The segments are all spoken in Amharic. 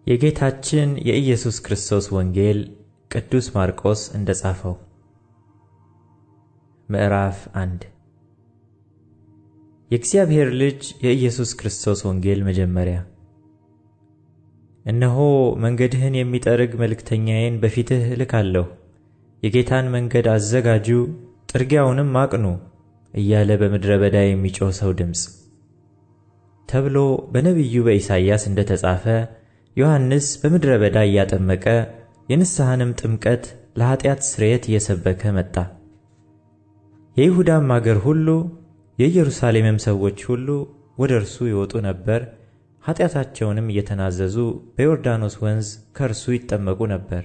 የጌታችን የኢየሱስ ክርስቶስ ወንጌል ቅዱስ ማርቆስ እንደጻፈው። ምዕራፍ 1 የእግዚአብሔር ልጅ የኢየሱስ ክርስቶስ ወንጌል መጀመሪያ። እነሆ መንገድህን የሚጠርግ መልእክተኛዬን በፊትህ እልካለሁ፣ የጌታን መንገድ አዘጋጁ፣ ጥርጊያውንም አቅኑ እያለ በምድረ በዳ የሚጮህ ሰው ድምፅ ተብሎ በነቢዩ በኢሳይያስ እንደተጻፈ ዮሐንስ በምድረ በዳ እያጠመቀ የንስሐንም ጥምቀት ለኃጢአት ስርየት እየሰበከ መጣ። የይሁዳም አገር ሁሉ የኢየሩሳሌምም ሰዎች ሁሉ ወደ እርሱ ይወጡ ነበር፣ ኃጢአታቸውንም እየተናዘዙ በዮርዳኖስ ወንዝ ከእርሱ ይጠመቁ ነበር።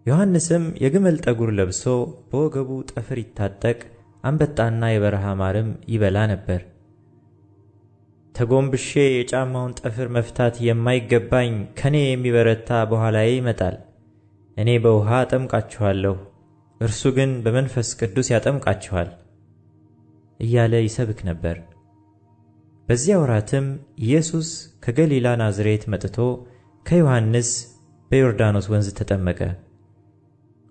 ዮሐንስም የግመል ጠጉር ለብሶ በወገቡ ጠፍር ይታጠቅ፣ አንበጣና የበረሃ ማርም ይበላ ነበር። ተጎንብሼ የጫማውን ጠፍር መፍታት የማይገባኝ ከኔ የሚበረታ በኋላዬ ይመጣል። እኔ በውሃ አጠምቃችኋለሁ፣ እርሱ ግን በመንፈስ ቅዱስ ያጠምቃችኋል እያለ ይሰብክ ነበር። በዚያ ወራትም ኢየሱስ ከገሊላ ናዝሬት መጥቶ ከዮሐንስ በዮርዳኖስ ወንዝ ተጠመቀ።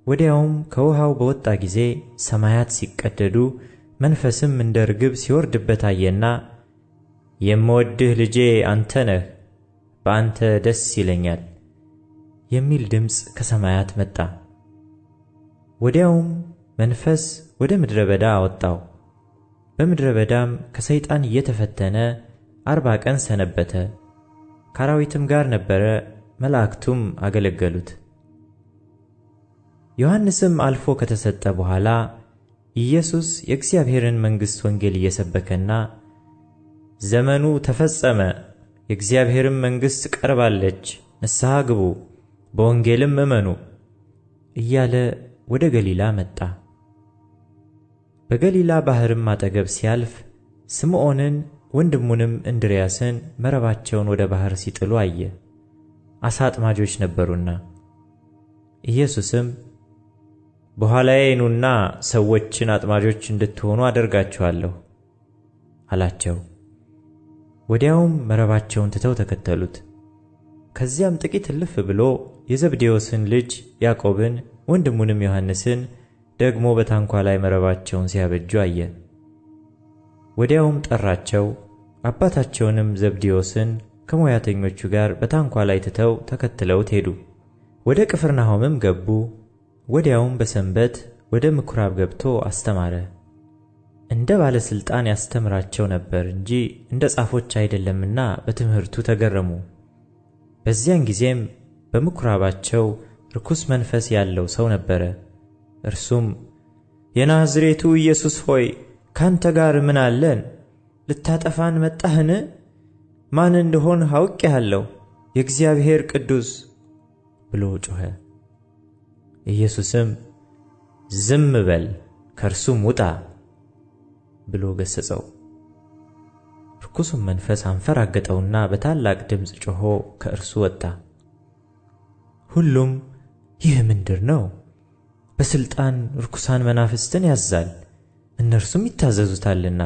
ወዲያውም ከውሃው በወጣ ጊዜ ሰማያት ሲቀደዱ መንፈስም እንደ ርግብ ሲወርድበት አየና የምወድህ ልጄ አንተ ነህ፣ በአንተ ደስ ይለኛል የሚል ድምፅ ከሰማያት መጣ። ወዲያውም መንፈስ ወደ ምድረ በዳ አወጣው። በምድረ በዳም ከሰይጣን እየተፈተነ 40 ቀን ሰነበተ። ከአራዊትም ጋር ነበረ፣ መላእክቱም አገለገሉት። ዮሐንስም አልፎ ከተሰጠ በኋላ ኢየሱስ የእግዚአብሔርን መንግሥት ወንጌል እየሰበከና ዘመኑ ተፈጸመ፣ የእግዚአብሔርም መንግሥት ቀርባለች፣ ንስሐ ግቡ፣ በወንጌልም እመኑ እያለ ወደ ገሊላ መጣ። በገሊላ ባሕርም አጠገብ ሲያልፍ ስምዖንን ወንድሙንም እንድርያስን መረባቸውን ወደ ባሕር ሲጥሉ አየ፣ ዓሣ አጥማጆች ነበሩና። ኢየሱስም በኋላዬ ኑና ሰዎችን አጥማጆች እንድትሆኑ አደርጋችኋለሁ አላቸው። ወዲያውም መረባቸውን ትተው ተከተሉት። ከዚያም ጥቂት እልፍ ብሎ የዘብዴዎስን ልጅ ያዕቆብን ወንድሙንም ዮሐንስን ደግሞ በታንኳ ላይ መረባቸውን ሲያበጁ አየ። ወዲያውም ጠራቸው። አባታቸውንም ዘብዴዎስን ከሞያተኞቹ ጋር በታንኳ ላይ ትተው ተከትለውት ሄዱ። ወደ ቅፍርናሆምም ገቡ። ወዲያውም በሰንበት ወደ ምኵራብ ገብቶ አስተማረ። እንደ ባለሥልጣን ያስተምራቸው ነበር እንጂ እንደ ጻፎች አይደለምና በትምህርቱ ተገረሙ። በዚያን ጊዜም በምኵራባቸው ርኩስ መንፈስ ያለው ሰው ነበረ። እርሱም የናዝሬቱ ኢየሱስ ሆይ ካንተ ጋር ምን አለን? ልታጠፋን መጣህን? ማን እንደሆንህ አውቄሃለሁ፣ የእግዚአብሔር ቅዱስ ብሎ ጮኸ። ኢየሱስም ዝም በል ከእርሱም ውጣ ብሎ ገሠጸው። ርኩሱም መንፈስ አንፈራገጠውና በታላቅ ድምፅ ጮኾ ከእርሱ ወጣ። ሁሉም ይህ ምንድር ነው? በሥልጣን ርኩሳን መናፍስትን ያዝዛል፣ እነርሱም ይታዘዙታልና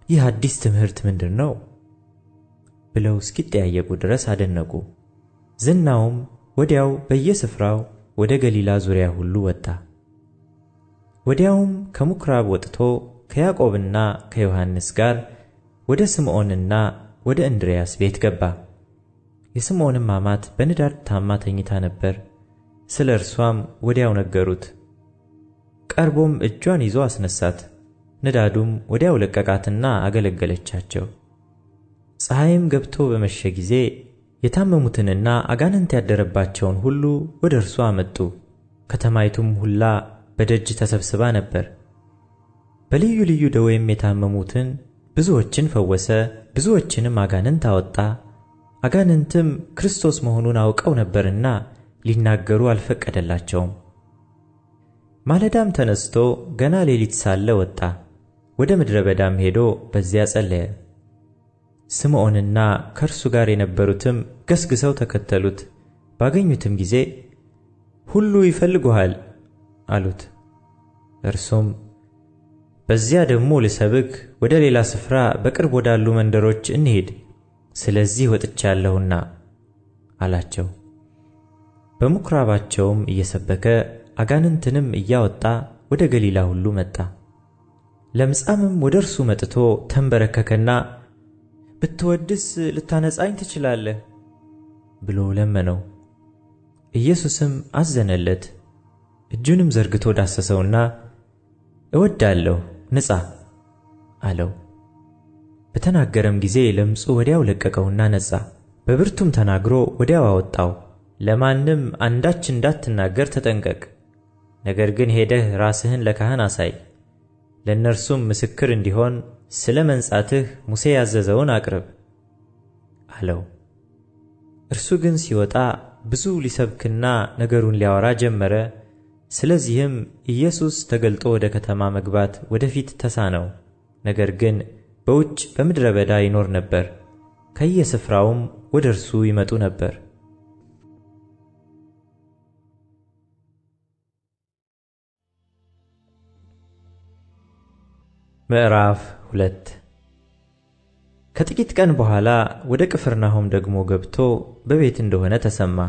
ይህ አዲስ ትምህርት ምንድር ነው ብለው እስኪጠያየቁ ድረስ አደነቁ። ዝናውም ወዲያው በየስፍራው ወደ ገሊላ ዙሪያ ሁሉ ወጣ። ወዲያውም ከምኵራብ ወጥቶ ከያዕቆብና ከዮሐንስ ጋር ወደ ስምዖንና ወደ እንድርያስ ቤት ገባ። የስምዖንም አማት በንዳድ ታማ ተኝታ ነበር። ስለ እርሷም ወዲያው ነገሩት። ቀርቦም እጇን ይዞ አስነሳት። ንዳዱም ወዲያው ለቀቃትና አገለገለቻቸው። ፀሐይም ገብቶ በመሸ ጊዜ የታመሙትንና አጋንንት ያደረባቸውን ሁሉ ወደ እርሱ አመጡ። ከተማይቱም ሁላ በደጅ ተሰብስባ ነበር። በልዩ ልዩ ደዌም የታመሙትን ብዙዎችን ፈወሰ፣ ብዙዎችንም አጋንንት አወጣ። አጋንንትም ክርስቶስ መሆኑን አውቀው ነበርና ሊናገሩ አልፈቀደላቸውም። ማለዳም ተነስቶ ገና ሌሊት ሳለ ወጣ፣ ወደ ምድረ በዳም ሄዶ በዚያ ጸለየ። ስምዖንና ከእርሱ ጋር የነበሩትም ገስግሰው ተከተሉት። ባገኙትም ጊዜ ሁሉ ይፈልጉሃል አሉት። እርሱም በዚያ ደግሞ ልሰብክ ወደ ሌላ ስፍራ በቅርብ ወዳሉ መንደሮች እንሂድ፣ ስለዚህ ወጥቻለሁና አላቸው። በምኵራባቸውም እየሰበከ አጋንንትንም እያወጣ ወደ ገሊላ ሁሉ መጣ። ለምጻምም ወደ እርሱ መጥቶ ተንበረከከና ብትወድስ ልታነጻኝ ትችላለህ ብሎ ለመነው። ኢየሱስም አዘነለት፣ እጁንም ዘርግቶ ዳሰሰውና እወዳለሁ፣ ንጻ አለው። በተናገረም ጊዜ ለምጹ ወዲያው ለቀቀውና ነጻ። በብርቱም ተናግሮ ወዲያው አወጣው። ለማንም አንዳች እንዳትናገር ተጠንቀቅ፣ ነገር ግን ሄደህ ራስህን ለካህን አሳይ፣ ለእነርሱም ምስክር እንዲሆን ስለ መንጻትህ ሙሴ ያዘዘውን አቅርብ አለው። እርሱ ግን ሲወጣ ብዙ ሊሰብክና ነገሩን ሊያወራ ጀመረ። ስለዚህም ኢየሱስ ተገልጦ ወደ ከተማ መግባት ወደፊት ተሳነው። ነገር ግን በውጭ በምድረ በዳ ይኖር ነበር። ከየስፍራውም ወደ እርሱ ይመጡ ነበር። ምዕራፍ 2 ከጥቂት ቀን በኋላ ወደ ቅፍርናሆም ደግሞ ገብቶ በቤት እንደሆነ ተሰማ።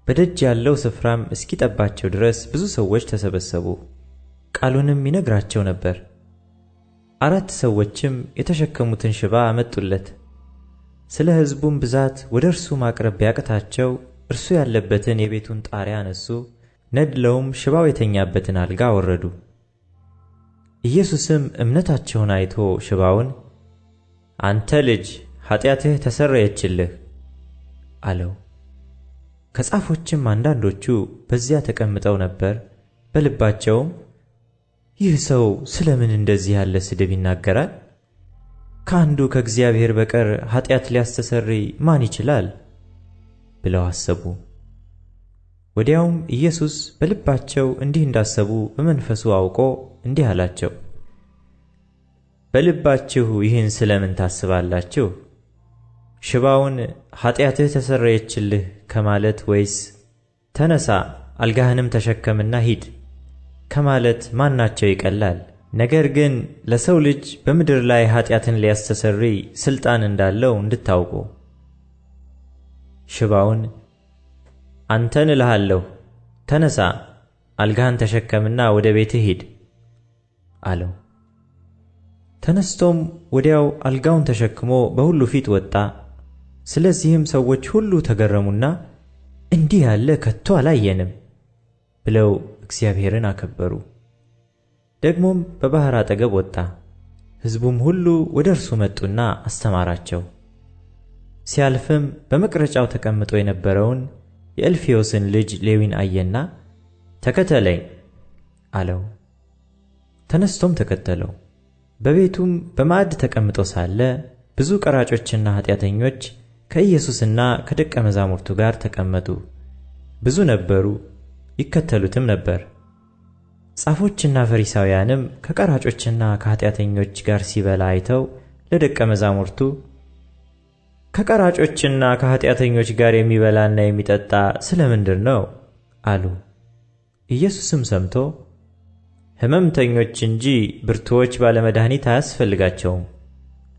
በደጅ ያለው ስፍራም እስኪጠባቸው ድረስ ብዙ ሰዎች ተሰበሰቡ። ቃሉንም ይነግራቸው ነበር። 4 ሰዎችም የተሸከሙትን ሽባ አመጡለት። ስለ ሕዝቡም ብዛት ወደ እርሱ ማቅረብ ቢያቅታቸው እርሱ ያለበትን የቤቱን ጣሪያ አነሱ፣ ነድለውም ሽባው የተኛበትን አልጋ አወረዱ። ኢየሱስም እምነታቸውን አይቶ ሽባውን አንተ ልጅ ኃጢአትህ ተሰረየችልህ አለው። ከጻፎችም አንዳንዶቹ በዚያ ተቀምጠው ነበር። በልባቸውም ይህ ሰው ስለምን እንደዚህ ያለ ስድብ ይናገራል? ከአንዱ ከእግዚአብሔር በቀር ኃጢአት ሊያስተሰርይ ማን ይችላል? ብለው አሰቡ። ወዲያውም ኢየሱስ በልባቸው እንዲህ እንዳሰቡ በመንፈሱ አውቆ እንዲህ አላቸው፣ በልባችሁ ይህን ስለምን ታስባላችሁ? ሽባውን ኃጢአትህ ተሰረየችልህ ከማለት ወይስ ተነሳ አልጋህንም ተሸከምና ሂድ ከማለት ማናቸው ይቀላል? ነገር ግን ለሰው ልጅ በምድር ላይ ኃጢአትን ሊያስተሰርይ ሥልጣን እንዳለው እንድታውቁ። ሽባውን አንተን እልሃለሁ፣ ተነሳ አልጋህን ተሸከምና ወደ ቤትህ ሂድ አለው። ተነስቶም ወዲያው አልጋውን ተሸክሞ በሁሉ ፊት ወጣ። ስለዚህም ሰዎች ሁሉ ተገረሙና እንዲህ ያለ ከቶ አላየንም ብለው እግዚአብሔርን አከበሩ። ደግሞም በባሕር አጠገብ ወጣ። ሕዝቡም ሁሉ ወደ እርሱ መጡና አስተማራቸው። ሲያልፍም በመቅረጫው ተቀምጦ የነበረውን የእልፍዮስን ልጅ ሌዊን አየና ተከተለኝ አለው። ተነስቶም ተከተለው። በቤቱም በማዕድ ተቀምጦ ሳለ ብዙ ቀራጮችና ኃጢአተኞች ከኢየሱስና ከደቀ መዛሙርቱ ጋር ተቀመጡ። ብዙ ነበሩ፣ ይከተሉትም ነበር። ጻፎችና ፈሪሳውያንም ከቀራጮችና ከኃጢአተኞች ጋር ሲበላ አይተው ለደቀ መዛሙርቱ ከቀራጮችና ከኃጢአተኞች ጋር የሚበላና የሚጠጣ ስለምንድር ነው አሉ። ኢየሱስም ሰምቶ ሕመምተኞች እንጂ ብርቱዎች ባለመድኃኒት አያስፈልጋቸውም፣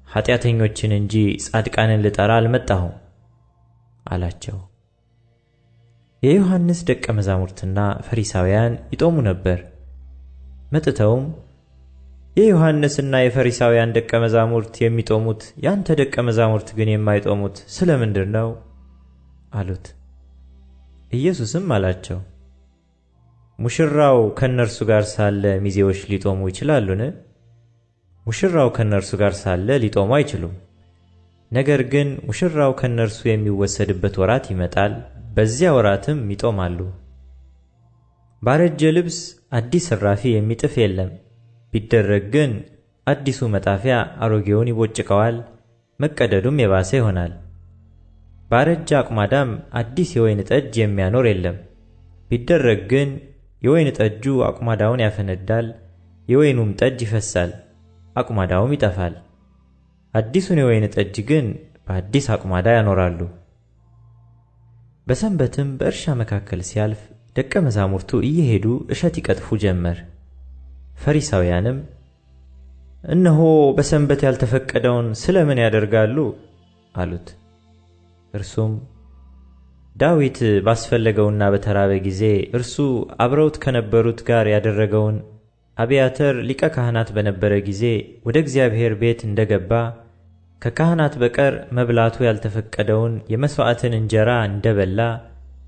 ኃጢአተኞችን እንጂ ጻድቃንን ልጠራ አልመጣሁም አላቸው። የዮሐንስ ደቀ መዛሙርትና ፈሪሳውያን ይጦሙ ነበር። መጥተውም የዮሐንስና የፈሪሳውያን ደቀ መዛሙርት የሚጦሙት ያንተ ደቀ መዛሙርት ግን የማይጦሙት ስለምንድር ነው አሉት። ኢየሱስም አላቸው፣ ሙሽራው ከእነርሱ ጋር ሳለ ሚዜዎች ሊጦሙ ይችላሉን? ሙሽራው ከእነርሱ ጋር ሳለ ሊጦሙ አይችሉም። ነገር ግን ሙሽራው ከእነርሱ የሚወሰድበት ወራት ይመጣል፣ በዚያ ወራትም ይጦማሉ። ባረጀ ልብስ አዲስ እራፊ የሚጥፍ የለም። ቢደረግ ግን አዲሱ መጣፊያ አሮጌውን ይቦጭቀዋል፣ መቀደዱም የባሰ ይሆናል። ባረጀ አቁማዳም አዲስ የወይን ጠጅ የሚያኖር የለም። ቢደረግ ግን የወይን ጠጁ አቁማዳውን ያፈነዳል፣ የወይኑም ጠጅ ይፈሳል፣ አቁማዳውም ይጠፋል። አዲሱን የወይን ጠጅ ግን በአዲስ አቁማዳ ያኖራሉ። በሰንበትም በእርሻ መካከል ሲያልፍ ደቀ መዛሙርቱ እየሄዱ እሸት ይቀጥፉ ጀመር። ፈሪሳውያንም እነሆ በሰንበት ያልተፈቀደውን ስለምን ያደርጋሉ አሉት። እርሱም ዳዊት ባስፈለገውና በተራበ ጊዜ እርሱ አብረውት ከነበሩት ጋር ያደረገውን አብያተር ሊቀ ካህናት በነበረ ጊዜ ወደ እግዚአብሔር ቤት እንደገባ ከካህናት በቀር መብላቱ ያልተፈቀደውን የመሥዋዕትን እንጀራ እንደበላ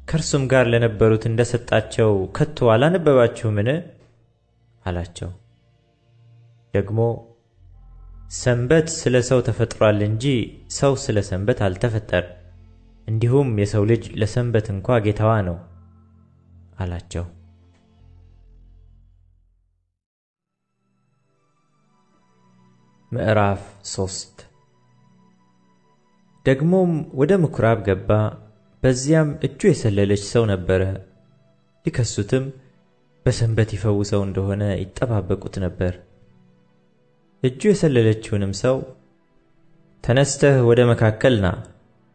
ከእርሱም ጋር ለነበሩት እንደሰጣቸው ከቶ አላነበባችሁምን? አላቸው። ደግሞ ሰንበት ስለ ሰው ተፈጥሯል እንጂ ሰው ስለ ሰንበት አልተፈጠረም፣ እንዲሁም የሰው ልጅ ለሰንበት እንኳ ጌታዋ ነው አላቸው። ምዕራፍ 3 ደግሞም ወደ ምኵራብ ገባ። በዚያም እጁ የሰለለች ሰው ነበረ። ሊከሱትም በሰንበት ይፈውሰው እንደሆነ ይጠባበቁት ነበር። እጁ የሰለለችውንም ሰው ተነስተህ ወደ መካከል ና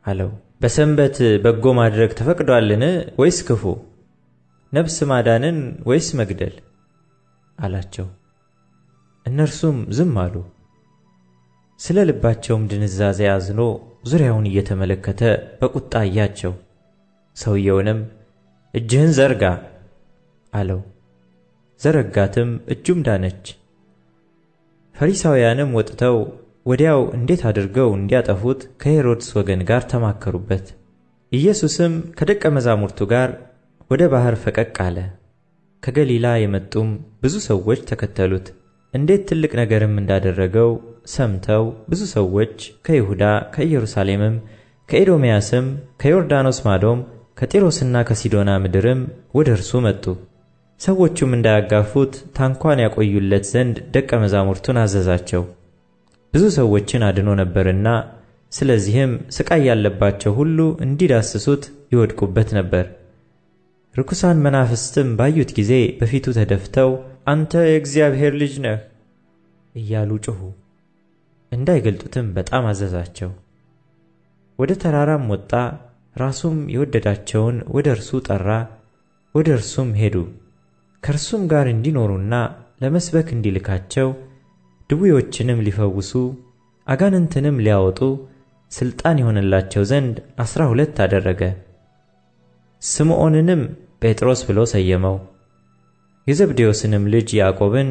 አለው። በሰንበት በጎ ማድረግ ተፈቅዶአልን ወይስ ክፉ? ነፍስ ማዳንን ወይስ መግደል? አላቸው። እነርሱም ዝም አሉ። ስለ ልባቸውም ድንዛዜ አዝኖ ዙሪያውን እየተመለከተ በቁጣ አያቸው። ሰውየውንም እጅህን ዘርጋ አለው። ዘረጋትም፣ እጁም ዳነች። ፈሪሳውያንም ወጥተው ወዲያው እንዴት አድርገው እንዲያጠፉት ከሄሮድስ ወገን ጋር ተማከሩበት። ኢየሱስም ከደቀ መዛሙርቱ ጋር ወደ ባሕር ፈቀቅ አለ። ከገሊላ የመጡም ብዙ ሰዎች ተከተሉት። እንዴት ትልቅ ነገርም እንዳደረገው ሰምተው ብዙ ሰዎች ከይሁዳ ከኢየሩሳሌምም ከኤዶምያስም ከዮርዳኖስ ማዶም ከጢሮስና ከሲዶና ምድርም ወደ እርሱ መጡ። ሰዎቹም እንዳያጋፉት ታንኳን ያቆዩለት ዘንድ ደቀ መዛሙርቱን አዘዛቸው። ብዙ ሰዎችን አድኖ ነበርና፣ ስለዚህም ሥቃይ ያለባቸው ሁሉ እንዲዳስሱት ይወድቁበት ነበር። ርኩሳን መናፍስትም ባዩት ጊዜ በፊቱ ተደፍተው አንተ የእግዚአብሔር ልጅ ነህ እያሉ ጮኹ። እንዳይገልጡትም በጣም አዘዛቸው። ወደ ተራራም ወጣ። ራሱም የወደዳቸውን ወደ እርሱ ጠራ። ወደ እርሱም ሄዱ። ከእርሱም ጋር እንዲኖሩና ለመስበክ እንዲልካቸው ድውዮችንም ሊፈውሱ አጋንንትንም ሊያወጡ ሥልጣን ይሆንላቸው ዘንድ 12 አደረገ። ስምዖንንም ጴጥሮስ ብሎ ሰየመው። የዘብዴዎስንም ልጅ ያዕቆብን፣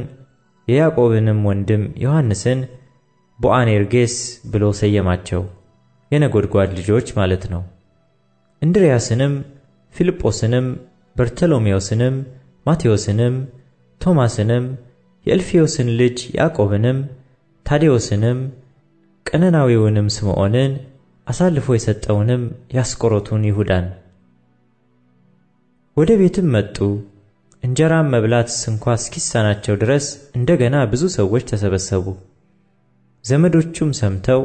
የያዕቆብንም ወንድም ዮሐንስን ቦአኔርጌስ ብሎ ሰየማቸው። የነጎድጓድ ልጆች ማለት ነው። እንድርያስንም፣ ፊልጶስንም፣ በርተሎሜዎስንም፣ ማቴዎስንም፣ ቶማስንም፣ የእልፍዮስን ልጅ ያዕቆብንም፣ ታዴዎስንም፣ ቀነናዊውንም ስምዖንን፣ አሳልፎ የሰጠውንም ያስቆሮቱን ይሁዳን። ወደ ቤትም መጡ። እንጀራም መብላት እንኳ እስኪሳናቸው ድረስ እንደገና ብዙ ሰዎች ተሰበሰቡ። ዘመዶቹም ሰምተው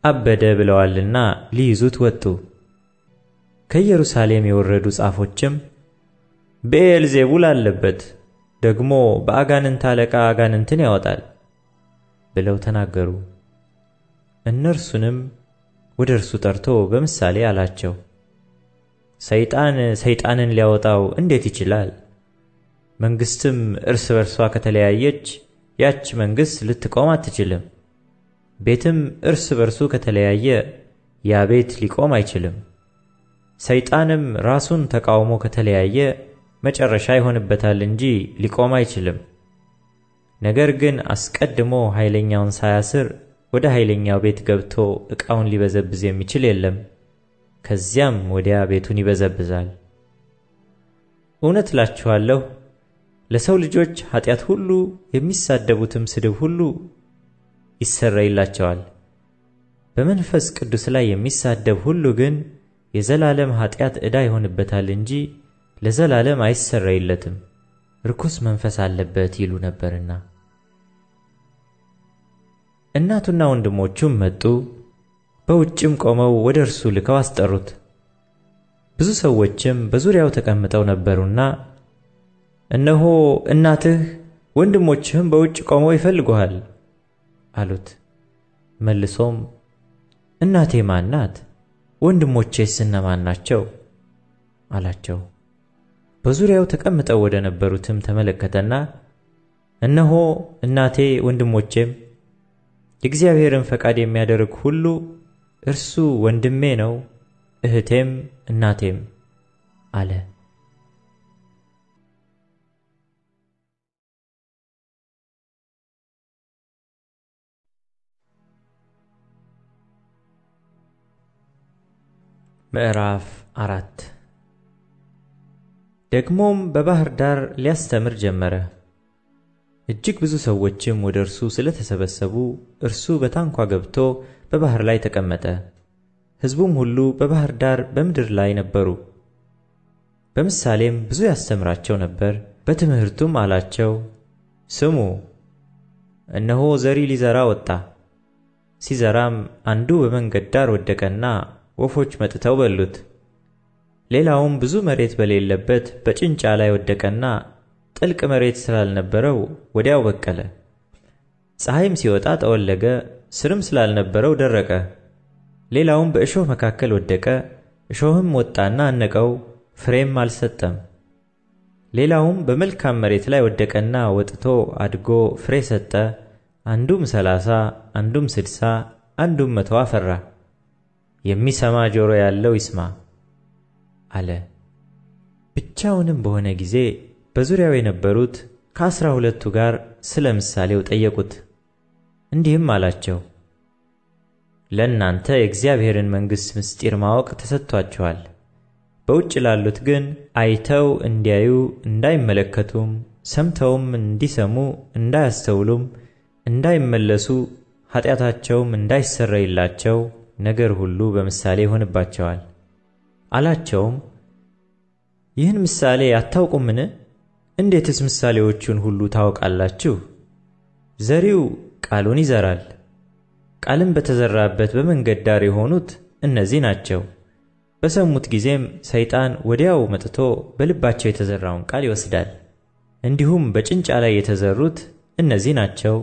አበደ ብለዋልና ሊይዙት ወጡ። ከኢየሩሳሌም የወረዱ ጻፎችም ብዔልዜቡል አለበት፣ ደግሞ በአጋንንት አለቃ አጋንንትን ያወጣል ብለው ተናገሩ። እነርሱንም ወደ እርሱ ጠርቶ በምሳሌ አላቸው። ሰይጣን ሰይጣንን ሊያወጣው እንዴት ይችላል? መንግሥትም እርስ በርሷ ከተለያየች ያች መንግሥት ልትቆም አትችልም። ቤትም እርስ በርሱ ከተለያየ ያ ቤት ሊቆም አይችልም። ሰይጣንም ራሱን ተቃውሞ ከተለያየ መጨረሻ ይሆንበታል እንጂ ሊቆም አይችልም። ነገር ግን አስቀድሞ ኃይለኛውን ሳያስር ወደ ኃይለኛው ቤት ገብቶ ዕቃውን ሊበዘብዝ የሚችል የለም። ከዚያም ወዲያ ቤቱን ይበዘብዛል። እውነት እላችኋለሁ፣ ለሰው ልጆች ኃጢአት ሁሉ የሚሳደቡትም ስድብ ሁሉ ይሰረይላቸዋል። በመንፈስ ቅዱስ ላይ የሚሳደብ ሁሉ ግን የዘላለም ኃጢአት ዕዳ ይሆንበታል እንጂ ለዘላለም አይሰረይለትም፣ ርኩስ መንፈስ አለበት ይሉ ነበርና። እናቱና ወንድሞቹም መጡ። በውጭም ቆመው ወደ እርሱ ልከው አስጠሩት። ብዙ ሰዎችም በዙሪያው ተቀምጠው ነበሩና እነሆ እናትህ ወንድሞችህም በውጭ ቆመው ይፈልጉሃል አሉት። መልሶም እናቴ ማን ናት? ወንድሞቼስ እነማን ናቸው? አላቸው። በዙሪያው ተቀምጠው ወደ ነበሩትም ተመለከተና እነሆ እናቴ ወንድሞቼም፣ የእግዚአብሔርን ፈቃድ የሚያደርግ ሁሉ እርሱ ወንድሜ ነው፣ እህቴም እናቴም አለ። ምዕራፍ 4 ደግሞም በባህር ዳር ሊያስተምር ጀመረ። እጅግ ብዙ ሰዎችም ወደ እርሱ ስለተሰበሰቡ እርሱ በታንኳ ገብቶ በባህር ላይ ተቀመጠ። ሕዝቡም ሁሉ በባህር ዳር በምድር ላይ ነበሩ። በምሳሌም ብዙ ያስተምራቸው ነበር። በትምህርቱም አላቸው፣ ስሙ፣ እነሆ ዘሪ ሊዘራ ወጣ። ሲዘራም አንዱ በመንገድ ዳር ወደቀና ወፎች መጥተው በሉት። ሌላውም ብዙ መሬት በሌለበት በጭንጫ ላይ ወደቀና ጥልቅ መሬት ስላልነበረው ወዲያው በቀለ። ፀሐይም ሲወጣ ጠወለገ፣ ስርም ስላልነበረው ደረቀ። ሌላውም በእሾህ መካከል ወደቀ፣ እሾህም ወጣና አነቀው፣ ፍሬም አልሰጠም። ሌላውም በመልካም መሬት ላይ ወደቀና ወጥቶ አድጎ ፍሬ ሰጠ። አንዱም 30፣ አንዱም 60፣ አንዱም 100 አፈራ። የሚሰማ ጆሮ ያለው ይስማ አለ። ብቻውንም በሆነ ጊዜ በዙሪያው የነበሩት ከ12 ጋር ስለ ምሳሌው ጠየቁት። እንዲህም አላቸው፣ ለእናንተ የእግዚአብሔርን መንግሥት ምስጢር ማወቅ ተሰጥቷችኋል። በውጭ ላሉት ግን አይተው እንዲያዩ እንዳይመለከቱም፣ ሰምተውም እንዲሰሙ እንዳያስተውሉም፣ እንዳይመለሱ ኃጢአታቸውም እንዳይሰረይላቸው ነገር ሁሉ በምሳሌ ይሆንባቸዋል አላቸውም። ይህን ምሳሌ አታውቁምን? እንዴትስ ምሳሌዎቹን ሁሉ ታውቃላችሁ? ዘሪው ቃሉን ይዘራል። ቃልም በተዘራበት በመንገድ ዳር የሆኑት እነዚህ ናቸው። በሰሙት ጊዜም ሰይጣን ወዲያው መጥቶ በልባቸው የተዘራውን ቃል ይወስዳል። እንዲሁም በጭንጫ ላይ የተዘሩት እነዚህ ናቸው።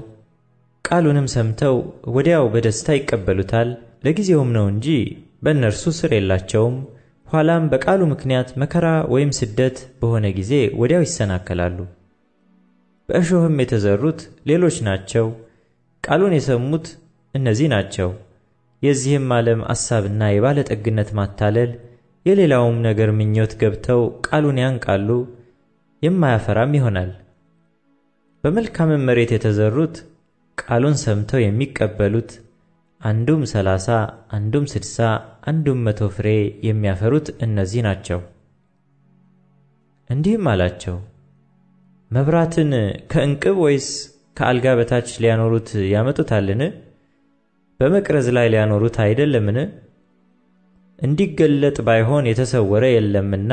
ቃሉንም ሰምተው ወዲያው በደስታ ይቀበሉታል። ለጊዜውም ነው እንጂ በእነርሱ ሥር የላቸውም። ኋላም በቃሉ ምክንያት መከራ ወይም ስደት በሆነ ጊዜ ወዲያው ይሰናከላሉ። በእሾህም የተዘሩት ሌሎች ናቸው። ቃሉን የሰሙት እነዚህ ናቸው። የዚህም ዓለም አሳብና የባለጠግነት ማታለል የሌላውም ነገር ምኞት ገብተው ቃሉን ያንቃሉ፣ የማያፈራም ይሆናል። በመልካምም መሬት የተዘሩት ቃሉን ሰምተው የሚቀበሉት አንዱም 30፣ አንዱም 60፣ አንዱም 100 ፍሬ የሚያፈሩት እነዚህ ናቸው። እንዲህም አላቸው፣ መብራትን ከዕንቅብ ወይስ ከአልጋ በታች ሊያኖሩት ያመጡታልን? በመቅረዝ ላይ ሊያኖሩት አይደለምን? እንዲገለጥ ባይሆን የተሰወረ የለምና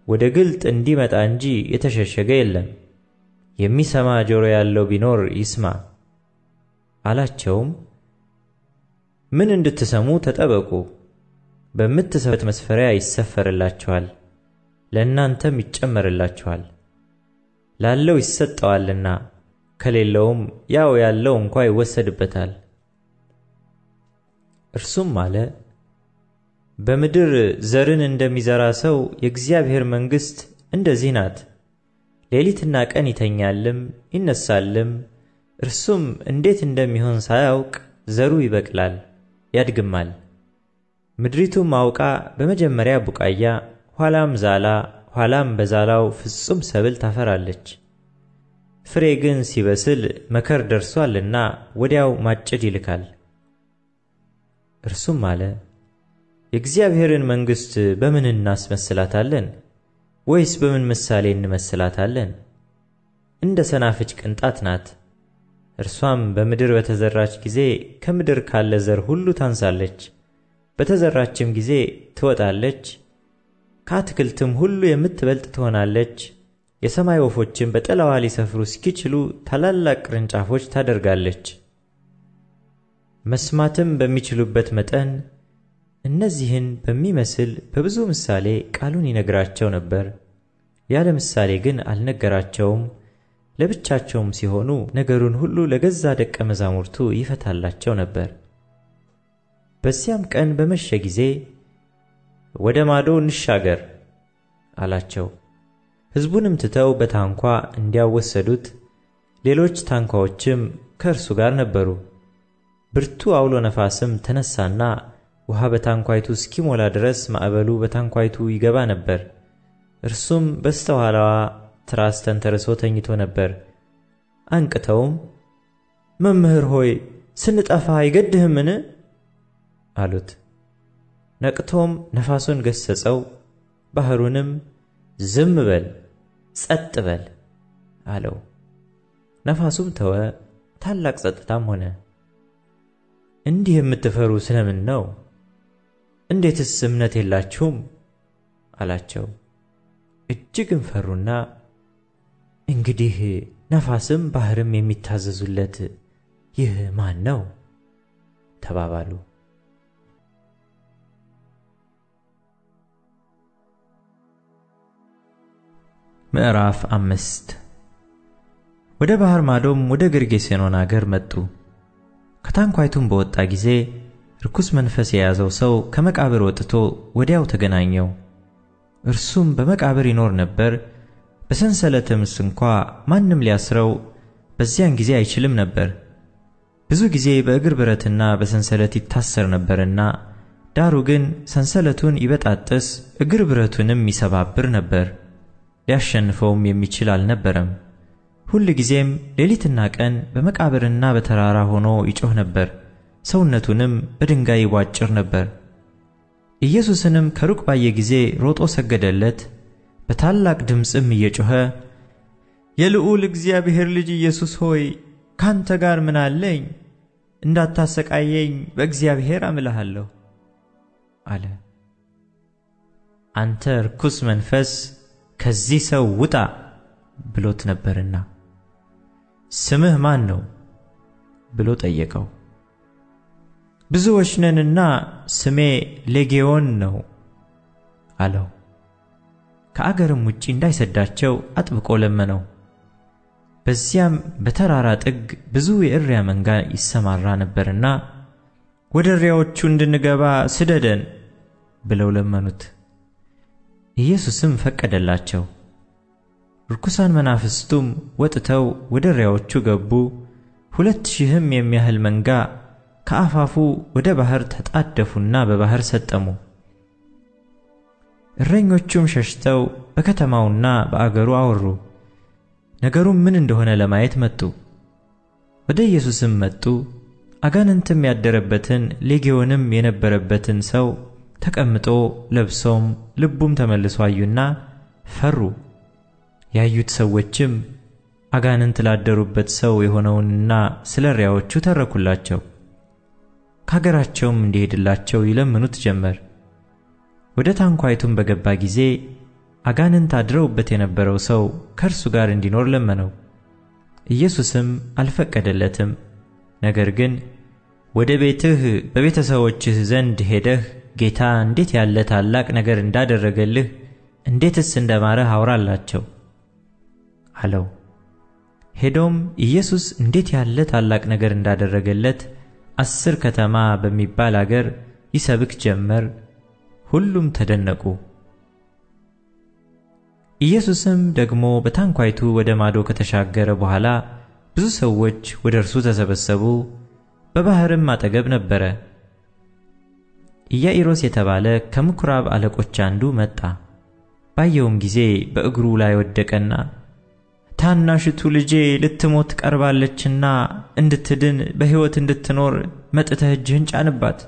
ወደ ግልጥ እንዲመጣ እንጂ የተሸሸገ የለም። የሚሰማ ጆሮ ያለው ቢኖር ይስማ አላቸውም። ምን እንድትሰሙ ተጠበቁ። በምትሰፉት መስፈሪያ ይሰፈርላችኋል፣ ለእናንተም ይጨመርላችኋል። ላለው ይሰጠዋልና ከሌለውም ያው ያለው እንኳ ይወሰድበታል። እርሱም አለ፣ በምድር ዘርን እንደሚዘራ ሰው የእግዚአብሔር መንግሥት እንደዚህ ናት። ሌሊትና ቀን ይተኛልም ይነሳልም፣ እርሱም እንዴት እንደሚሆን ሳያውቅ ዘሩ ይበቅላል ያድግማል። ምድሪቱም አውቃ በመጀመሪያ ቡቃያ፣ ኋላም ዛላ፣ ኋላም በዛላው ፍጹም ሰብል ታፈራለች። ፍሬ ግን ሲበስል መከር ደርሷልና ወዲያው ማጭድ ይልካል። እርሱም አለ፣ የእግዚአብሔርን መንግሥት በምን እናስመስላታለን? ወይስ በምን ምሳሌ እንመስላታለን? እንደ ሰናፍጭ ቅንጣት ናት። እርሷም በምድር በተዘራች ጊዜ ከምድር ካለ ዘር ሁሉ ታንሳለች። በተዘራችም ጊዜ ትወጣለች፣ ከአትክልትም ሁሉ የምትበልጥ ትሆናለች። የሰማይ ወፎችም በጥላዋ ሊሰፍሩ እስኪችሉ ታላላቅ ቅርንጫፎች ታደርጋለች። መስማትም በሚችሉበት መጠን እነዚህን በሚመስል በብዙ ምሳሌ ቃሉን ይነግራቸው ነበር። ያለ ምሳሌ ግን አልነገራቸውም። ለብቻቸውም ሲሆኑ ነገሩን ሁሉ ለገዛ ደቀ መዛሙርቱ ይፈታላቸው ነበር። በዚያም ቀን በመሸ ጊዜ ወደ ማዶ እንሻገር አላቸው። ሕዝቡንም ትተው በታንኳ እንዲያው ወሰዱት። ሌሎች ታንኳዎችም ከእርሱ ጋር ነበሩ። ብርቱ አውሎ ነፋስም ተነሳና ውሃ በታንኳይቱ እስኪሞላ ድረስ ማዕበሉ በታንኳይቱ ይገባ ነበር። እርሱም በስተኋላዋ ትራስ ተንተርሶ ተኝቶ ነበር። አንቅተውም መምህር ሆይ ስንጠፋ አይገድህምን? አሉት። ነቅቶም ነፋሱን ገሰጸው፣ ባህሩንም ዝም በል ጸጥ በል አለው። ነፋሱም ተወ፣ ታላቅ ጸጥታም ሆነ። እንዲህ የምትፈሩ ስለምን ነው? እንዴትስ እምነት የላችሁም? አላቸው። እጅግም ፈሩና እንግዲህ ነፋስም ባህርም የሚታዘዙለት ይህ ማን ነው? ተባባሉ። ምዕራፍ 5 ወደ ባህር ማዶም ወደ ጌርጌሴኖን አገር መጡ። ከታንኳይቱም በወጣ ጊዜ ርኩስ መንፈስ የያዘው ሰው ከመቃብር ወጥቶ ወዲያው ተገናኘው። እርሱም በመቃብር ይኖር ነበር፣ በሰንሰለትም እንኳ ማንም ሊያስረው በዚያን ጊዜ አይችልም ነበር። ብዙ ጊዜ በእግር ብረትና በሰንሰለት ይታሰር ነበርና፣ ዳሩ ግን ሰንሰለቱን ይበጣጥስ እግር ብረቱንም ይሰባብር ነበር። ሊያሸንፈውም የሚችል አልነበረም። ሁል ጊዜም ሌሊትና ቀን በመቃብርና በተራራ ሆኖ ይጮህ ነበር፣ ሰውነቱንም በድንጋይ ይቧጭር ነበር። ኢየሱስንም ከሩቅ ባየ ጊዜ ሮጦ ሰገደለት፣ በታላቅ ድምፅም እየጮኸ የልዑል እግዚአብሔር ልጅ ኢየሱስ ሆይ ካንተ ጋር ምን አለኝ? እንዳታሰቃየኝ በእግዚአብሔር አምልሃለሁ አለ። አንተ ርኩስ መንፈስ ከዚህ ሰው ውጣ ብሎት ነበርና። ስምህ ማን ነው ብሎ ጠየቀው። ብዙዎች ነንና ስሜ ሌጌዎን ነው አለው። ከአገርም ውጪ እንዳይሰዳቸው አጥብቆ ለመነው። በዚያም በተራራ ጥግ ብዙ የእሪያ መንጋ ይሰማራ ነበርና ወደ እሪያዎቹ እንድንገባ ስደደን ብለው ለመኑት። ኢየሱስም ፈቀደላቸው። ርኩሳን መናፍስቱም ወጥተው ወደ እሪያዎቹ ገቡ። 2000 የሚያህል መንጋ ከአፋፉ ወደ ባህር ተጣደፉና በባህር ሰጠሙ። እረኞቹም ሸሽተው በከተማውና በአገሩ አወሩ። ነገሩም ምን እንደሆነ ለማየት መጡ። ወደ ኢየሱስም መጡ። አጋንንትም ያደረበትን ሌጌዎንም የነበረበትን ሰው ተቀምጦ ለብሶም ልቡም ተመልሶ አዩና ፈሩ። ያዩት ሰዎችም አጋንንት ላደሩበት ሰው የሆነውንና ስለ እሪያዎቹ ተረኩላቸው። ከአገራቸውም እንዲሄድላቸው ይለምኑት ጀመር። ወደ ታንኳይቱም በገባ ጊዜ አጋንንት አድረውበት የነበረው ሰው ከእርሱ ጋር እንዲኖር ለመነው። ኢየሱስም አልፈቀደለትም። ነገር ግን ወደ ቤትህ በቤተሰቦችህ ዘንድ ሄደህ ጌታ እንዴት ያለ ታላቅ ነገር እንዳደረገልህ እንዴትስ እንደማረህ አውራላቸው አለው። ሄዶም ኢየሱስ እንዴት ያለ ታላቅ ነገር እንዳደረገለት 10 ከተማ በሚባል አገር ይሰብክ ጀመር። ሁሉም ተደነቁ። ኢየሱስም ደግሞ በታንኳይቱ ወደ ማዶ ከተሻገረ በኋላ ብዙ ሰዎች ወደ እርሱ ተሰበሰቡ። በባህርም አጠገብ ነበረ። ኢያኢሮስ የተባለ ከምኵራብ አለቆች አንዱ መጣ። ባየውም ጊዜ በእግሩ ላይ ወደቀና ታናሽቱ ልጄ ልትሞት ቀርባለችና እንድትድን በሕይወት እንድትኖር መጥተህ እጅህን ጫንባት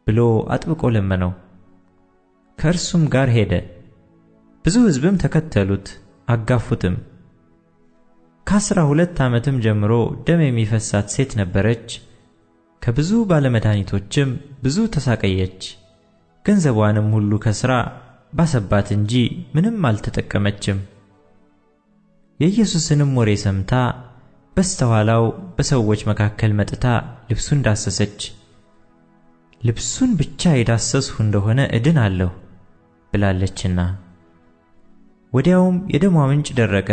ብሎ አጥብቆ ለመነው። ከእርሱም ጋር ሄደ። ብዙ ሕዝብም ተከተሉት፣ አጋፉትም። ከ12 ዓመትም ጀምሮ ደም የሚፈሳት ሴት ነበረች። ከብዙ ባለመድኃኒቶችም ብዙ ተሳቀየች። ገንዘቧንም ሁሉ ከስራ ባሰባት እንጂ ምንም አልተጠቀመችም። የኢየሱስንም ወሬ ሰምታ በስተኋላው በሰዎች መካከል መጥታ ልብሱን ዳሰሰች። ልብሱን ብቻ የዳሰስሁ እንደሆነ እድናለሁ ብላለችና። ወዲያውም የደሟ ምንጭ ደረቀ፣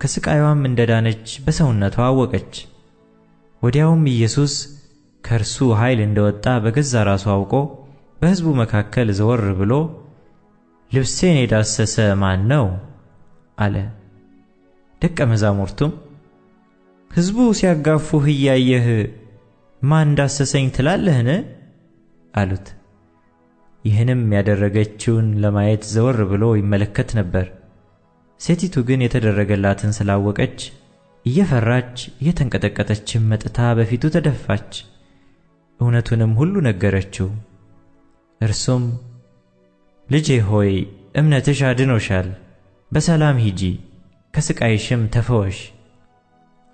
ከስቃይዋም እንደዳነች በሰውነቷ አወቀች። ወዲያውም ኢየሱስ ከእርሱ ኃይል እንደወጣ በገዛ ራሱ አውቆ በሕዝቡ መካከል ዘወር ብሎ ልብሴን የዳሰሰ ማን ነው አለ። ደቀ መዛሙርቱም ሕዝቡ ሲያጋፉህ እያየህ ማን ዳሰሰኝ ትላለህን አሉት። ይህንም ያደረገችውን ለማየት ዘወር ብሎ ይመለከት ነበር። ሴቲቱ ግን የተደረገላትን ስላወቀች እየፈራች እየተንቀጠቀጠችም መጥታ በፊቱ ተደፋች። እውነቱንም ሁሉ ነገረችው። እርሱም ልጄ ሆይ እምነትሽ አድኖሻል፣ በሰላም ሂጂ፣ ከስቃይሽም ተፈወሽ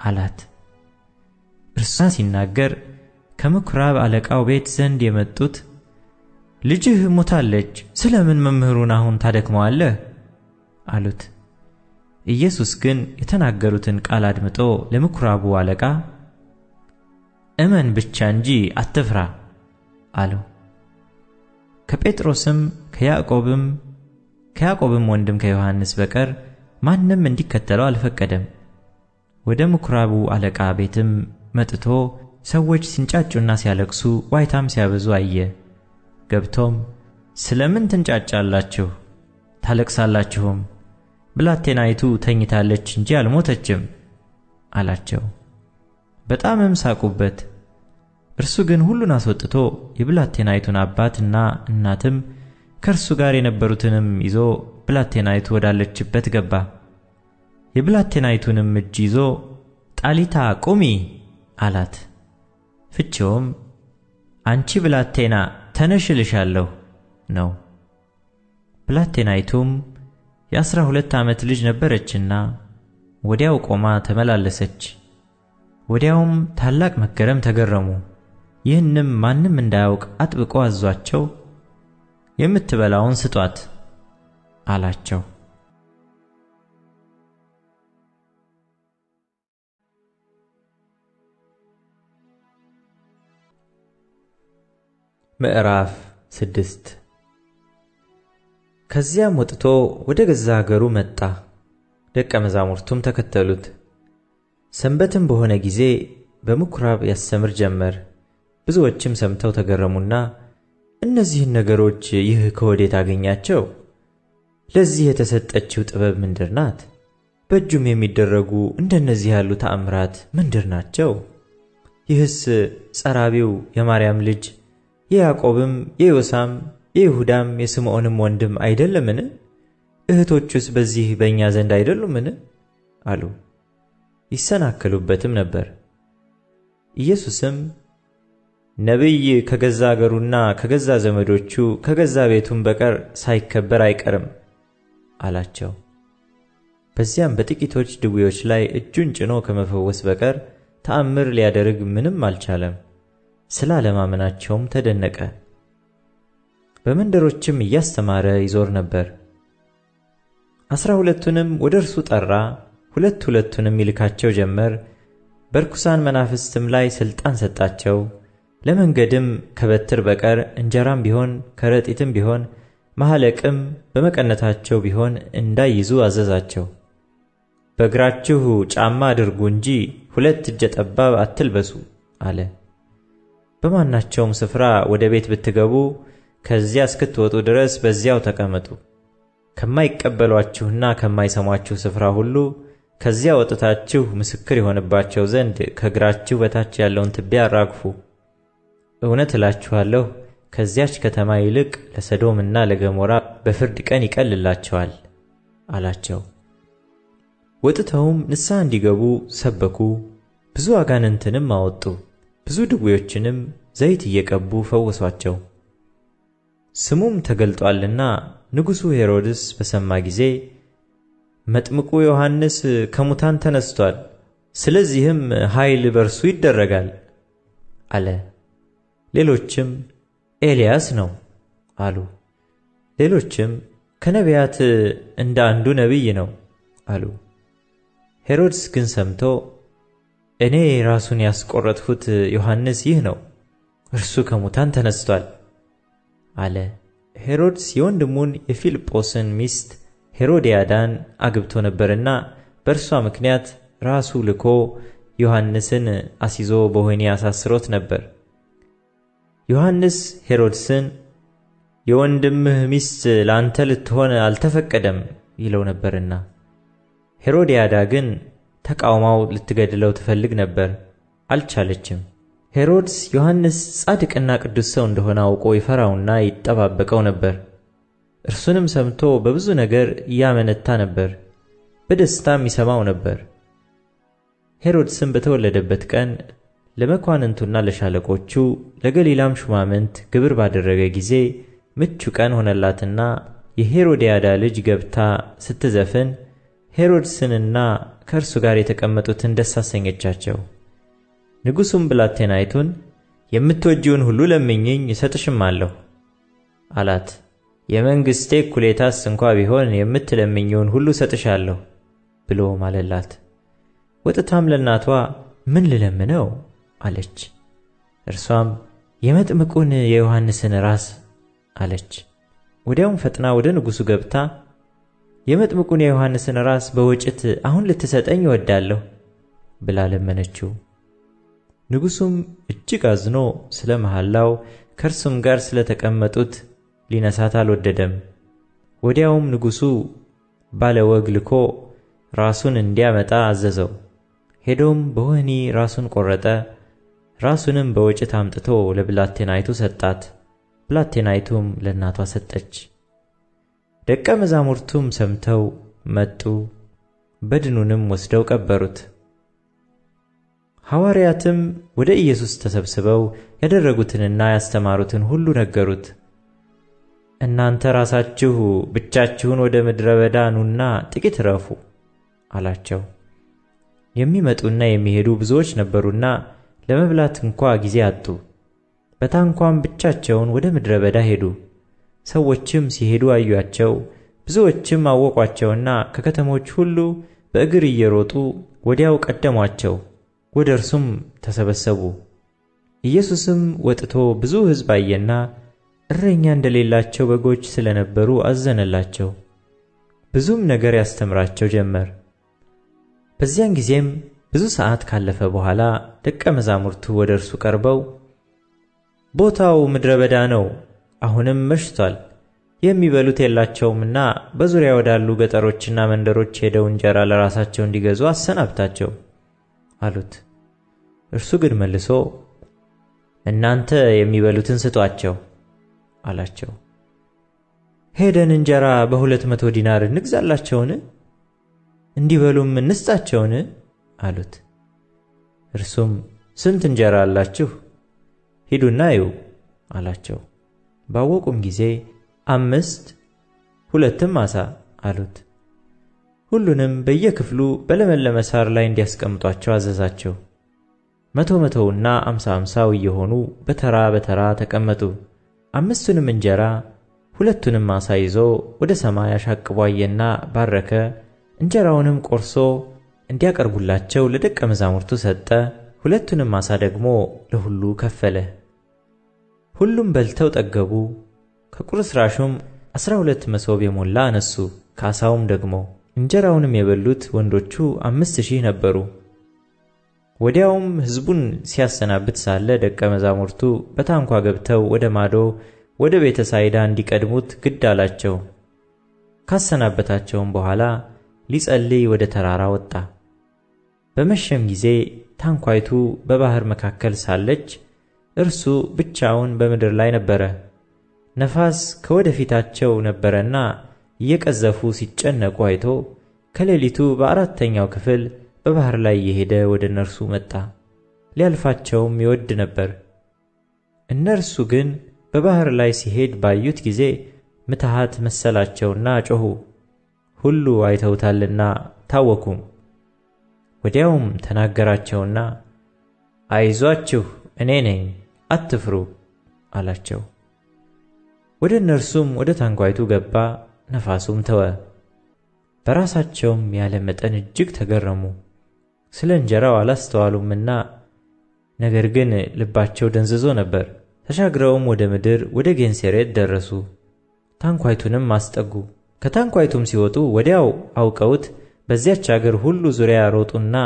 አላት። እርሷ ሲናገር ከምኵራብ አለቃው ቤት ዘንድ የመጡት ልጅህ ሞታለች፣ ስለምን መምህሩን አሁን ታደክመዋለህ አሉት። ኢየሱስ ግን የተናገሩትን ቃል አድምጦ ለምኵራቡ አለቃ እመን ብቻ እንጂ አትፍራ አለው። ከጴጥሮስም ከያዕቆብም ወንድም ከዮሐንስ በቀር ማንም እንዲከተለው አልፈቀደም። ወደ ምኵራቡ አለቃ ቤትም መጥቶ ሰዎች ሲንጫጩና ሲያለቅሱ ዋይታም ሲያበዙ አየ። ገብቶም ስለምን ትንጫጫላችሁ ታለቅሳላችሁም? ብላቴናይቱ ተኝታለች እንጂ አልሞተችም አላቸው። በጣምም ሳቁበት። እርሱ ግን ሁሉን አስወጥቶ የብላቴናይቱን አባትና እናትም ከእርሱ ጋር የነበሩትንም ይዞ ብላቴናይቱ ወዳለችበት ገባ። የብላቴናይቱንም እጅ ይዞ ጣሊታ ቁሚ አላት። ፍቺውም አንቺ ብላቴና ተነሽ እልሻለሁ ነው። ብላቴናይቱም የ12 ዓመት ልጅ ነበረችና ወዲያው ቆማ ተመላለሰች። ወዲያውም ታላቅ መገረም ተገረሙ። ይህንም ማንም እንዳያውቅ አጥብቆ አዟቸው የምትበላውን ስጧት አላቸው። ምዕራፍ 6 ከዚያም ወጥቶ ወደ ገዛ አገሩ መጣ። ደቀ መዛሙርቱም ተከተሉት። ሰንበትም በሆነ ጊዜ በምኵራብ ያስተምር ጀመር። ብዙዎችም ሰምተው ተገረሙና እነዚህን ነገሮች ይህ ከወዴት አገኛቸው? ለዚህ የተሰጠችው ጥበብ ምንድር ናት? በእጁም የሚደረጉ እንደነዚህ ያሉ ተአምራት ምንድር ናቸው? ይህስ ጸራቢው የማርያም ልጅ የያዕቆብም የዮሳም የይሁዳም የስምዖንም ወንድም አይደለምን? እህቶቹስ በዚህ በእኛ ዘንድ አይደሉምን? አሉ። ይሰናከሉበትም ነበር። ኢየሱስም ነቢይ ከገዛ አገሩና ከገዛ ዘመዶቹ ከገዛ ቤቱም በቀር ሳይከበር አይቀርም አላቸው። በዚያም በጥቂቶች ድውዮች ላይ እጁን ጭኖ ከመፈወስ በቀር ተአምር ሊያደርግ ምንም አልቻለም። ስላለማመናቸውም ተደነቀ። በመንደሮችም እያስተማረ ይዞር ነበር። 12ቱንም ወደ እርሱ ጠራ፣ ሁለት ሁለቱንም ይልካቸው ጀመር። በርኩሳን መናፍስትም ላይ ሥልጣን ሰጣቸው። ለመንገድም ከበትር በቀር እንጀራም ቢሆን ከረጢትም ቢሆን ማኅለቅም በመቀነታቸው ቢሆን እንዳይይዙ አዘዛቸው። በእግራችሁ ጫማ አድርጉ እንጂ 2 እጀ ጠባብ አትልበሱ አለ። በማናቸውም ስፍራ ወደ ቤት ብትገቡ ከዚያ እስክትወጡ ድረስ በዚያው ተቀመጡ። ከማይቀበሏችሁና ከማይሰሟችሁ ስፍራ ሁሉ ከዚያ ወጥታችሁ ምስክር የሆነባቸው ዘንድ ከእግራችሁ በታች ያለውን ትቢያ አራግፉ። እውነት እላችኋለሁ ከዚያች ከተማ ይልቅ ለሰዶምና ለገሞራ በፍርድ ቀን ይቀልላቸዋል አላቸው። ወጥተውም ንስሐ እንዲገቡ ሰበኩ። ብዙ አጋንንትንም አወጡ። ብዙ ድውዮችንም ዘይት እየቀቡ ፈወሷቸው። ስሙም ተገልጧልና ንጉሡ ሄሮድስ በሰማ ጊዜ መጥምቁ ዮሐንስ ከሙታን ተነስቷል፣ ስለዚህም ኃይል በርሱ ይደረጋል አለ። ሌሎችም ኤልያስ ነው አሉ። ሌሎችም ከነቢያት እንደ አንዱ ነቢይ ነው አሉ። ሄሮድስ ግን ሰምቶ እኔ ራሱን ያስቆረጥሁት ዮሐንስ ይህ ነው፣ እርሱ ከሙታን ተነስቷል አለ። ሄሮድስ የወንድሙን የፊልጶስን ሚስት ሄሮድያዳን አግብቶ ነበርና በእርሷ ምክንያት ራሱ ልኮ ዮሐንስን አስይዞ በወህኒ አሳስሮት ነበር። ዮሐንስ ሄሮድስን የወንድምህ ሚስት ለአንተ ልትሆን አልተፈቀደም ይለው ነበርና፣ ሄሮድያዳ ግን ተቃውማው ልትገድለው ትፈልግ ነበር፣ አልቻለችም። ሄሮድስ ዮሐንስ ጻድቅና ቅዱስ ሰው እንደሆነ አውቆ ይፈራውና ይጠባበቀው ነበር። እርሱንም ሰምቶ በብዙ ነገር ያመነታ ነበር፣ በደስታም ይሰማው ነበር። ሄሮድስም በተወለደበት ቀን ለመኳንንቱና ለሻለቆቹ ለገሊላም ሹማምንት ግብር ባደረገ ጊዜ ምቹ ቀን ሆነላትና የሄሮድያዳ ልጅ ገብታ ስትዘፍን ሄሮድስንና ከእርሱ ጋር የተቀመጡትን ደስ አሰኘቻቸው። ንጉሡም ብላቴናይቱን የምትወጂውን ሁሉ ለምኝኝ እሰጥሽማለሁ አላት። የመንግሥቴ እኩሌታስ እንኳ ቢሆን የምትለምኚውን ሁሉ እሰጥሻለሁ ብሎ ማለላት። ወጥታም ለእናቷ ምን ልለምነው አለች። እርሷም የመጥምቁን የዮሐንስን ራስ አለች። ወዲያውም ፈጥና ወደ ንጉሡ ገብታ የመጥምቁን የዮሐንስን ራስ በወጭት አሁን ልትሰጠኝ እወዳለሁ ብላ ለመነችው። ንጉሡም እጅግ አዝኖ ስለ መሐላው ከእርሱም ጋር ስለ ተቀመጡት ሊነሳት አልወደደም። ወዲያውም ንጉሡ ባለ ወግ ልኮ ራሱን እንዲያመጣ አዘዘው። ሄዶም በወህኒ ራሱን ቆረጠ። ራሱንም በወጭት አምጥቶ ለብላቴናይቱ ሰጣት። ብላቴናይቱም ለእናቷ ሰጠች። ደቀ መዛሙርቱም ሰምተው መጡ፣ በድኑንም ወስደው ቀበሩት። ሐዋርያትም ወደ ኢየሱስ ተሰብስበው ያደረጉትንና ያስተማሩትን ሁሉ ነገሩት። እናንተ ራሳችሁ ብቻችሁን ወደ ምድረ በዳ ኑና ጥቂት ረፉ አላቸው። የሚመጡና የሚሄዱ ብዙዎች ነበሩና ለመብላት እንኳ ጊዜ አጡ። በታንኳም ብቻቸውን ወደ ምድረ በዳ ሄዱ። ሰዎችም ሲሄዱ አዩአቸው። ብዙዎችም አወቋቸውና ከከተሞች ሁሉ በእግር እየሮጡ ወዲያው ቀደሟቸው፣ ወደ እርሱም ተሰበሰቡ። ኢየሱስም ወጥቶ ብዙ ሕዝብ አየና እረኛ እንደሌላቸው በጎች ስለነበሩ አዘነላቸው። ብዙም ነገር ያስተምራቸው ጀመር። በዚያን ጊዜም ብዙ ሰዓት ካለፈ በኋላ ደቀ መዛሙርቱ ወደ እርሱ ቀርበው ቦታው ምድረ በዳ ነው፣ አሁንም መሽቷል፣ የሚበሉት የላቸውምና በዙሪያ ወዳሉ ገጠሮችና መንደሮች ሄደው እንጀራ ለራሳቸው እንዲገዙ አሰናብታቸው አሉት። እርሱ ግን መልሶ እናንተ የሚበሉትን ስጧቸው አላቸው። ሄደን እንጀራ በ200 ዲናር እንግዛላቸውን? እንዲበሉም እንስጣቸውን አሉት። እርሱም ስንት እንጀራ አላችሁ? ሂዱና እዩ አላቸው። ባወቁም ጊዜ 5 2 ዓሣ አሉት። ሁሉንም በየክፍሉ በለመለመ ሳር ላይ እንዲያስቀምጧቸው አዘዛቸው። 100 50 እየሆኑ በተራ በተራ ተቀመጡ። 5ቱንም እንጀራ 2ቱንም ዓሣ ይዞ ወደ ሰማይ አሻቅቦ አየና ባረከ። እንጀራውንም ቆርሶ እንዲያቀርቡላቸው ለደቀ መዛሙርቱ ሰጠ። 2ቱንም ዓሣ ደግሞ ለሁሉ ከፈለ። ሁሉም በልተው ጠገቡ። ከቁርስራሹም 12 መሶብ የሞላ አነሱ፣ ከዓሣውም ደግሞ። እንጀራውንም የበሉት ወንዶቹ 5000 ነበሩ። ወዲያውም ሕዝቡን ሲያሰናብት ሳለ ደቀ መዛሙርቱ በታንኳ ገብተው ወደ ማዶ ወደ ቤተ ሳይዳ እንዲቀድሙት ግድ አላቸው። ካሰናበታቸውም በኋላ ሊጸልይ ወደ ተራራ ወጣ። በመሸም ጊዜ ታንኳይቱ በባህር መካከል ሳለች እርሱ ብቻውን በምድር ላይ ነበረ። ነፋስ ከወደፊታቸው ነበረና እየቀዘፉ ሲጨነቁ አይቶ ከሌሊቱ በአራተኛው ክፍል በባህር ላይ እየሄደ ወደ እነርሱ መጣ። ሊያልፋቸውም ይወድ ነበር። እነርሱ ግን በባህር ላይ ሲሄድ ባዩት ጊዜ ምትሃት መሰላቸውና ጮኹ። ሁሉ አይተውታልና ታወኩም። ወዲያውም ተናገራቸውና አይዟችሁ፣ እኔ ነኝ፣ አትፍሩ አላቸው። ወደ እነርሱም ወደ ታንኳይቱ ገባ፣ ነፋሱም ተወ። በራሳቸውም ያለ መጠን እጅግ ተገረሙ። ስለ እንጀራው አላስተዋሉምና፣ ነገር ግን ልባቸው ደንዝዞ ነበር። ተሻግረውም ወደ ምድር ወደ ጌንሴሬት ደረሱ። ታንኳይቱንም አስጠጉ። ከታንኳይቱም ሲወጡ ወዲያው አውቀውት በዚያች አገር ሁሉ ዙሪያ ሮጡና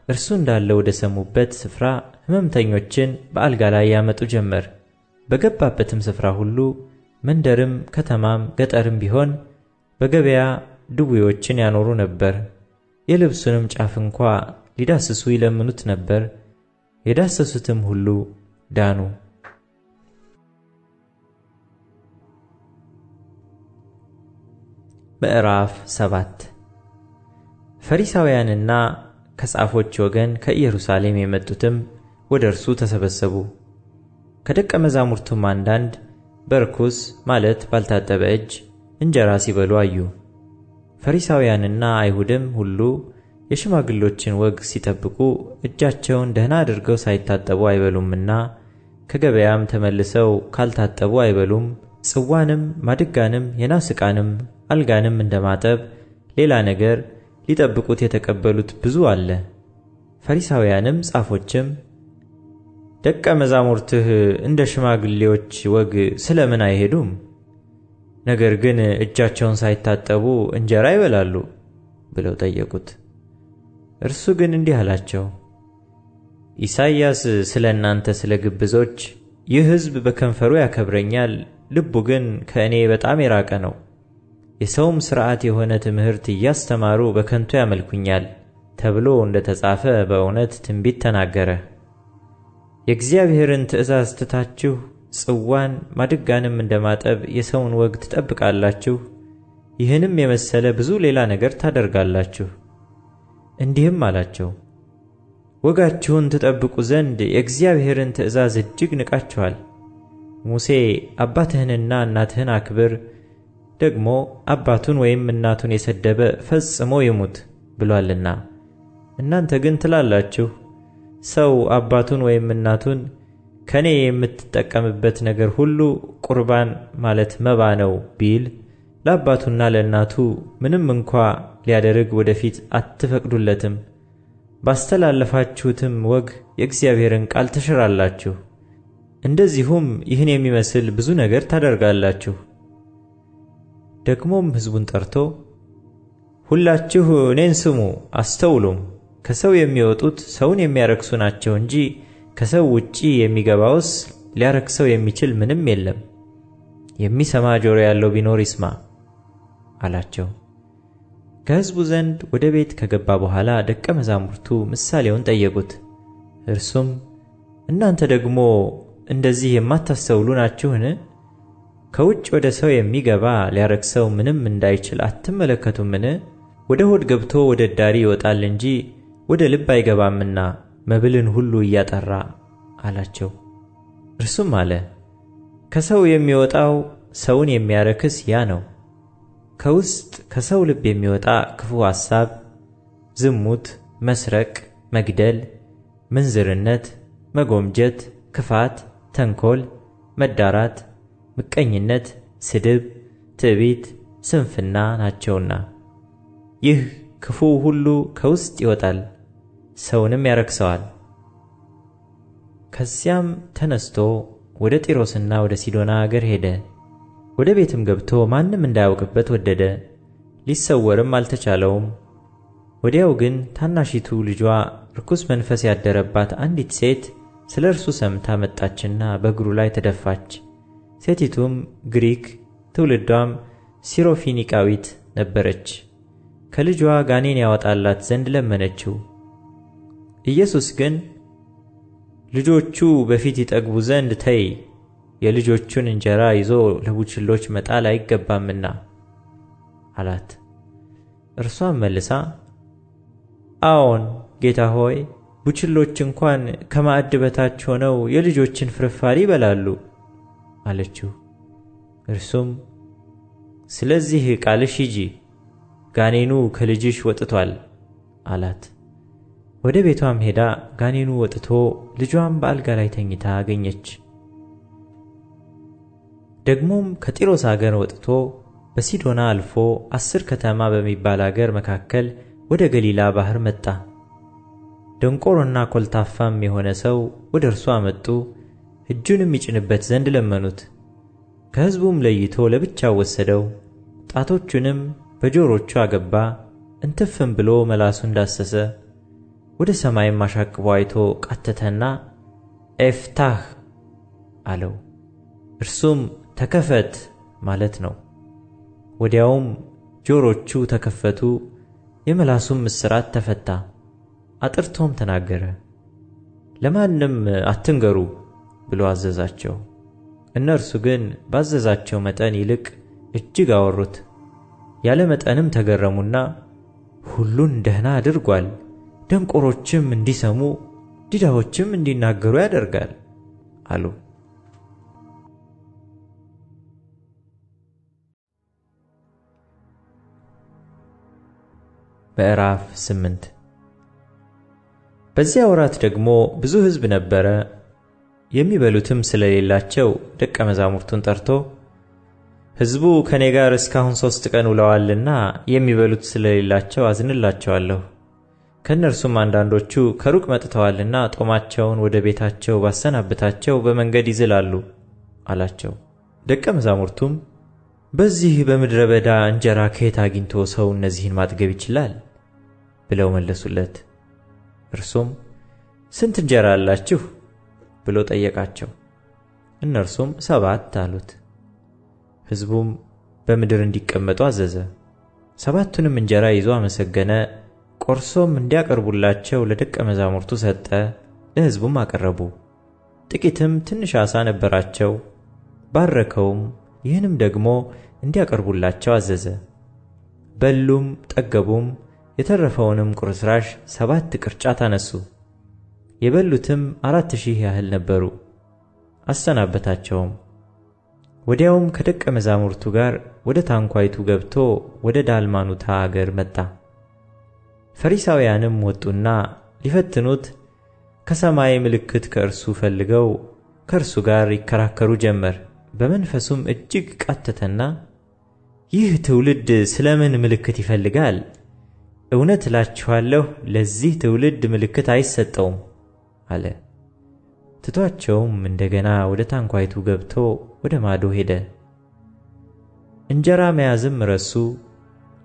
እርሱ እንዳለ ወደ ሰሙበት ስፍራ ሕመምተኞችን በአልጋ ላይ ያመጡ ጀመር። በገባበትም ስፍራ ሁሉ መንደርም ከተማም ገጠርም ቢሆን በገበያ ድውዮችን ያኖሩ ነበር። የልብሱንም ጫፍ እንኳ ሊዳስሱ ይለምኑት ነበር። የዳሰሱትም ሁሉ ዳኑ። ምዕራፍ 7 ፈሪሳውያንና ከጻፎች ወገን ከኢየሩሳሌም የመጡትም ወደ እርሱ ተሰበሰቡ። ከደቀ መዛሙርቱም አንዳንድ በርኩስ ማለት ባልታጠበ እጅ እንጀራ ሲበሉ አዩ። ፈሪሳውያንና አይሁድም ሁሉ የሽማግሎችን ወግ ሲጠብቁ እጃቸውን ደህና አድርገው ሳይታጠቡ አይበሉምና ከገበያም ተመልሰው ካልታጠቡ አይበሉም። ጽዋንም ማድጋንም የናስ ዕቃንም አልጋንም እንደማጠብ ሌላ ነገር ሊጠብቁት የተቀበሉት ብዙ አለ። ፈሪሳውያንም ጻፎችም ደቀ መዛሙርትህ እንደ ሽማግሌዎች ወግ ስለምን አይሄዱም? ነገር ግን እጃቸውን ሳይታጠቡ እንጀራ ይበላሉ ብለው ጠየቁት። እርሱ ግን እንዲህ አላቸው፣ ኢሳይያስ ስለ እናንተ ስለ ግብዞች ይህ ሕዝብ በከንፈሩ ያከብረኛል፣ ልቡ ግን ከእኔ በጣም የራቀ ነው። የሰውም ሥርዓት የሆነ ትምህርት እያስተማሩ በከንቱ ያመልኩኛል ተብሎ እንደ ተጻፈ በእውነት ትንቢት ተናገረ። የእግዚአብሔርን ትእዛዝ ትታችሁ ጽዋን ማድጋንም እንደማጠብ የሰውን ወግ ትጠብቃላችሁ። ይህንም የመሰለ ብዙ ሌላ ነገር ታደርጋላችሁ። እንዲህም አላቸው፣ ወጋችሁን ትጠብቁ ዘንድ የእግዚአብሔርን ትእዛዝ እጅግ ንቃችኋል። ሙሴ አባትህንና እናትህን አክብር፣ ደግሞ አባቱን ወይም እናቱን የሰደበ ፈጽሞ ይሙት ብሏልና። እናንተ ግን ትላላችሁ ሰው አባቱን ወይም እናቱን ከኔ የምትጠቀምበት ነገር ሁሉ ቁርባን ማለት መባ ነው ቢል ለአባቱና ለእናቱ ምንም እንኳ ሊያደርግ ወደፊት አትፈቅዱለትም። ባስተላለፋችሁትም ወግ የእግዚአብሔርን ቃል ትሽራላችሁ። እንደዚሁም ይህን የሚመስል ብዙ ነገር ታደርጋላችሁ። ደግሞም ሕዝቡን ጠርቶ ሁላችሁ እኔን ስሙ አስተውሉም። ከሰው የሚወጡት ሰውን የሚያረክሱ ናቸው እንጂ ከሰው ውጪ የሚገባውስ ሊያረክሰው የሚችል ምንም የለም። የሚሰማ ጆሮ ያለው ቢኖር ይስማ አላቸው። ከሕዝቡ ዘንድ ወደ ቤት ከገባ በኋላ ደቀ መዛሙርቱ ምሳሌውን ጠየቁት። እርሱም እናንተ ደግሞ እንደዚህ የማታስተውሉ ናችሁን? ከውጭ ወደ ሰው የሚገባ ሊያረክሰው ምንም እንዳይችል አትመለከቱምን? ወደ ሆድ ገብቶ ወደ እዳሪ ይወጣል እንጂ ወደ ልብ አይገባምና መብልን ሁሉ እያጠራ አላቸው። እርሱም አለ፣ ከሰው የሚወጣው ሰውን የሚያረክስ ያ ነው። ከውስጥ ከሰው ልብ የሚወጣ ክፉ ሐሳብ፣ ዝሙት፣ መስረቅ፣ መግደል፣ ምንዝርነት፣ መጎምጀት፣ ክፋት፣ ተንኮል፣ መዳራት፣ ምቀኝነት፣ ስድብ፣ ትዕቢት፣ ስንፍና ናቸውና ይህ ክፉ ሁሉ ከውስጥ ይወጣል፣ ሰውንም ያረክሰዋል። ከዚያም ተነስቶ ወደ ጢሮስና ወደ ሲዶና አገር ሄደ። ወደ ቤትም ገብቶ ማንም እንዳያውቅበት ወደደ፣ ሊሰወርም አልተቻለውም። ወዲያው ግን ታናሺቱ ልጇ ርኩስ መንፈስ ያደረባት አንዲት ሴት ስለ እርሱ ሰምታ መጣችና በእግሩ ላይ ተደፋች። ሴቲቱም ግሪክ ትውልዷም ሲሮፊኒቃዊት ነበረች። ከልጇ ጋኔን ያወጣላት ዘንድ ለመነችው። ኢየሱስ ግን ልጆቹ በፊት ይጠግቡ ዘንድ ተይ፣ የልጆቹን እንጀራ ይዞ ለቡችሎች መጣል አይገባምና አላት። እርሷም መልሳ አዎን ጌታ ሆይ፣ ቡችሎች እንኳን ከማዕድ በታች ሆነው የልጆችን ፍርፋሪ ይበላሉ አለችው። እርሱም ስለዚህ ቃልሽ ሂጂ፣ ጋኔኑ ከልጅሽ ወጥቷል አላት። ወደ ቤቷም ሄዳ ጋኔኑ ወጥቶ ልጇም በአልጋ ላይ ተኝታ አገኘች። ደግሞም ከጢሮስ አገር ወጥቶ በሲዶና አልፎ 10 ከተማ በሚባል አገር መካከል ወደ ገሊላ ባህር መጣ። ደንቆሮና ኮልታፋም የሆነ ሰው ወደ እርሱ አመጡ፣ እጁንም ይጭንበት ዘንድ ለመኑት። ከሕዝቡም ለይቶ ለብቻው ወሰደው፣ ጣቶቹንም በጆሮቹ አገባ፣ እንትፍም ብሎ መላሱን ዳሰሰ። ወደ ሰማይም አሻቅቦ አይቶ ቃተተና ኤፍታህ አለው። እርሱም ተከፈት ማለት ነው። ወዲያውም ጆሮቹ ተከፈቱ፣ የመላሱም እስራት ተፈታ። አጥርቶም ተናገረ። ለማንም አትንገሩ፣ ብሎ አዘዛቸው። እነርሱ ግን ባዘዛቸው መጠን ይልቅ እጅግ አወሩት። ያለ መጠንም ተገረሙና ሁሉን ደህና አድርጓል፣ ደንቆሮችም እንዲሰሙ ዲዳዎችም እንዲናገሩ ያደርጋል አሉ። ምዕራፍ 8 በዚያ ወራት ደግሞ ብዙ ሕዝብ ነበረ። የሚበሉትም ስለሌላቸው ደቀ መዛሙርቱን ጠርቶ ሕዝቡ ከኔ ጋር እስካሁን 3 ቀን ውለዋልና የሚበሉት ስለሌላቸው አዝንላቸዋለሁ። ከእነርሱም አንዳንዶቹ ከሩቅ መጥተዋልና ጦማቸውን ወደ ቤታቸው ባሰናብታቸው በመንገድ ይዝላሉ አላቸው። ደቀ መዛሙርቱም በዚህ በምድረ በዳ እንጀራ ከየት አግኝቶ ሰው እነዚህን ማጥገብ ይችላል ብለው መለሱለት። እርሱም ስንት እንጀራ አላችሁ ብሎ ጠየቃቸው። እነርሱም 7 አሉት። ሕዝቡም በምድር እንዲቀመጡ አዘዘ። 7ቱንም እንጀራ ይዞ አመሰገነ፣ ቆርሶም እንዲያቀርቡላቸው ለደቀ መዛሙርቱ ሰጠ፣ ለሕዝቡም አቀረቡ። ጥቂትም ትንሽ ዓሣ ነበራቸው፣ ባረከውም፣ ይህንም ደግሞ እንዲያቀርቡላቸው አዘዘ። በሉም ጠገቡም፣ የተረፈውንም ቁርስራሽ 7 ቅርጫት አነሱ። የበሉትም 4000 ያህል ነበሩ። አሰናበታቸውም። ወዲያውም ከደቀ መዛሙርቱ ጋር ወደ ታንኳይቱ ገብቶ ወደ ዳልማኑታ አገር መጣ። ፈሪሳውያንም ወጡና ሊፈትኑት ከሰማይ ምልክት ከእርሱ ፈልገው ከእርሱ ጋር ይከራከሩ ጀመር። በመንፈሱም እጅግ ቃተተና ይህ ትውልድ ስለምን ምልክት ይፈልጋል? እውነት እላችኋለሁ ለዚህ ትውልድ ምልክት አይሰጠውም አለ። ትቷቸውም እንደገና ወደ ታንኳይቱ ገብቶ ወደ ማዶ ሄደ። እንጀራ መያዝም ረሱ።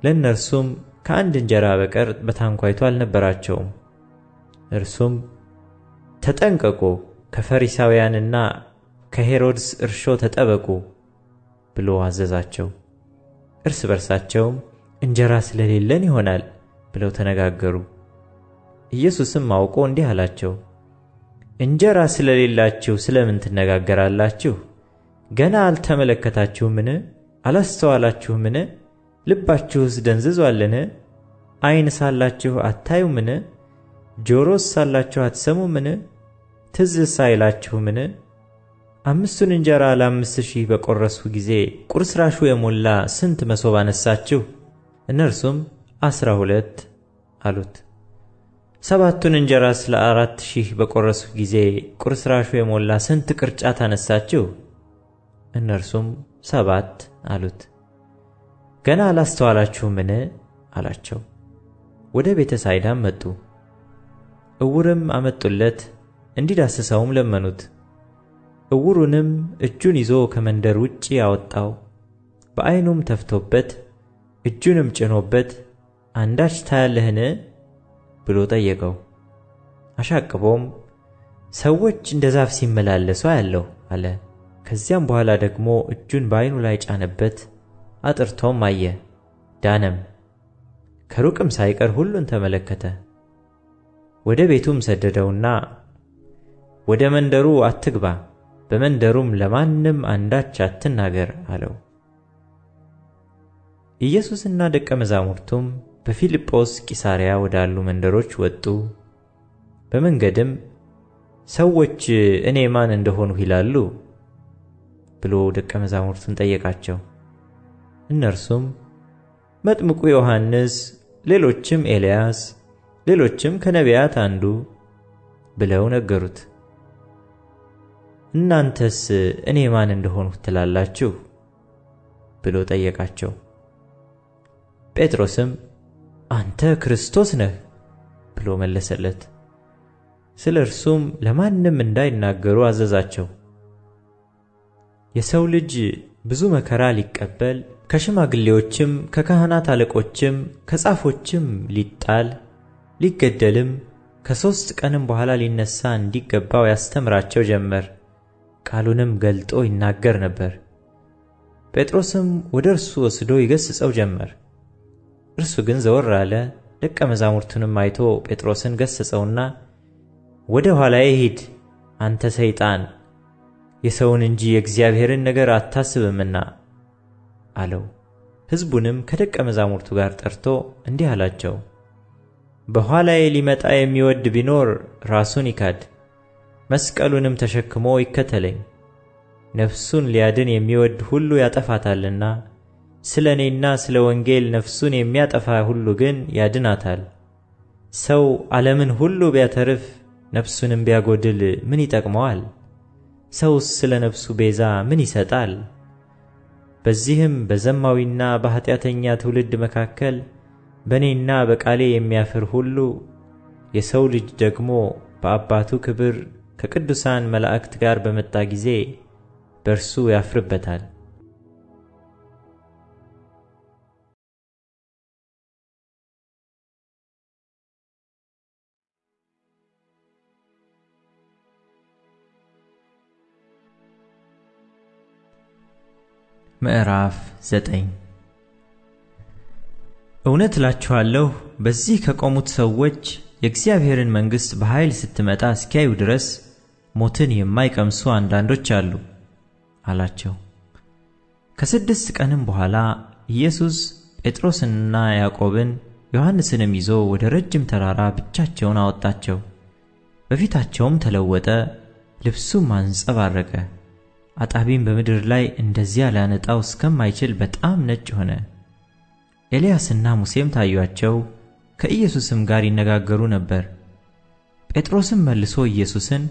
ለእነርሱም ከአንድ እንጀራ በቀር በታንኳይቱ አልነበራቸውም። እርሱም ተጠንቀቁ፣ ከፈሪሳውያንና ከሄሮድስ እርሾ ተጠበቁ ብሎ አዘዛቸው። እርስ በርሳቸውም እንጀራ ስለሌለን ይሆናል ብለው ተነጋገሩ። ኢየሱስም አውቆ እንዲህ አላቸው፣ እንጀራ ስለሌላችሁ ስለምን ትነጋገራላችሁ? ገና አልተመለከታችሁምን? አላስተዋላችሁምን? ልባችሁስ ደንዝዟልን? ዓይን ሳላችሁ አታዩምን? ጆሮስ ሳላችሁ አትሰሙምን? ትዝስ አይላችሁምን? 5ቱን እንጀራ ለ5000 በቈረስሁ ጊዜ ቁርስራሹ የሞላ ስንት መሶብ አነሳችሁ? እነርሱም 12 አሉት። 7ቱን እንጀራስ ለ4000 በቈረስሁ ጊዜ ቁርስራሹ የሞላ ስንት ቅርጫት አነሳችሁ? እነርሱም 7 አሉት። ገና አላስተዋላችሁምን? አላቸው። ወደ ቤተ ሳይዳም መጡ። ዕውርም አመጡለት፣ እንዲዳስሰውም ለመኑት። ዕውሩንም እጁን ይዞ ከመንደር ውጭ አወጣው። በዓይኑም ተፍቶበት እጁንም ጭኖበት አንዳች ታያለህን ብሎ ጠየቀው። አሻቅቦም ሰዎች እንደ ዛፍ ሲመላለሱ አያለሁ አለ። ከዚያም በኋላ ደግሞ እጁን በዓይኑ ላይ ጫነበት፣ አጥርቶም አየ፣ ዳነም። ከሩቅም ሳይቀር ሁሉን ተመለከተ። ወደ ቤቱም ሰደደውና ወደ መንደሩ አትግባ፣ በመንደሩም ለማንም አንዳች አትናገር አለው። ኢየሱስና ደቀ መዛሙርቱም በፊልጶስ ቂሳርያ ወዳሉ መንደሮች ወጡ። በመንገድም ሰዎች እኔ ማን እንደሆንሁ ይላሉ ብሎ ደቀ መዛሙርቱን ጠየቃቸው። እነርሱም መጥምቁ ዮሐንስ፣ ሌሎችም ኤልያስ፣ ሌሎችም ከነቢያት አንዱ ብለው ነገሩት። እናንተስ እኔ ማን እንደሆንሁ ትላላችሁ ብሎ ጠየቃቸው። ጴጥሮስም አንተ ክርስቶስ ነህ ብሎ መለሰለት። ስለ እርሱም ለማንም እንዳይናገሩ አዘዛቸው። የሰው ልጅ ብዙ መከራ ሊቀበል ከሽማግሌዎችም ከካህናት አለቆችም ከጻፎችም ሊጣል ሊገደልም ከ3 ቀንም በኋላ ሊነሣ እንዲገባው ያስተምራቸው ጀመር። ቃሉንም ገልጦ ይናገር ነበር። ጴጥሮስም ወደ እርሱ ወስዶ ይገሥጸው ጀመር። እርሱ ግን ዘወር አለ። ደቀ መዛሙርቱንም አይቶ ጴጥሮስን ገሠጸውና ወደ ኋላዬ ሂድ አንተ ሰይጣን፣ የሰውን እንጂ የእግዚአብሔርን ነገር አታስብምና አለው። ሕዝቡንም ከደቀ መዛሙርቱ ጋር ጠርቶ እንዲህ አላቸው፣ በኋላዬ ሊመጣ የሚወድ ቢኖር ራሱን ይካድ፣ መስቀሉንም ተሸክሞ ይከተለኝ። ነፍሱን ሊያድን የሚወድ ሁሉ ያጠፋታልና፣ ስለ እኔና ስለ ወንጌል ነፍሱን የሚያጠፋ ሁሉ ግን ያድናታል። ሰው ዓለምን ሁሉ ቢያተርፍ ነፍሱንም ቢያጎድል ምን ይጠቅመዋል? ሰውስ ስለ ነፍሱ ቤዛ ምን ይሰጣል? በዚህም በዘማዊና በኃጢአተኛ ትውልድ መካከል በእኔና በቃሌ የሚያፍር ሁሉ የሰው ልጅ ደግሞ በአባቱ ክብር ከቅዱሳን መላእክት ጋር በመጣ ጊዜ በእርሱ ያፍርበታል። ምዕራፍ 9 እውነት እላችኋለሁ በዚህ ከቆሙት ሰዎች የእግዚአብሔርን መንግሥት በኃይል ስትመጣ እስኪያዩ ድረስ ሞትን የማይቀምሱ አንዳንዶች አሉ አላቸው። ከ6 ቀንም በኋላ ኢየሱስ ጴጥሮስንና ያዕቆብን ዮሐንስንም ይዞ ወደ ረጅም ተራራ ብቻቸውን አወጣቸው። በፊታቸውም ተለወጠ፣ ልብሱም አንጸባረቀ። አጣቢም በምድር ላይ እንደዚያ ሊያነጣው እስከማይችል በጣም ነጭ ሆነ። ኤልያስና ሙሴም ታዩአቸው፣ ከኢየሱስም ጋር ይነጋገሩ ነበር። ጴጥሮስም መልሶ ኢየሱስን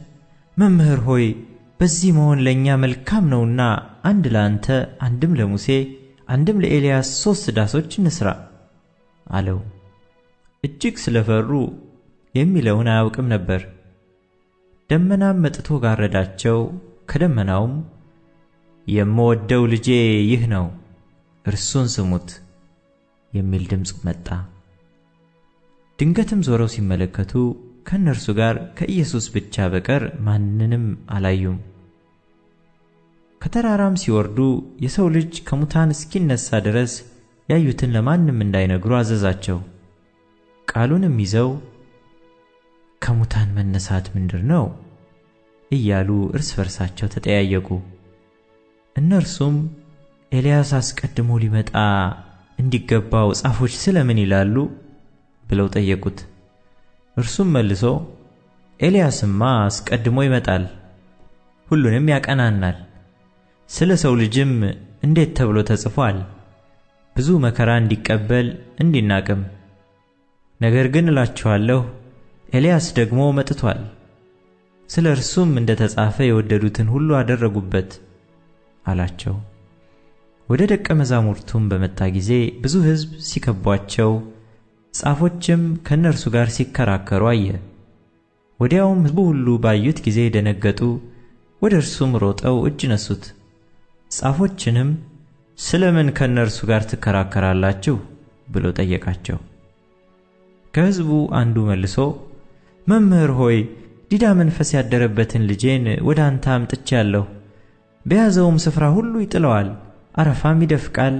መምህር ሆይ በዚህ መሆን ለእኛ መልካም ነውና አንድ ለአንተ አንድም ለሙሴ አንድም ለኤልያስ 3 ዳሶች እንሥራ አለው። እጅግ ስለፈሩ የሚለውን አያውቅም ነበር። ደመናም መጥቶ ጋረዳቸው። ከደመናውም የምወደው ልጄ ይህ ነው፣ እርሱን ስሙት የሚል ድምፅ መጣ። ድንገትም ዞረው ሲመለከቱ ከእነርሱ ጋር ከኢየሱስ ብቻ በቀር ማንንም አላዩም። ከተራራም ሲወርዱ የሰው ልጅ ከሙታን እስኪነሣ ድረስ ያዩትን ለማንም እንዳይነግሩ አዘዛቸው። ቃሉንም ይዘው ከሙታን መነሳት ምንድር ነው እያሉ እርስ በርሳቸው ተጠያየቁ። እነርሱም ኤልያስ አስቀድሞ ሊመጣ እንዲገባው ጻፎች ስለምን ይላሉ ብለው ጠየቁት። እርሱም መልሶ ኤልያስማ አስቀድሞ ይመጣል፣ ሁሉንም ያቀናናል፣ ስለ ሰው ልጅም እንዴት ተብሎ ተጽፏል፣ ብዙ መከራ እንዲቀበል እንዲናቅም። ነገር ግን እላችኋለሁ ኤልያስ ደግሞ መጥቷል፣ ስለ እርሱም እንደ ተጻፈ የወደዱትን ሁሉ አደረጉበት አላቸው። ወደ ደቀ መዛሙርቱም በመጣ ጊዜ ብዙ ሕዝብ ሲከቧቸው፣ ጻፎችም ከእነርሱ ጋር ሲከራከሩ አየ። ወዲያውም ሕዝቡ ሁሉ ባዩት ጊዜ ደነገጡ፣ ወደ እርሱም ሮጠው እጅ ነሱት። ጻፎችንም ስለምን ከእነርሱ ጋር ትከራከራላችሁ ብሎ ጠየቃቸው። ከሕዝቡ አንዱ መልሶ መምህር ሆይ ዲዳ መንፈስ ያደረበትን ልጄን ወደ አንተ አምጥቻለሁ። በያዘውም ስፍራ ሁሉ ይጥለዋል፣ አረፋም ይደፍቃል፣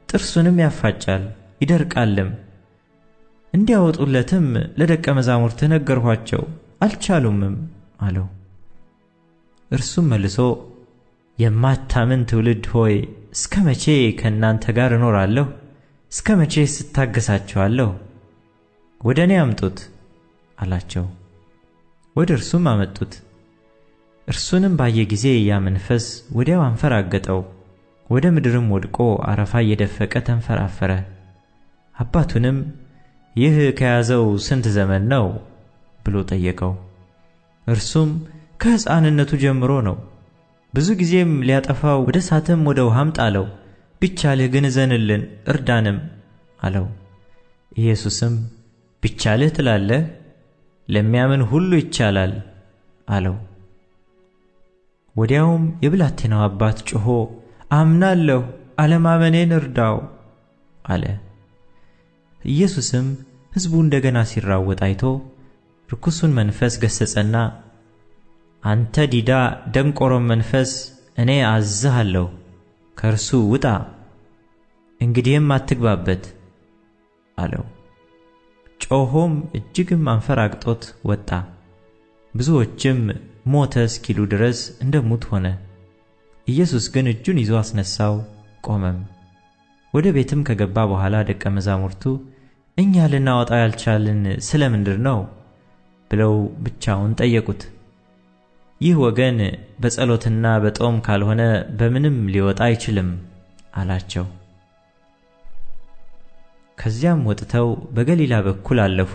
ጥርሱንም ያፋጫል፣ ይደርቃልም። እንዲያወጡለትም ለደቀ መዛሙርትህ ነገርኋቸው፣ አልቻሉምም አለው። እርሱም መልሶ የማታምን ትውልድ ሆይ እስከ መቼ ከእናንተ ጋር እኖራለሁ? እስከ መቼ ስታገሳችኋለሁ? ወደ እኔ አምጡት አላቸው። ወደ እርሱም አመጡት። እርሱንም ባየ ጊዜ ያ መንፈስ ወዲያው አንፈራገጠው፣ ወደ ምድርም ወድቆ አረፋ እየደፈቀ ተንፈራፈረ። አባቱንም ይህ ከያዘው ስንት ዘመን ነው ብሎ ጠየቀው። እርሱም ከሕፃንነቱ ጀምሮ ነው፣ ብዙ ጊዜም ሊያጠፋው ወደ እሳትም ወደ ውሃም ጣለው። ቢቻልህ ግን እዘንልን እርዳንም አለው። ኢየሱስም ቢቻልህ ትላለህ? ለሚያምን ሁሉ ይቻላል አለው። ወዲያውም የብላቴናው አባት ጮኾ አምናለሁ፣ አለማመኔን እርዳው አለ። ኢየሱስም ሕዝቡ እንደገና ሲራወጥ አይቶ ርኩሱን መንፈስ ገሰጸና አንተ ዲዳ ደንቆሮም መንፈስ፣ እኔ አዝሃለሁ፣ ከእርሱ ውጣ፣ እንግዲህም አትግባበት አለው። ጮኾም እጅግም አንፈራግጦት ወጣ። ብዙዎችም ሞተ እስኪሉ ድረስ እንደ ሙት ሆነ። ኢየሱስ ግን እጁን ይዞ አስነሳው፣ ቆመም። ወደ ቤትም ከገባ በኋላ ደቀ መዛሙርቱ እኛ ልናወጣው ያልቻልን ስለምንድር ነው ብለው ብቻውን ጠየቁት። ይህ ወገን በጸሎትና በጦም ካልሆነ በምንም ሊወጣ አይችልም አላቸው። ከዚያም ወጥተው በገሊላ በኩል አለፉ።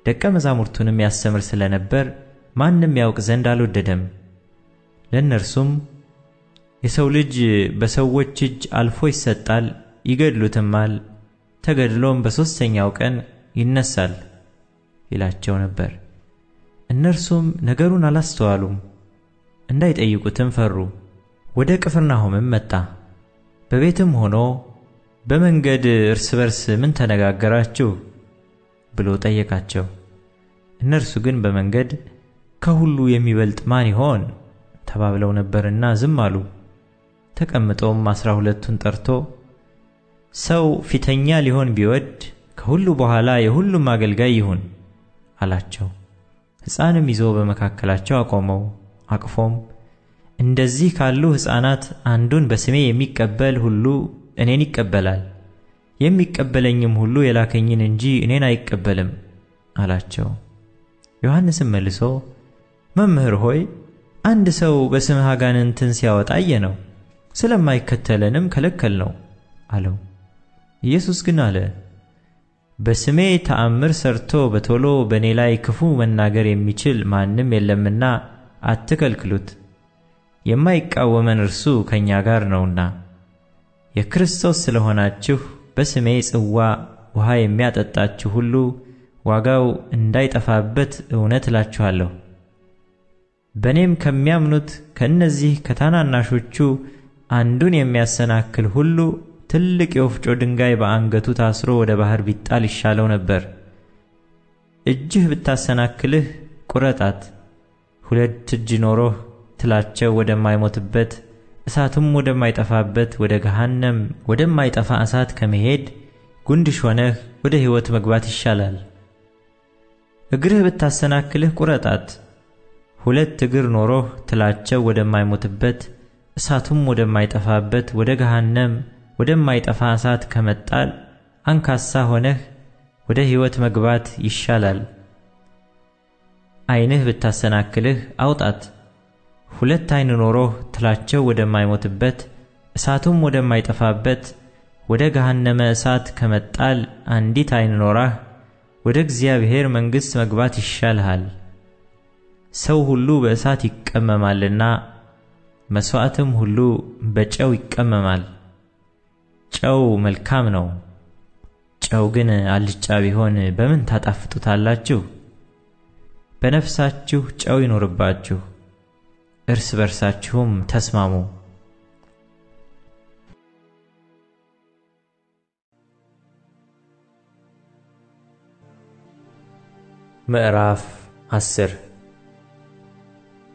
ደቀ መዛሙርቱንም ያስተምር ስለነበር ማንም ያውቅ ዘንድ አልወደደም። ለእነርሱም የሰው ልጅ በሰዎች እጅ አልፎ ይሰጣል፣ ይገድሉትማል፣ ተገድሎም በሦስተኛው ቀን ይነሳል ይላቸው ነበር። እነርሱም ነገሩን አላስተዋሉም፣ እንዳይጠይቁትም ፈሩ። ወደ ቅፍርናሆምም መጣ። በቤትም ሆኖ በመንገድ እርስ በርስ ምን ተነጋገራችሁ ብሎ ጠየቃቸው። እነርሱ ግን በመንገድ ከሁሉ የሚበልጥ ማን ይሆን ተባብለው ነበርና ዝም አሉ። ተቀምጦም 12ቱን ጠርቶ ሰው ፊተኛ ሊሆን ቢወድ ከሁሉ በኋላ የሁሉም አገልጋይ ይሁን አላቸው። ሕፃንም ይዞ በመካከላቸው አቆመው። አቅፎም እንደዚህ ካሉ ሕፃናት አንዱን በስሜ የሚቀበል ሁሉ እኔን ይቀበላል፣ የሚቀበለኝም ሁሉ የላከኝን እንጂ እኔን አይቀበልም አላቸው። ዮሐንስም መልሶ መምህር ሆይ አንድ ሰው በስምህ አጋንንትን ሲያወጣ አየነው፣ ስለማይከተለንም ከለከልነው አለው። ኢየሱስ ግን አለ በስሜ ተአምር ሰርቶ በቶሎ በእኔ ላይ ክፉ መናገር የሚችል ማንም የለምና አትከልክሉት። የማይቃወመን እርሱ ከእኛ ጋር ነውና። የክርስቶስ ስለሆናችሁ በስሜ ጽዋ ውሃ የሚያጠጣችሁ ሁሉ ዋጋው እንዳይጠፋበት እውነት እላችኋለሁ። በእኔም ከሚያምኑት ከእነዚህ ከታናናሾቹ አንዱን የሚያሰናክል ሁሉ ትልቅ የወፍጮ ድንጋይ በአንገቱ ታስሮ ወደ ባሕር ቢጣል ይሻለው ነበር። እጅህ ብታሰናክልህ ቁረጣት። 2 እጅ ኖሮህ ትላቸው ወደማይሞትበት እሳቱም ወደማይጠፋበት ወደ ገሃነም ወደማይጠፋ እሳት ከመሄድ ጉንድሽ ሆነህ ወደ ሕይወት መግባት ይሻላል። እግርህ ብታሰናክልህ ቁረጣት። 2 እግር ኖሮህ ትላቸው ወደማይሞትበት እሳቱም ወደማይጠፋበት ወደ ገሃነም ወደማይጠፋ እሳት ከመጣል አንካሳ ሆነህ ወደ ሕይወት መግባት ይሻላል። ዓይንህ ብታሰናክልህ አውጣት። 2 ዓይን ኖሮህ ትላቸው ወደማይሞትበት እሳቱም ወደማይጠፋበት ወደ ገሃነመ እሳት ከመጣል አንዲት ዓይን ኖራህ ወደ እግዚአብሔር መንግሥት መግባት ይሻልሃል። ሰው ሁሉ በእሳት ይቀመማልና መሥዋዕትም ሁሉ በጨው ይቀመማል። ጨው መልካም ነው። ጨው ግን አልጫ ቢሆን በምን ታጣፍጡታላችሁ? በነፍሳችሁ ጨው ይኖርባችሁ፣ እርስ በርሳችሁም ተስማሙ። ምዕራፍ 10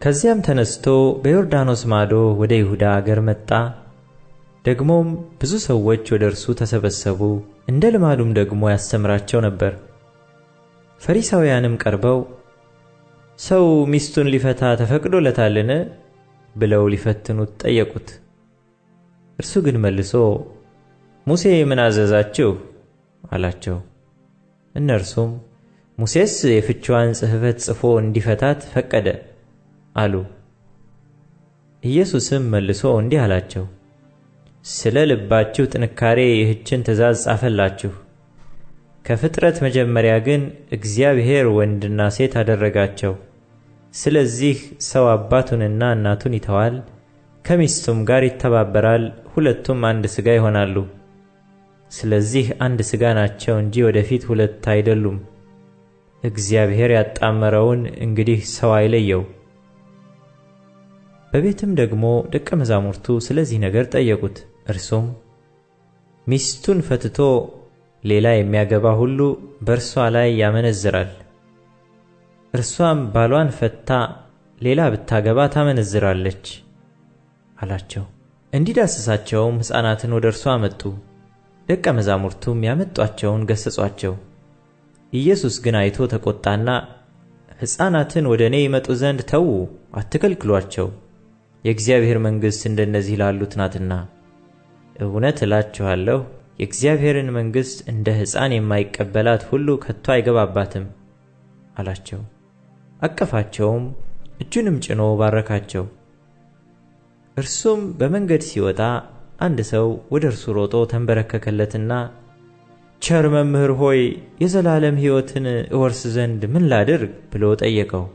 ከዚያም ተነስቶ በዮርዳኖስ ማዶ ወደ ይሁዳ አገር መጣ። ደግሞም ብዙ ሰዎች ወደ እርሱ ተሰበሰቡ፣ እንደ ልማዱም ደግሞ ያስተምራቸው ነበር። ፈሪሳውያንም ቀርበው ሰው ሚስቱን ሊፈታ ተፈቅዶለታልን ብለው ሊፈትኑት ጠየቁት። እርሱ ግን መልሶ ሙሴ ምን አዘዛችሁ አላቸው። እነርሱም ሙሴስ የፍችዋን ጽሕፈት ጽፎ እንዲፈታት ፈቀደ አሉ። ኢየሱስም መልሶ እንዲህ አላቸው፣ ስለ ልባችሁ ጥንካሬ ይህችን ትእዛዝ ጻፈላችሁ። ከፍጥረት መጀመሪያ ግን እግዚአብሔር ወንድና ሴት አደረጋቸው። ስለዚህ ሰው አባቱንና እናቱን ይተዋል፣ ከሚስቱም ጋር ይተባበራል፣ ሁለቱም አንድ ሥጋ ይሆናሉ። ስለዚህ አንድ ሥጋ ናቸው እንጂ ወደፊት ሁለት አይደሉም። እግዚአብሔር ያጣመረውን እንግዲህ ሰው አይለየው። በቤትም ደግሞ ደቀ መዛሙርቱ ስለዚህ ነገር ጠየቁት። እርሱም ሚስቱን ፈትቶ ሌላ የሚያገባ ሁሉ በእርሷ ላይ ያመነዝራል፣ እርሷም ባሏን ፈታ ሌላ ብታገባ ታመነዝራለች አላቸው። እንዲዳስሳቸውም ሕፃናትን ወደ እርሱ አመጡ። ደቀ መዛሙርቱም ያመጧቸውን ገሰጿቸው። ኢየሱስ ግን አይቶ ተቆጣና ሕፃናትን ወደ እኔ ይመጡ ዘንድ ተዉ፣ አትከልክሏቸው፣ የእግዚአብሔር መንግሥት እንደነዚህ ላሉት ናትና። እውነት እላችኋለሁ የእግዚአብሔርን መንግሥት እንደ ሕፃን የማይቀበላት ሁሉ ከቶ አይገባባትም አላቸው። አቀፋቸውም እጁንም ጭኖ ባረካቸው። እርሱም በመንገድ ሲወጣ አንድ ሰው ወደ እርሱ ሮጦ ተንበረከከለትና ቸር መምህር ሆይ የዘላለም ሕይወትን እወርስ ዘንድ ምን ላድርግ ብሎ ጠየቀው።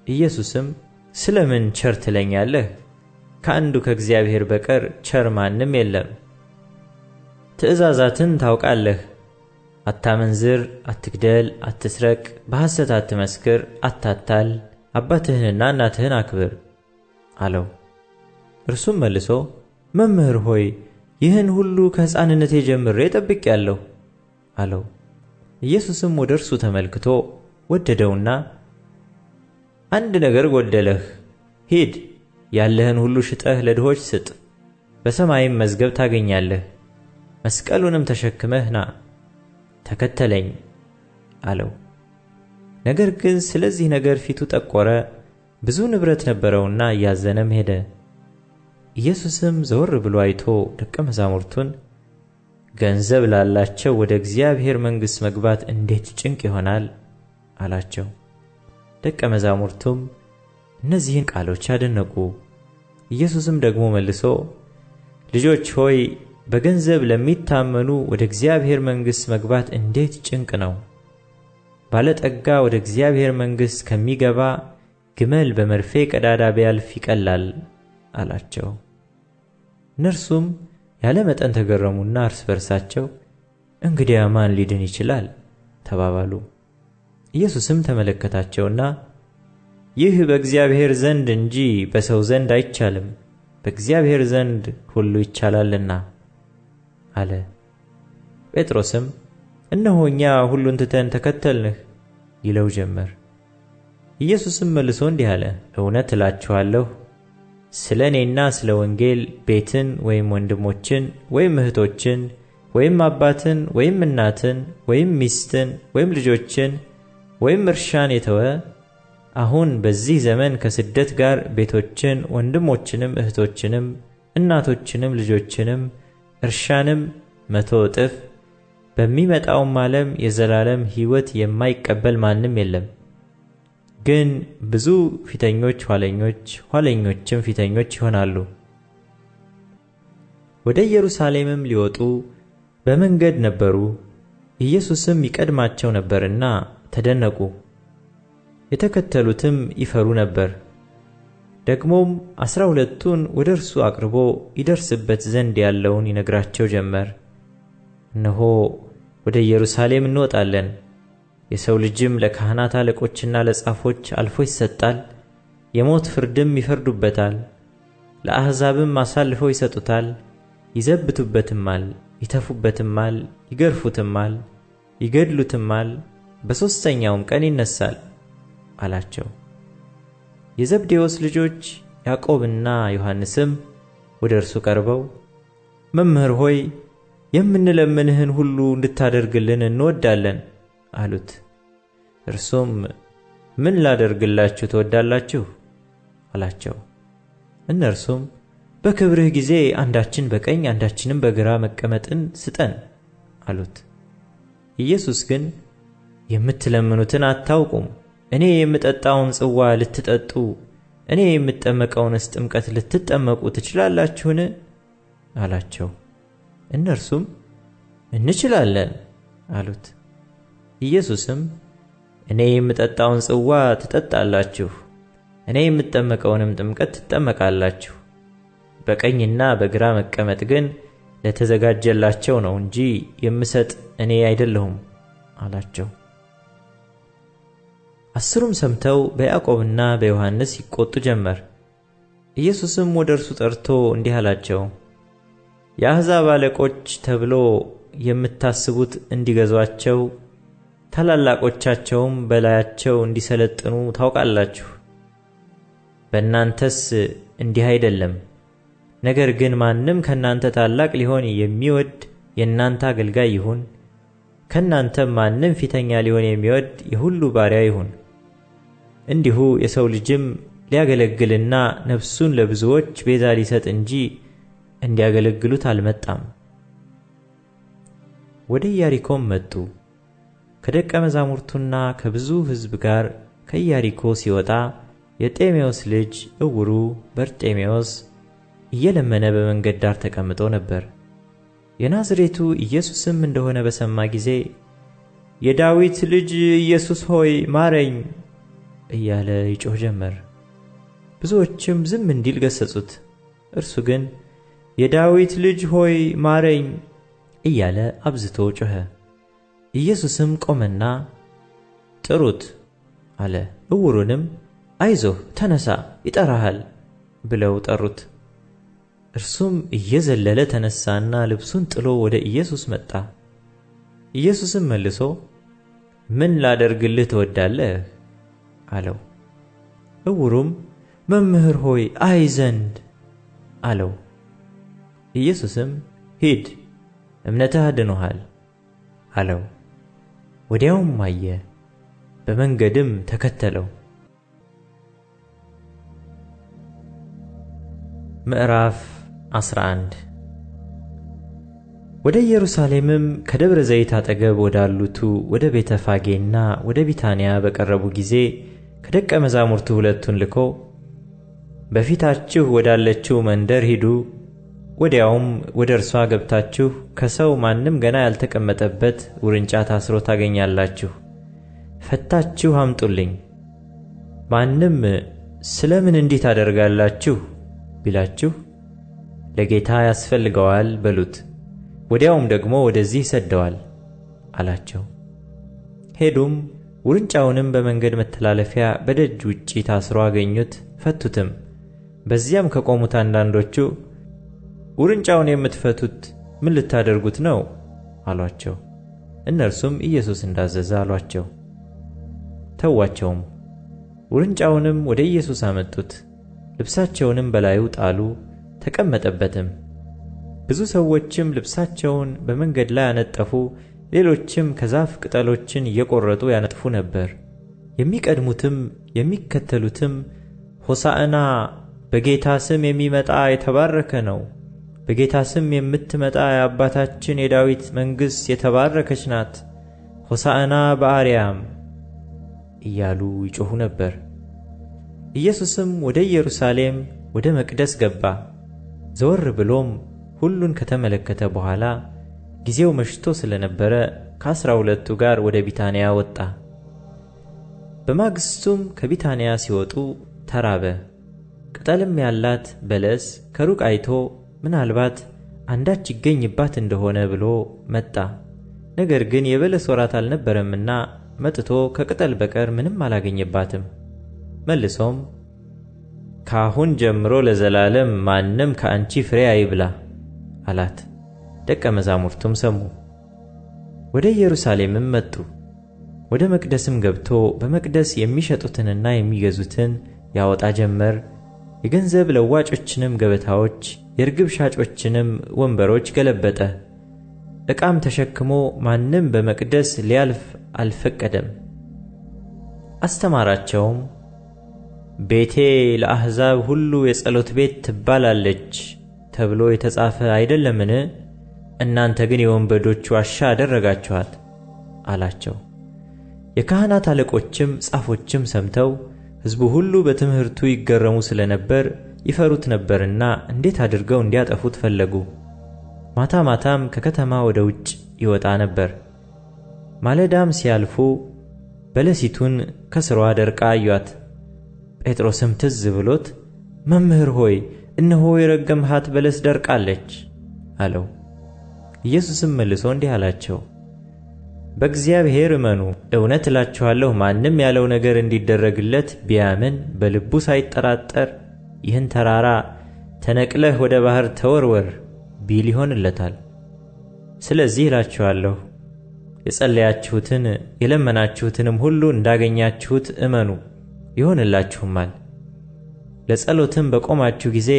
ኢየሱስም ስለምን ቸር ትለኛለህ? ከአንዱ ከእግዚአብሔር በቀር ቸር ማንም የለም። ትእዛዛትን ታውቃለህ። አታመንዝር፣ አትግደል፣ አትስረቅ፣ በሐሰት አትመስክር፣ አታታል፣ አባትህንና እናትህን አክብር አለው። እርሱም መልሶ መምህር ሆይ ይህን ሁሉ ከሕፃንነቴ ጀምሬ ጠብቄአለሁ አለው። ኢየሱስም ወደ እርሱ ተመልክቶ ወደደውና አንድ ነገር ጎደለህ። ሂድ፣ ያለህን ሁሉ ሽጠህ ለድሆች ስጥ፣ በሰማይም መዝገብ ታገኛለህ። መስቀሉንም ተሸክመህ ና ተከተለኝ አለው። ነገር ግን ስለዚህ ነገር ፊቱ ጠቆረ፣ ብዙ ንብረት ነበረውና እያዘነም ሄደ። ኢየሱስም ዘወር ብሎ አይቶ ደቀ መዛሙርቱን ገንዘብ ላላቸው ወደ እግዚአብሔር መንግሥት መግባት እንዴት ጭንቅ ይሆናል አላቸው። ደቀ መዛሙርቱም እነዚህን ቃሎች አደነቁ። ኢየሱስም ደግሞ መልሶ ልጆች ሆይ በገንዘብ ለሚታመኑ ወደ እግዚአብሔር መንግሥት መግባት እንዴት ጭንቅ ነው። ባለጠጋ ወደ እግዚአብሔር መንግሥት ከሚገባ ግመል በመርፌ ቀዳዳ ቢያልፍ ይቀላል አላቸው። እነርሱም ያለ መጠን ተገረሙና እርስ በርሳቸው እንግዲያ ማን ሊድን ይችላል ተባባሉ። ኢየሱስም ተመለከታቸውና ይህ በእግዚአብሔር ዘንድ እንጂ በሰው ዘንድ አይቻልም፣ በእግዚአብሔር ዘንድ ሁሉ ይቻላልና አለ። ጴጥሮስም እነሆ እኛ ሁሉን ትተን ተከተልንህ ይለው ጀመር። ኢየሱስም መልሶ እንዲህ አለ፣ እውነት እላችኋለሁ ስለ እኔና ስለ ወንጌል ቤትን ወይም ወንድሞችን ወይም እህቶችን ወይም አባትን ወይም እናትን ወይም ሚስትን ወይም ልጆችን ወይም እርሻን የተወ አሁን በዚህ ዘመን ከስደት ጋር ቤቶችን ወንድሞችንም እህቶችንም እናቶችንም ልጆችንም እርሻንም 100 እጥፍ በሚመጣውም ዓለም የዘላለም ሕይወት የማይቀበል ማንም የለም። ግን ብዙ ፊተኞች ኋለኞች፣ ኋለኞችም ፊተኞች ይሆናሉ። ወደ ኢየሩሳሌምም ሊወጡ በመንገድ ነበሩ። ኢየሱስም ይቀድማቸው ነበርና ተደነቁ። የተከተሉትም ይፈሩ ነበር። ደግሞም 12ቱን ወደ እርሱ አቅርቦ ይደርስበት ዘንድ ያለውን ይነግራቸው ጀመር። እነሆ ወደ ኢየሩሳሌም እንወጣለን፣ የሰው ልጅም ለካህናት አለቆችና ለጻፎች አልፎ ይሰጣል፣ የሞት ፍርድም ይፈርዱበታል፣ ለአሕዛብም አሳልፈው ይሰጡታል፣ ይዘብቱበትማል፣ ይተፉበትማል፣ ይገርፉትማል፣ ይገድሉትማል፣ በሦስተኛውም ቀን ይነሣል አላቸው። የዘብዴዎስ ልጆች ያዕቆብና ዮሐንስም ወደ እርሱ ቀርበው መምህር ሆይ የምንለምንህን ሁሉ እንድታደርግልን እንወዳለን አሉት። እርሱም ምን ላደርግላችሁ ትወዳላችሁ አላቸው። እነርሱም በክብርህ ጊዜ አንዳችን በቀኝ አንዳችንም በግራ መቀመጥን ስጠን አሉት። ኢየሱስ ግን የምትለምኑትን አታውቁም፣ እኔ የምጠጣውን ጽዋ ልትጠጡ እኔ የምጠመቀውንስ ጥምቀት ልትጠመቁ ትችላላችሁን አላቸው። እነርሱም እንችላለን አሉት። ኢየሱስም እኔ የምጠጣውን ጽዋ ትጠጣላችሁ፣ እኔ የምጠመቀውንም ጥምቀት ትጠመቃላችሁ፣ በቀኝና በግራ መቀመጥ ግን ለተዘጋጀላቸው ነው እንጂ የምሰጥ እኔ አይደለሁም አላቸው። 10ሩም ሰምተው በያዕቆብና በዮሐንስ ይቆጡ ጀመር። ኢየሱስም ወደ እርሱ ጠርቶ እንዲህ አላቸው፣ የአሕዛብ አለቆች ተብሎ የምታስቡት እንዲገዟቸው ታላላቆቻቸውም በላያቸው እንዲሰለጥኑ ታውቃላችሁ። በእናንተስ እንዲህ አይደለም። ነገር ግን ማንም ከእናንተ ታላቅ ሊሆን የሚወድ የእናንተ አገልጋይ ይሁን፣ ከእናንተም ማንም ፊተኛ ሊሆን የሚወድ የሁሉ ባሪያ ይሁን። እንዲሁ የሰው ልጅም ሊያገለግልና ነፍሱን ለብዙዎች ቤዛ ሊሰጥ እንጂ እንዲያገለግሉት አልመጣም። ወደ ኢያሪኮም መጡ። ከደቀ መዛሙርቱና ከብዙ ሕዝብ ጋር ከኢያሪኮ ሲወጣ የጤሜዎስ ልጅ ዕውሩ በርጤሜዎስ እየለመነ በመንገድ ዳር ተቀምጦ ነበር። የናዝሬቱ ኢየሱስም እንደሆነ በሰማ ጊዜ የዳዊት ልጅ ኢየሱስ ሆይ ማረኝ እያለ ይጮህ ጀመር። ብዙዎችም ዝም እንዲል ገሰጹት። እርሱ ግን የዳዊት ልጅ ሆይ ማረኝ እያለ አብዝቶ ጮኸ። ኢየሱስም ቆመና ጥሩት አለ። ዕውሩንም አይዞህ ተነሳ ይጠራሃል ብለው ጠሩት። እርሱም እየዘለለ ተነሳና ልብሱን ጥሎ ወደ ኢየሱስ መጣ። ኢየሱስም መልሶ ምን ላደርግልህ ትወዳለህ አለው። ዕውሩም መምህር ሆይ አይ ዘንድ አለው። ኢየሱስም ሂድ እምነትህ አድኖሃል አለው። ወዲያውም አየ፣ በመንገድም ተከተለው። ምዕራፍ 11 ወደ ኢየሩሳሌምም ከደብረ ዘይት አጠገብ ወዳሉቱ ወደ ቤተ ፋጌና ወደ ቢታንያ በቀረቡ ጊዜ ከደቀ መዛሙርቱ 2ቱን ልኮ በፊታችሁ ወዳለችው መንደር ሂዱ፣ ወዲያውም ወደ እርሷ ገብታችሁ ከሰው ማንም ገና ያልተቀመጠበት ውርንጫ ታስሮ ታገኛላችሁ፣ ፈታችሁ አምጡልኝ። ማንም ስለምን እንዲህ ታደርጋላችሁ ቢላችሁ ለጌታ ያስፈልገዋል በሉት፣ ወዲያውም ደግሞ ወደዚህ ሰደዋል አላቸው። ሄዱም ውርንጫውንም በመንገድ መተላለፊያ በደጅ ውጪ ታስሮ አገኙት፣ ፈቱትም። በዚያም ከቆሙት አንዳንዶቹ ውርንጫውን የምትፈቱት ምን ልታደርጉት ነው አሏቸው። እነርሱም ኢየሱስ እንዳዘዘ አሏቸው። ተዋቸውም። ውርንጫውንም ወደ ኢየሱስ አመጡት፣ ልብሳቸውንም በላዩ ጣሉ፣ ተቀመጠበትም። ብዙ ሰዎችም ልብሳቸውን በመንገድ ላይ ያነጠፉ፣ ሌሎችም ከዛፍ ቅጠሎችን እየቆረጡ ያነጥፉ ነበር። የሚቀድሙትም የሚከተሉትም ሆሳዕና በጌታ ስም የሚመጣ የተባረከ ነው፣ በጌታ ስም የምትመጣ የአባታችን የዳዊት መንግሥት የተባረከች ናት፣ ሆሳዕና በአርያም እያሉ ይጮኹ ነበር። ኢየሱስም ወደ ኢየሩሳሌም ወደ መቅደስ ገባ። ዘወር ብሎም ሁሉን ከተመለከተ በኋላ ጊዜው መሽቶ ስለነበረ ከ12ቱ ጋር ወደ ቢታንያ ወጣ። በማግስቱም ከቢታንያ ሲወጡ ተራበ። ቅጠልም ያላት በለስ ከሩቅ አይቶ ምናልባት አንዳች ይገኝባት እንደሆነ ብሎ መጣ። ነገር ግን የበለስ ወራት አልነበረምና መጥቶ ከቅጠል በቀር ምንም አላገኘባትም። መልሶም ከአሁን ጀምሮ ለዘላለም ማንም ከአንቺ ፍሬ አይብላ አላት። ደቀ መዛሙርቱም ሰሙ። ወደ ኢየሩሳሌምም መጡ። ወደ መቅደስም ገብቶ በመቅደስ የሚሸጡትንና የሚገዙትን ያወጣ ጀመር። የገንዘብ ለዋጮችንም ገበታዎች፣ የርግብ ሻጮችንም ወንበሮች ገለበጠ። ዕቃም ተሸክሞ ማንም በመቅደስ ሊያልፍ አልፈቀደም። አስተማራቸውም። ቤቴ ለአሕዛብ ሁሉ የጸሎት ቤት ትባላለች ተብሎ የተጻፈ አይደለምን? እናንተ ግን የወንበዶች ዋሻ አደረጋችኋት አላቸው። የካህናት አለቆችም ጻፎችም ሰምተው ሕዝቡ ሁሉ በትምህርቱ ይገረሙ ስለነበር ይፈሩት ነበርና እንዴት አድርገው እንዲያጠፉት ፈለጉ። ማታ ማታም ከከተማ ወደ ውጭ ይወጣ ነበር። ማለዳም ሲያልፉ በለሲቱን ከስሯ ደርቃ አዩአት። ጴጥሮስም ትዝ ብሎት መምህር ሆይ እነሆ የረገምሃት በለስ ደርቃለች አለው። ኢየሱስም መልሶ እንዲህ አላቸው፣ በእግዚአብሔር እመኑ። እውነት እላችኋለሁ ማንም ያለው ነገር እንዲደረግለት ቢያምን በልቡ ሳይጠራጠር ይህን ተራራ ተነቅለህ ወደ ባህር ተወርወር ቢል ይሆንለታል። ስለዚህ እላችኋለሁ የጸለያችሁትን የለመናችሁትንም ሁሉ እንዳገኛችሁት እመኑ ይሆንላችሁማል። ለጸሎትም በቆማችሁ ጊዜ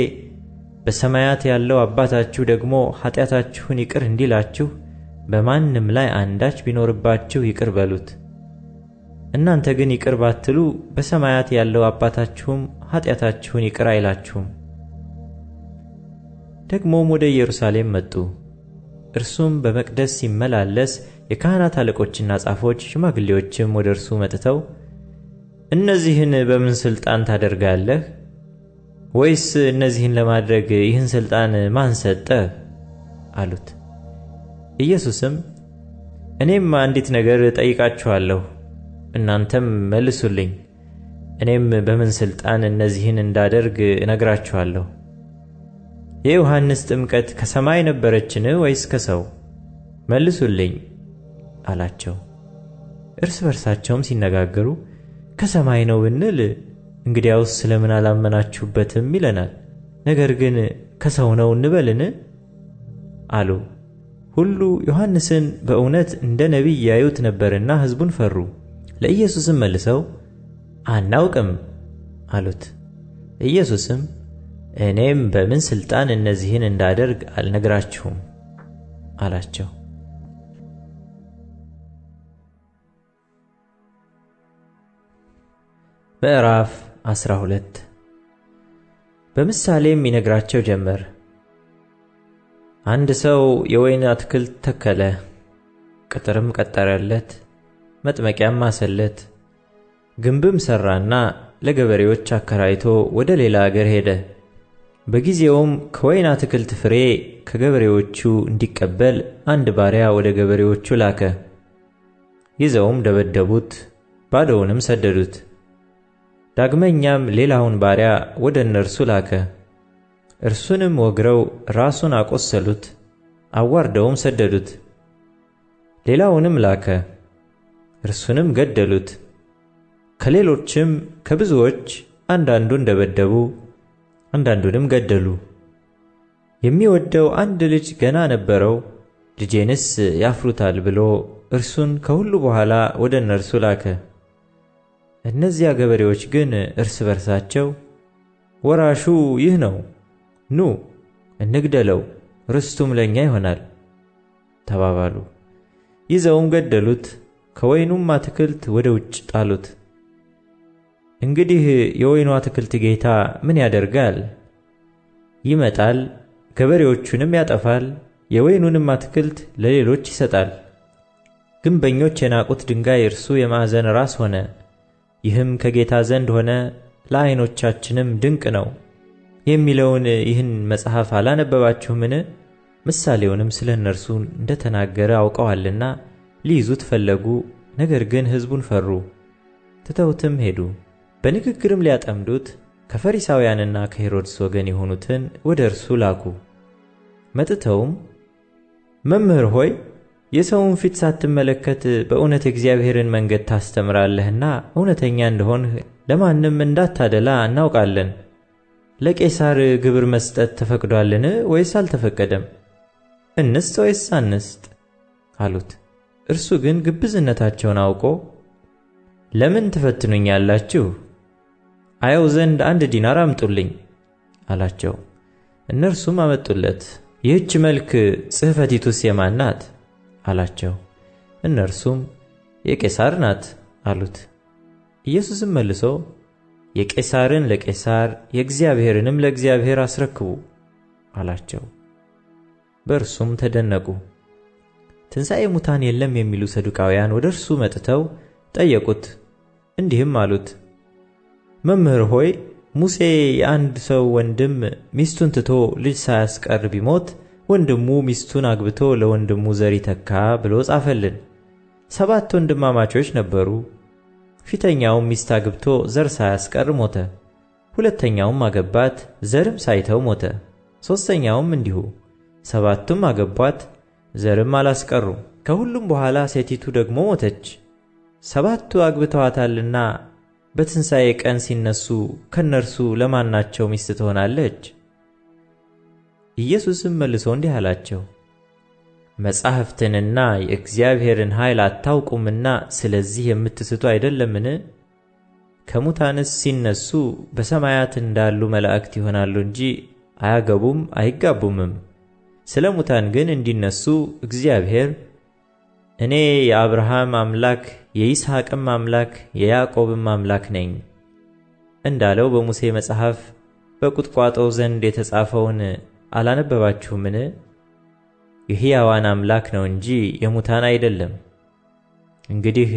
በሰማያት ያለው አባታችሁ ደግሞ ኃጢአታችሁን ይቅር እንዲላችሁ በማንም ላይ አንዳች ቢኖርባችሁ ይቅር በሉት። እናንተ ግን ይቅር ባትሉ በሰማያት ያለው አባታችሁም ኃጢአታችሁን ይቅር አይላችሁም። ደግሞም ወደ ኢየሩሳሌም መጡ። እርሱም በመቅደስ ሲመላለስ የካህናት አለቆችና ጻፎች ሽማግሌዎችም ወደ እርሱ መጥተው እነዚህን በምን ሥልጣን ታደርጋለህ? ወይስ እነዚህን ለማድረግ ይህን ሥልጣን ማን ሰጠ? አሉት። ኢየሱስም እኔም አንዲት ነገር ጠይቃችኋለሁ፣ እናንተም መልሱልኝ። እኔም በምን ሥልጣን እነዚህን እንዳደርግ እነግራችኋለሁ። የዮሐንስ ጥምቀት ከሰማይ ነበረችን ወይስ ከሰው? መልሱልኝ አላቸው። እርስ በርሳቸውም ሲነጋገሩ ከሰማይ ነው ብንል እንግዲያውስ ስለምን አላመናችሁበትም ይለናል። ነገር ግን ከሰው ነው እንበልን አሉ። ሁሉ ዮሐንስን በእውነት እንደ ነቢይ ያዩት ነበርና ሕዝቡን ፈሩ። ለኢየሱስም መልሰው አናውቅም አሉት። ኢየሱስም እኔም በምን ሥልጣን እነዚህን እንዳደርግ አልነግራችሁም አላቸው። ምዕራፍ 12 በምሳሌም ይነግራቸው ጀመር። አንድ ሰው የወይን አትክልት ተከለ፣ ቅጥርም ቀጠረለት፣ መጥመቂያም ማሰለት፣ ግንብም ሠራና ለገበሬዎች አከራይቶ ወደ ሌላ አገር ሄደ። በጊዜውም ከወይን አትክልት ፍሬ ከገበሬዎቹ እንዲቀበል አንድ ባሪያ ወደ ገበሬዎቹ ላከ። ይዘውም ደበደቡት፣ ባዶውንም ሰደዱት። ዳግመኛም ሌላውን ባሪያ ወደ እነርሱ ላከ። እርሱንም ወግረው ራሱን አቆሰሉት፣ አዋርደውም ሰደዱት። ሌላውንም ላከ፣ እርሱንም ገደሉት። ከሌሎችም ከብዙዎች አንዳንዱን ደበደቡ፣ አንዳንዱንም ገደሉ። የሚወደው አንድ ልጅ ገና ነበረው። ልጄንስ ያፍሩታል ብሎ እርሱን ከሁሉ በኋላ ወደ እነርሱ ላከ። እነዚያ ገበሬዎች ግን እርስ በርሳቸው ወራሹ ይህ ነው፣ ኑ እንግደለው፣ ርስቱም ለኛ ይሆናል ተባባሉ። ይዘውም ገደሉት፣ ከወይኑም አትክልት ወደ ውጭ ጣሉት። እንግዲህ የወይኑ አትክልት ጌታ ምን ያደርጋል? ይመጣል፣ ገበሬዎቹንም ያጠፋል፣ የወይኑንም አትክልት ለሌሎች ይሰጣል። ግንበኞች የናቁት ድንጋይ እርሱ የማዕዘን ራስ ሆነ። ይህም ከጌታ ዘንድ ሆነ፣ ለዓይኖቻችንም ድንቅ ነው የሚለውን ይህን መጽሐፍ አላነበባችሁምን? ምሳሌውንም ስለ እነርሱ እንደተናገረ አውቀዋልና ሊይዙት ፈለጉ። ነገር ግን ሕዝቡን ፈሩ፣ ትተውትም ሄዱ። በንግግርም ሊያጠምዱት ከፈሪሳውያንና ከሄሮድስ ወገን የሆኑትን ወደ እርሱ ላኩ። መጥተውም መምህር ሆይ የሰውን ፊት ሳትመለከት በእውነት የእግዚአብሔርን መንገድ ታስተምራለህና እውነተኛ እንደሆንህ ለማንም እንዳታደላ እናውቃለን። ለቄሳር ግብር መስጠት ተፈቅዷልን ወይስ አልተፈቀደም? እንስጥ ወይስ አንስጥ አሉት። እርሱ ግን ግብዝነታቸውን አውቆ ለምን ትፈትኑኛላችሁ? አየው ዘንድ 1 ዲናር አምጡልኝ አላቸው። እነርሱም አመጡለት። ይህች መልክ ጽሕፈቲቱስ የማን ናት አላቸው። እነርሱም የቄሳር ናት አሉት። ኢየሱስም መልሶ የቄሳርን ለቄሳር የእግዚአብሔርንም ለእግዚአብሔር አስረክቡ አላቸው። በእርሱም ተደነቁ። ትንሣኤ ሙታን የለም የሚሉ ሰዱቃውያን ወደ እርሱ መጥተው ጠየቁት፣ እንዲህም አሉት፣ መምህር ሆይ ሙሴ የአንድ ሰው ወንድም ሚስቱን ትቶ ልጅ ሳያስቀር ቢሞት ወንድሙ ሚስቱን አግብቶ ለወንድሙ ዘር ይተካ ብሎ ጻፈልን። 7 ወንድማማቾች ነበሩ። ፊተኛውም ሚስት አግብቶ ዘር ሳያስቀር ሞተ። ሁለተኛውም አገባት፣ ዘርም ሳይተው ሞተ። ሦስተኛውም እንዲሁ። 7ቱም አገቧት፣ ዘርም አላስቀሩም። ከሁሉም በኋላ ሴቲቱ ደግሞ ሞተች። 7ቱ አግብተዋታልና በትንሣኤ ቀን ሲነሱ ከነርሱ ለማናቸው ሚስት ትሆናለች? ኢየሱስም መልሶ እንዲህ አላቸው፣ መጻሕፍትንና የእግዚአብሔርን ኃይል አታውቁምና ስለዚህ የምትስቱ አይደለምን? ከሙታንስ ሲነሱ በሰማያት እንዳሉ መላእክት ይሆናሉ እንጂ አያገቡም አይጋቡምም። ስለ ሙታን ግን እንዲነሱ እግዚአብሔር እኔ የአብርሃም አምላክ የይስሐቅም አምላክ የያዕቆብም አምላክ ነኝ እንዳለው በሙሴ መጽሐፍ በቁጥቋጦው ዘንድ የተጻፈውን አላነበባችሁምን? የሕያዋን አምላክ ነው እንጂ የሙታን አይደለም። እንግዲህ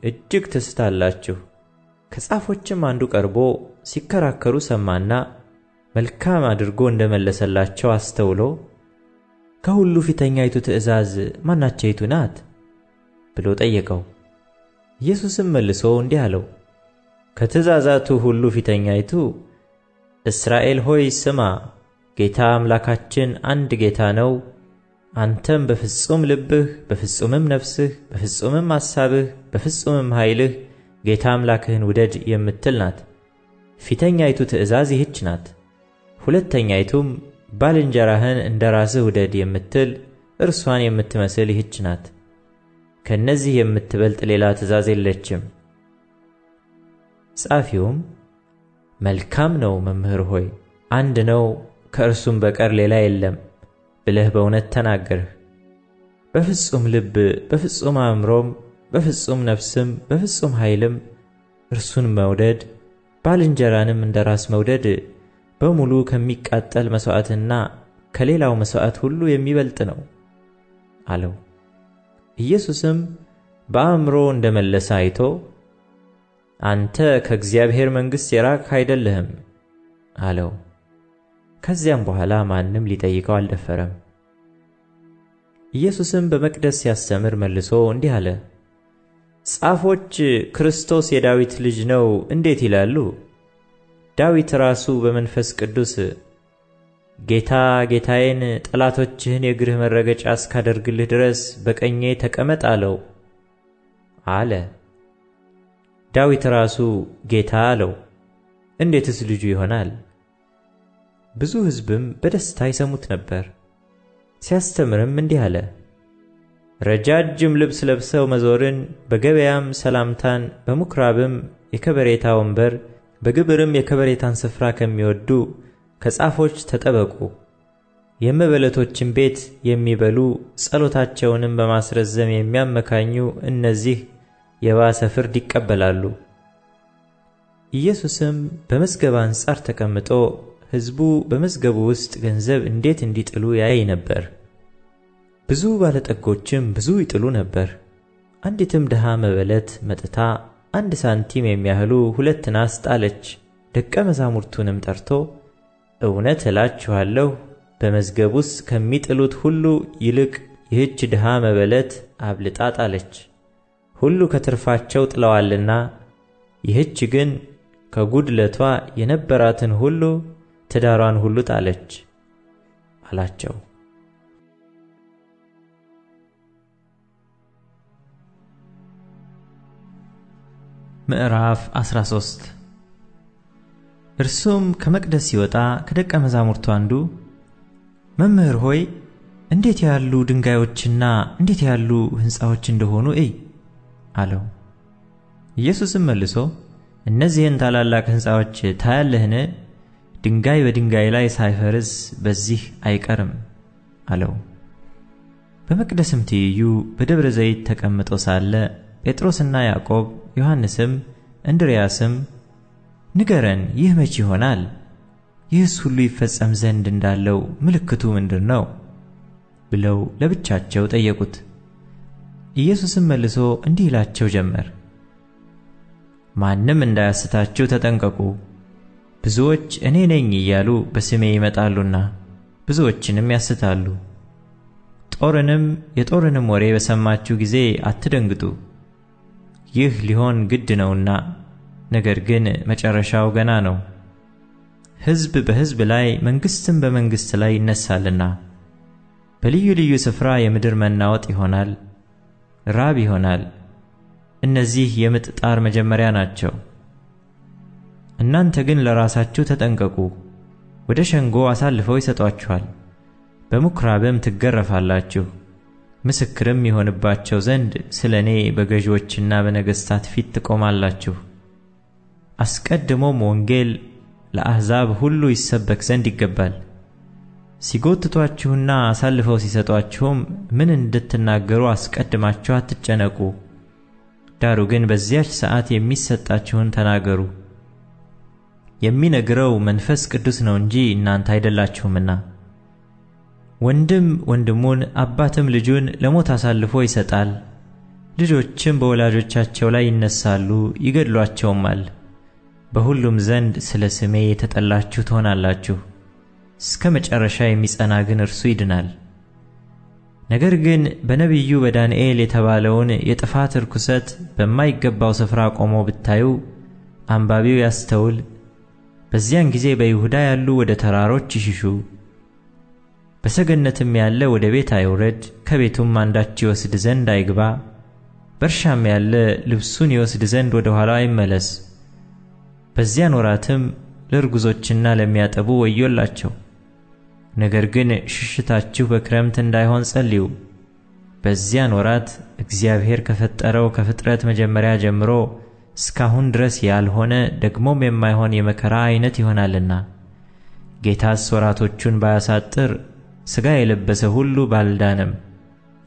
እጅግ ትስታላችሁ። ከጻፎችም አንዱ ቀርቦ ሲከራከሩ ሰማና መልካም አድርጎ እንደመለሰላቸው አስተውሎ ከሁሉ ፊተኛይቱ ትእዛዝ ማናቸይቱ ናት ብሎ ጠየቀው። ኢየሱስም መልሶ እንዲህ አለው፣ ከትእዛዛቱ ሁሉ ፊተኛይቱ እስራኤል ሆይ ስማ፣ ጌታ አምላካችን አንድ ጌታ ነው። አንተም በፍጹም ልብህ፣ በፍጹምም ነፍስህ፣ በፍጹምም ሐሳብህ፣ በፍጹምም ኃይልህ ጌታ አምላክህን ውደድ የምትል ናት። ፊተኛይቱ ትእዛዝ ይህች ናት። ሁለተኛይቱም ባልንጀራህን እንደ ራስህ ውደድ የምትል እርሷን የምትመስል ይህች ናት። ከነዚህ የምትበልጥ ሌላ ትእዛዝ የለችም። ጻፊውም መልካም ነው መምህር ሆይ፣ አንድ ነው ከእርሱም በቀር ሌላ የለም ብለህ በእውነት ተናገርህ። በፍጹም ልብ፣ በፍጹም አእምሮም፣ በፍጹም ነፍስም፣ በፍጹም ኃይልም እርሱን መውደድ ባልንጀራንም እንደ ራስ መውደድ በሙሉ ከሚቃጠል መሥዋዕትና ከሌላው መሥዋዕት ሁሉ የሚበልጥ ነው አለው። ኢየሱስም በአእምሮ እንደመለሰ አይቶ አንተ ከእግዚአብሔር መንግሥት የራቅህ አይደለህም አለው። ከዚያም በኋላ ማንም ሊጠይቀው አልደፈረም። ኢየሱስም በመቅደስ ሲያስተምር መልሶ እንዲህ አለ፣ ጻፎች ክርስቶስ የዳዊት ልጅ ነው እንዴት ይላሉ? ዳዊት ራሱ በመንፈስ ቅዱስ ጌታ ጌታዬን ጠላቶችህን የእግርህ መረገጫ እስካደርግልህ ድረስ በቀኜ ተቀመጥ አለው አለ። ዳዊት ራሱ ጌታ አለው፣ እንዴትስ ልጁ ይሆናል? ብዙ ሕዝብም በደስታ ይሰሙት ነበር። ሲያስተምርም እንዲህ አለ፣ ረጃጅም ልብስ ለብሰው መዞርን፣ በገበያም ሰላምታን፣ በምኵራብም የከበሬታ ወንበር፣ በግብርም የከበሬታን ስፍራ ከሚወዱ ከጻፎች ተጠበቁ። የመበለቶችን ቤት የሚበሉ ጸሎታቸውንም በማስረዘም የሚያመካኙ እነዚህ የባሰ ፍርድ ይቀበላሉ። ኢየሱስም በመዝገብ አንጻር ተቀምጦ ሕዝቡ በመዝገቡ ውስጥ ገንዘብ እንዴት እንዲጥሉ ያይ ነበር። ብዙ ባለጠጎችም ብዙ ይጥሉ ነበር። አንዲትም ድሃ መበለት መጥታ 1 ሳንቲም የሚያህሉ 2 ናስ ጣለች። ደቀ መዛሙርቱንም ጠርቶ እውነት እላችኋለሁ በመዝገብ ውስጥ ከሚጥሉት ሁሉ ይልቅ ይህች ድሃ መበለት አብልጣ ጣለች። ሁሉ ከትርፋቸው ጥለዋልና፣ ይህች ግን ከጉድለቷ የነበራትን ሁሉ ትዳሯን ሁሉ ጣለች አላቸው። ምዕራፍ 13 እርሱም ከመቅደስ ሲወጣ ከደቀ መዛሙርቱ አንዱ መምህር ሆይ እንዴት ያሉ ድንጋዮችና እንዴት ያሉ ሕንፃዎች እንደሆኑ እይ አለው። ኢየሱስም መልሶ እነዚህን ታላላቅ ሕንፃዎች ታያለህን? ድንጋይ በድንጋይ ላይ ሳይፈርስ በዚህ አይቀርም አለው። በመቅደስም ትይዩ በደብረ ዘይት ተቀምጦ ሳለ ጴጥሮስና ያዕቆብ ዮሐንስም እንድርያስም ንገረን፣ ይህ መቼ ይሆናል? ይህስ ሁሉ ይፈጸም ዘንድ እንዳለው ምልክቱ ምንድር ነው? ብለው ለብቻቸው ጠየቁት። ኢየሱስም መልሶ እንዲህ ይላቸው ጀመር፣ ማንም እንዳያስታችሁ ተጠንቀቁ። ብዙዎች እኔ ነኝ እያሉ በስሜ ይመጣሉና ብዙዎችንም ያስታሉ። የጦርንም ወሬ በሰማችሁ ጊዜ አትደንግጡ። ይህ ሊሆን ግድ ነውና፣ ነገር ግን መጨረሻው ገና ነው። ሕዝብ በሕዝብ ላይ መንግሥትም በመንግሥት ላይ ይነሳልና፣ በልዩ ልዩ ስፍራ የምድር መናወጥ ይሆናል፣ ራብ ይሆናል። እነዚህ የምጥ ጣር መጀመሪያ ናቸው። እናንተ ግን ለራሳችሁ ተጠንቀቁ። ወደ ሸንጎ አሳልፈው ይሰጧችኋል፣ በምኵራብም ትገረፋላችሁ። ምስክርም ይሆንባቸው ዘንድ ስለ እኔ በገዢዎችና በነገሥታት ፊት ትቆማላችሁ። አስቀድሞም ወንጌል ለአሕዛብ ሁሉ ይሰበክ ዘንድ ይገባል። ሲጎትቷችሁና አሳልፈው ሲሰጧችሁም ምን እንድትናገሩ አስቀድማችሁ አትጨነቁ። ዳሩ ግን በዚያች ሰዓት የሚሰጣችሁን ተናገሩ። የሚነግረው መንፈስ ቅዱስ ነው እንጂ እናንተ አይደላችሁምና። ወንድም ወንድሙን አባትም ልጁን ለሞት አሳልፎ ይሰጣል። ልጆችም በወላጆቻቸው ላይ ይነሳሉ፣ ይገድሏቸውማል። በሁሉም ዘንድ ስለ ስሜ የተጠላችሁ ትሆናላችሁ። እስከ መጨረሻ የሚጸና ግን እርሱ ይድናል። ነገር ግን በነቢዩ በዳንኤል የተባለውን የጥፋት ርኩሰት በማይገባው ስፍራ ቆሞ ብታዩ አንባቢው ያስተውል። በዚያን ጊዜ በይሁዳ ያሉ ወደ ተራሮች ይሽሹ፣ በሰገነትም ያለ ወደ ቤት አይውረድ፣ ከቤቱም አንዳች ይወስድ ዘንድ አይግባ፣ በእርሻም ያለ ልብሱን ይወስድ ዘንድ ወደ ኋላ አይመለስ። በዚያን ወራትም ለርጉዞችና ለሚያጠቡ ወዮላቸው። ነገር ግን ሽሽታችሁ በክረምት እንዳይሆን ጸልዩ። በዚያን ወራት እግዚአብሔር ከፈጠረው ከፍጥረት መጀመሪያ ጀምሮ እስካሁን ድረስ ያልሆነ ደግሞም የማይሆን የመከራ አይነት ይሆናልና። ጌታስ ወራቶቹን ባያሳጥር ሥጋ የለበሰ ሁሉ ባልዳነም።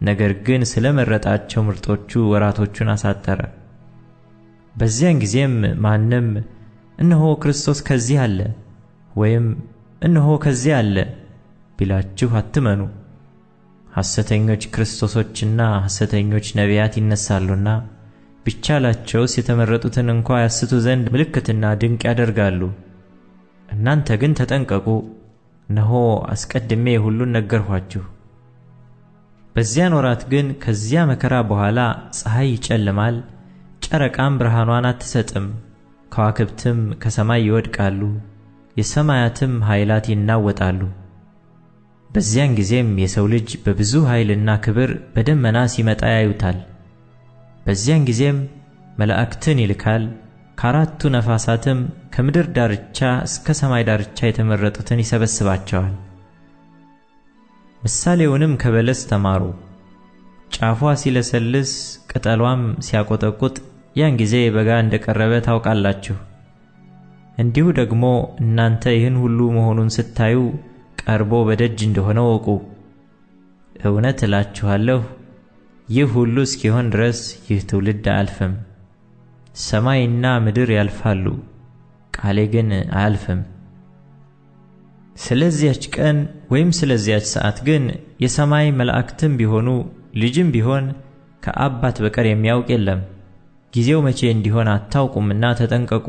ነገር ግን ስለ መረጣቸው ምርጦቹ ወራቶቹን አሳጠረ። በዚያን ጊዜም ማንም እነሆ ክርስቶስ ከዚህ አለ ወይም እነሆ ከዚህ አለ ቢላችሁ አትመኑ። ሐሰተኞች ክርስቶሶችና ሐሰተኞች ነቢያት ይነሳሉና ቢቻላቸውስ የተመረጡትን እንኳ ያስቱ ዘንድ ምልክትና ድንቅ ያደርጋሉ። እናንተ ግን ተጠንቀቁ፣ እነሆ አስቀድሜ ሁሉን ነገርኋችሁ። በዚያን ወራት ግን ከዚያ መከራ በኋላ ፀሐይ ይጨልማል፣ ጨረቃም ብርሃኗን አትሰጥም፣ ከዋክብትም ከሰማይ ይወድቃሉ፣ የሰማያትም ኃይላት ይናወጣሉ። በዚያን ጊዜም የሰው ልጅ በብዙ ኃይልና ክብር በደመና ሲመጣ ያዩታል። በዚያን ጊዜም መላእክትን ይልካል፣ ከአራቱ ነፋሳትም ከምድር ዳርቻ እስከ ሰማይ ዳርቻ የተመረጡትን ይሰበስባቸዋል። ምሳሌውንም ከበለስ ተማሩ። ጫፏ ሲለሰልስ ቅጠሏም ሲያቆጠቁጥ ያን ጊዜ በጋ እንደቀረበ ታውቃላችሁ። እንዲሁ ደግሞ እናንተ ይህን ሁሉ መሆኑን ስታዩ ቀርቦ በደጅ እንደሆነ ወቁ። እውነት እላችኋለሁ ይህ ሁሉ እስኪሆን ድረስ ይህ ትውልድ አያልፍም። ሰማይና ምድር ያልፋሉ፣ ቃሌ ግን አያልፍም። ስለዚያች ቀን ወይም ስለዚያች ሰዓት ግን የሰማይ መላእክትም ቢሆኑ ልጅም ቢሆን ከአባት በቀር የሚያውቅ የለም። ጊዜው መቼ እንዲሆን አታውቁምና ተጠንቀቁ፣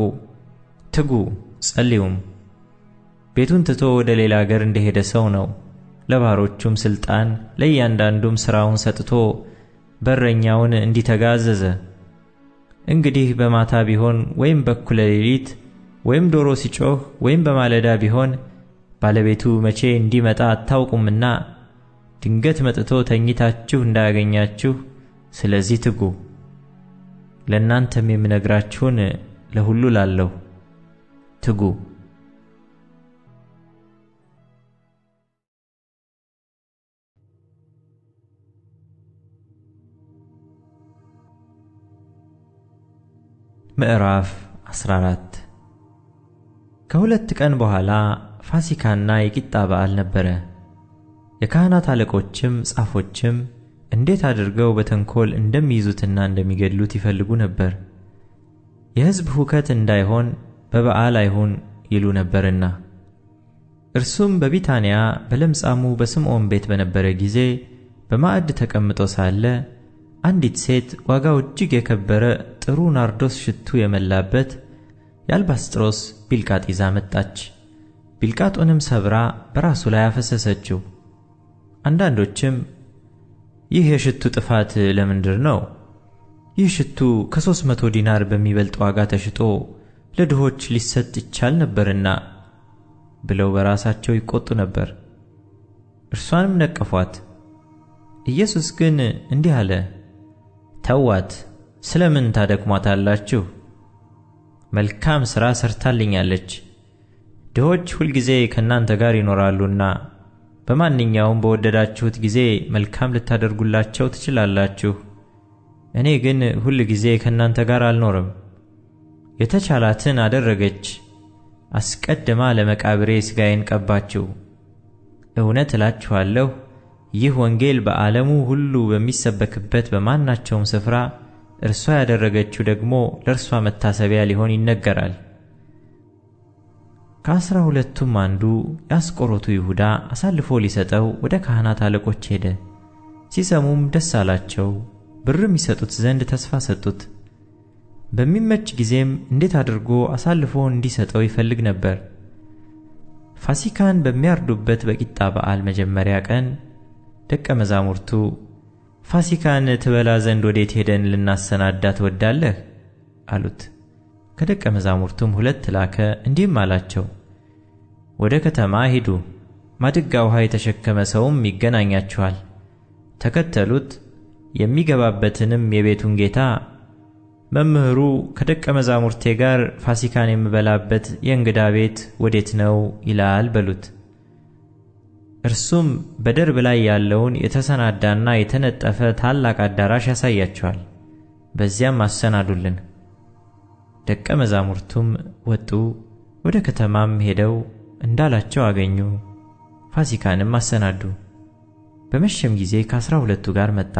ትጉ፣ ጸልዩም። ቤቱን ትቶ ወደ ሌላ አገር እንደሄደ ሰው ነው። ለባሮቹም ሥልጣን ለእያንዳንዱም ሥራውን ሰጥቶ በረኛውን እንዲተጋ አዘዘ። እንግዲህ በማታ ቢሆን ወይም በኩለ ሌሊት ወይም ዶሮ ሲጮህ ወይም በማለዳ ቢሆን ባለቤቱ መቼ እንዲመጣ አታውቁምና ድንገት መጥቶ ተኝታችሁ እንዳያገኛችሁ ስለዚህ ትጉ። ለእናንተም የምነግራችሁን ለሁሉ ላለሁ፣ ትጉ። ምዕራፍ 14 ከሁለት ቀን በኋላ ፋሲካና የቂጣ በዓል ነበረ። የካህናት አለቆችም ጻፎችም እንዴት አድርገው በተንኮል እንደሚይዙትና እንደሚገድሉት ይፈልጉ ነበር። የሕዝብ ሁከት እንዳይሆን በበዓል አይሁን ይሉ ነበርና። እርሱም በቢታንያ በለምጻሙ በስምዖን ቤት በነበረ ጊዜ በማዕድ ተቀምጦ ሳለ አንዲት ሴት ዋጋው እጅግ የከበረ ጥሩ ናርዶስ ሽቱ የመላበት የአልባስጥሮስ ቢልቃጥ ይዛ መጣች። ቢልቃጡንም ሰብራ በራሱ ላይ አፈሰሰችው። አንዳንዶችም ይህ የሽቱ ጥፋት ለምንድር ነው? ይህ ሽቱ ከ300 ዲናር በሚበልጥ ዋጋ ተሽጦ ለድሆች ሊሰጥ ይቻል ነበርና ብለው በራሳቸው ይቆጡ ነበር። እርሷንም ነቀፏት። ኢየሱስ ግን እንዲህ አለ፣ ተዋት፣ ስለምን ታደክሟታላችሁ? መልካም ሥራ ሰርታልኛለች። ድሆች ሁልጊዜ ከእናንተ ጋር ይኖራሉና በማንኛውም በወደዳችሁት ጊዜ መልካም ልታደርጉላቸው ትችላላችሁ። እኔ ግን ሁል ጊዜ ከእናንተ ጋር አልኖርም። የተቻላትን አደረገች። አስቀድማ ለመቃብሬ ሥጋዬን ቀባችው። እውነት እላችኋለሁ ይህ ወንጌል በዓለሙ ሁሉ በሚሰበክበት በማናቸውም ስፍራ እርሷ ያደረገችው ደግሞ ለእርሷ መታሰቢያ ሊሆን ይነገራል። ከ12ቱም አንዱ የአስቆሮቱ ይሁዳ አሳልፎ ሊሰጠው ወደ ካህናት አለቆች ሄደ። ሲሰሙም ደስ አላቸው፣ ብርም ይሰጡት ዘንድ ተስፋ ሰጡት። በሚመች ጊዜም እንዴት አድርጎ አሳልፎ እንዲሰጠው ይፈልግ ነበር። ፋሲካን በሚያርዱበት በቂጣ በዓል መጀመሪያ ቀን ደቀ መዛሙርቱ ፋሲካን ትበላ ዘንድ ወዴት ሄደን ልናሰናዳ ትወዳለህ? አሉት። ከደቀ መዛሙርቱም 2 ላከ፣ እንዲህም አላቸው፣ ወደ ከተማ ሂዱ፣ ማድጋ ውሃ የተሸከመ ሰውም ይገናኛችኋል። ተከተሉት። የሚገባበትንም የቤቱን ጌታ መምህሩ ከደቀ መዛሙርቴ ጋር ፋሲካን የምበላበት የእንግዳ ቤት ወዴት ነው ይላል በሉት። እርሱም በደርብ ላይ ያለውን የተሰናዳና የተነጠፈ ታላቅ አዳራሽ ያሳያቸዋል። በዚያም አሰናዱልን። ደቀ መዛሙርቱም ወጡ፣ ወደ ከተማም ሄደው እንዳላቸው አገኙ። ፋሲካንም አሰናዱ። በመሸም ጊዜ ከ12ቱ ጋር መጣ።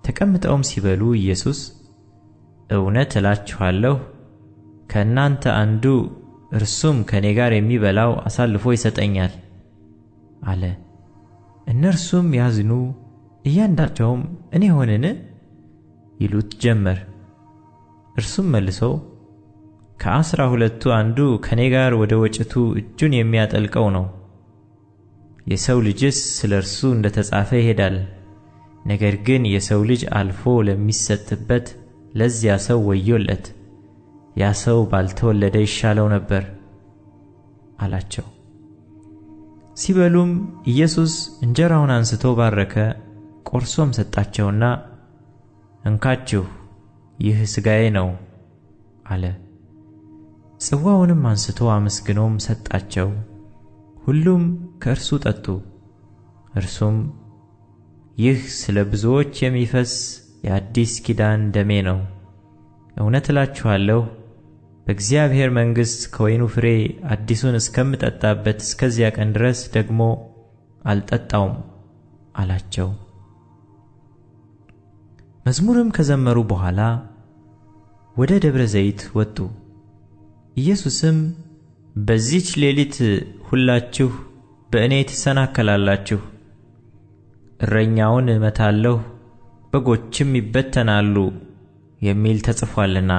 ተቀምጠውም ሲበሉ ኢየሱስ እውነት እላችኋለሁ ከእናንተ አንዱ እርሱም ከኔ ጋር የሚበላው አሳልፎ ይሰጠኛል አለ። እነርሱም ያዝኑ፣ እያንዳቸውም እኔ ሆንን ይሉት ጀመር። እርሱም መልሶ ከ12ቱ አንዱ ከኔ ጋር ወደ ወጭቱ እጁን የሚያጠልቀው ነው። የሰው ልጅስ ስለ እርሱ እንደ ተጻፈ ይሄዳል። ነገር ግን የሰው ልጅ አልፎ ለሚሰጥበት ለዚያ ሰው ወዮለት! ያ ሰው ባልተወለደ ይሻለው ነበር አላቸው። ሲበሉም ኢየሱስ እንጀራውን አንስቶ ባረከ፣ ቆርሶም ሰጣቸውና እንካችሁ ይህ ሥጋዬ ነው አለ። ጽዋውንም አንስቶ አመስግኖም ሰጣቸው። ሁሉም ከእርሱ ጠጡ። እርሱም ይህ ስለ ብዙዎች የሚፈስ የአዲስ ኪዳን ደሜ ነው። እውነት እላችኋለሁ በእግዚአብሔር መንግሥት ከወይኑ ፍሬ አዲሱን እስከምጠጣበት እስከዚያ ቀን ድረስ ደግሞ አልጠጣውም አላቸው። መዝሙርም ከዘመሩ በኋላ ወደ ደብረ ዘይት ወጡ። ኢየሱስም በዚች ሌሊት ሁላችሁ በእኔ ትሰናከላላችሁ፣ እረኛውን እመታለሁ በጎችም ይበተናሉ የሚል ተጽፏልና፣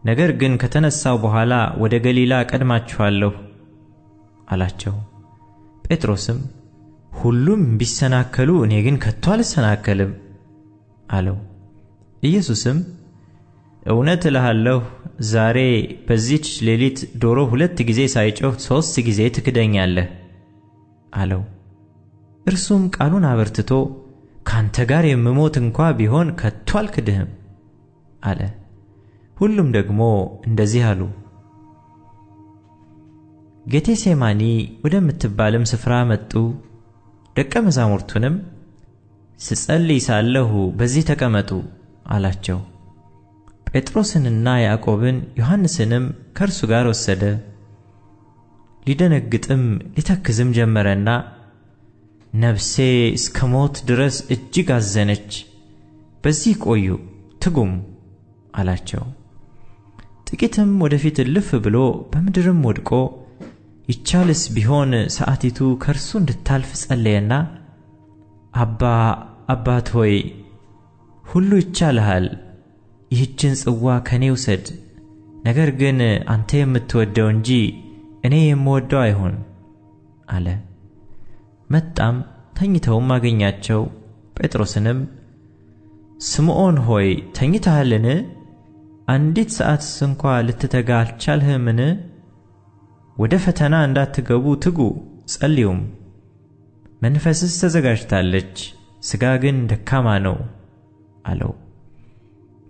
ነገር ግን ከተነሳው በኋላ ወደ ገሊላ ቀድማችኋለሁ አላቸው። ጴጥሮስም ሁሉም ቢሰናከሉ እኔ ግን ከቶ አልሰናከልም አለው። ኢየሱስም እውነት እልሃለሁ ዛሬ በዚች ሌሊት ዶሮ 2 ጊዜ ሳይጮህ 3 ጊዜ ትክደኛለህ አለው። እርሱም ቃሉን አበርትቶ ካንተ ጋር የምሞት እንኳ ቢሆን ከቶ አልክድህም አለ። ሁሉም ደግሞ እንደዚህ አሉ። ጌቴሴማኒ ወደምትባልም ስፍራ መጡ። ደቀ መዛሙርቱንም ስጸልይ ሳለሁ በዚህ ተቀመጡ አላቸው። ጴጥሮስንና ያዕቆብን ዮሐንስንም ከእርሱ ጋር ወሰደ። ሊደነግጥም ሊተክዝም ጀመረና ነፍሴ እስከ ሞት ድረስ እጅግ አዘነች፣ በዚህ ቆዩ ትጉም አላቸው። ጥቂትም ወደፊት እልፍ ብሎ በምድርም ወድቆ ይቻልስ ቢሆን ሰዓቲቱ ከእርሱ እንድታልፍ ጸለየና አባት ሆይ ሁሉ ይቻልሃል፣ ይህችን ጽዋ ከኔ ውሰድ፣ ነገር ግን አንተ የምትወደው እንጂ እኔ የምወደው አይሁን አለ። መጣም ተኝተውም አገኛቸው። ጴጥሮስንም ስምዖን ሆይ ተኝተሃልን? አንዲት ሰዓት እንኳ ልትተጋ አልቻልህምን? ወደ ፈተና እንዳትገቡ ትጉ ጸልዩም። መንፈስስ ተዘጋጅታለች፣ ሥጋ ግን ደካማ ነው አለው።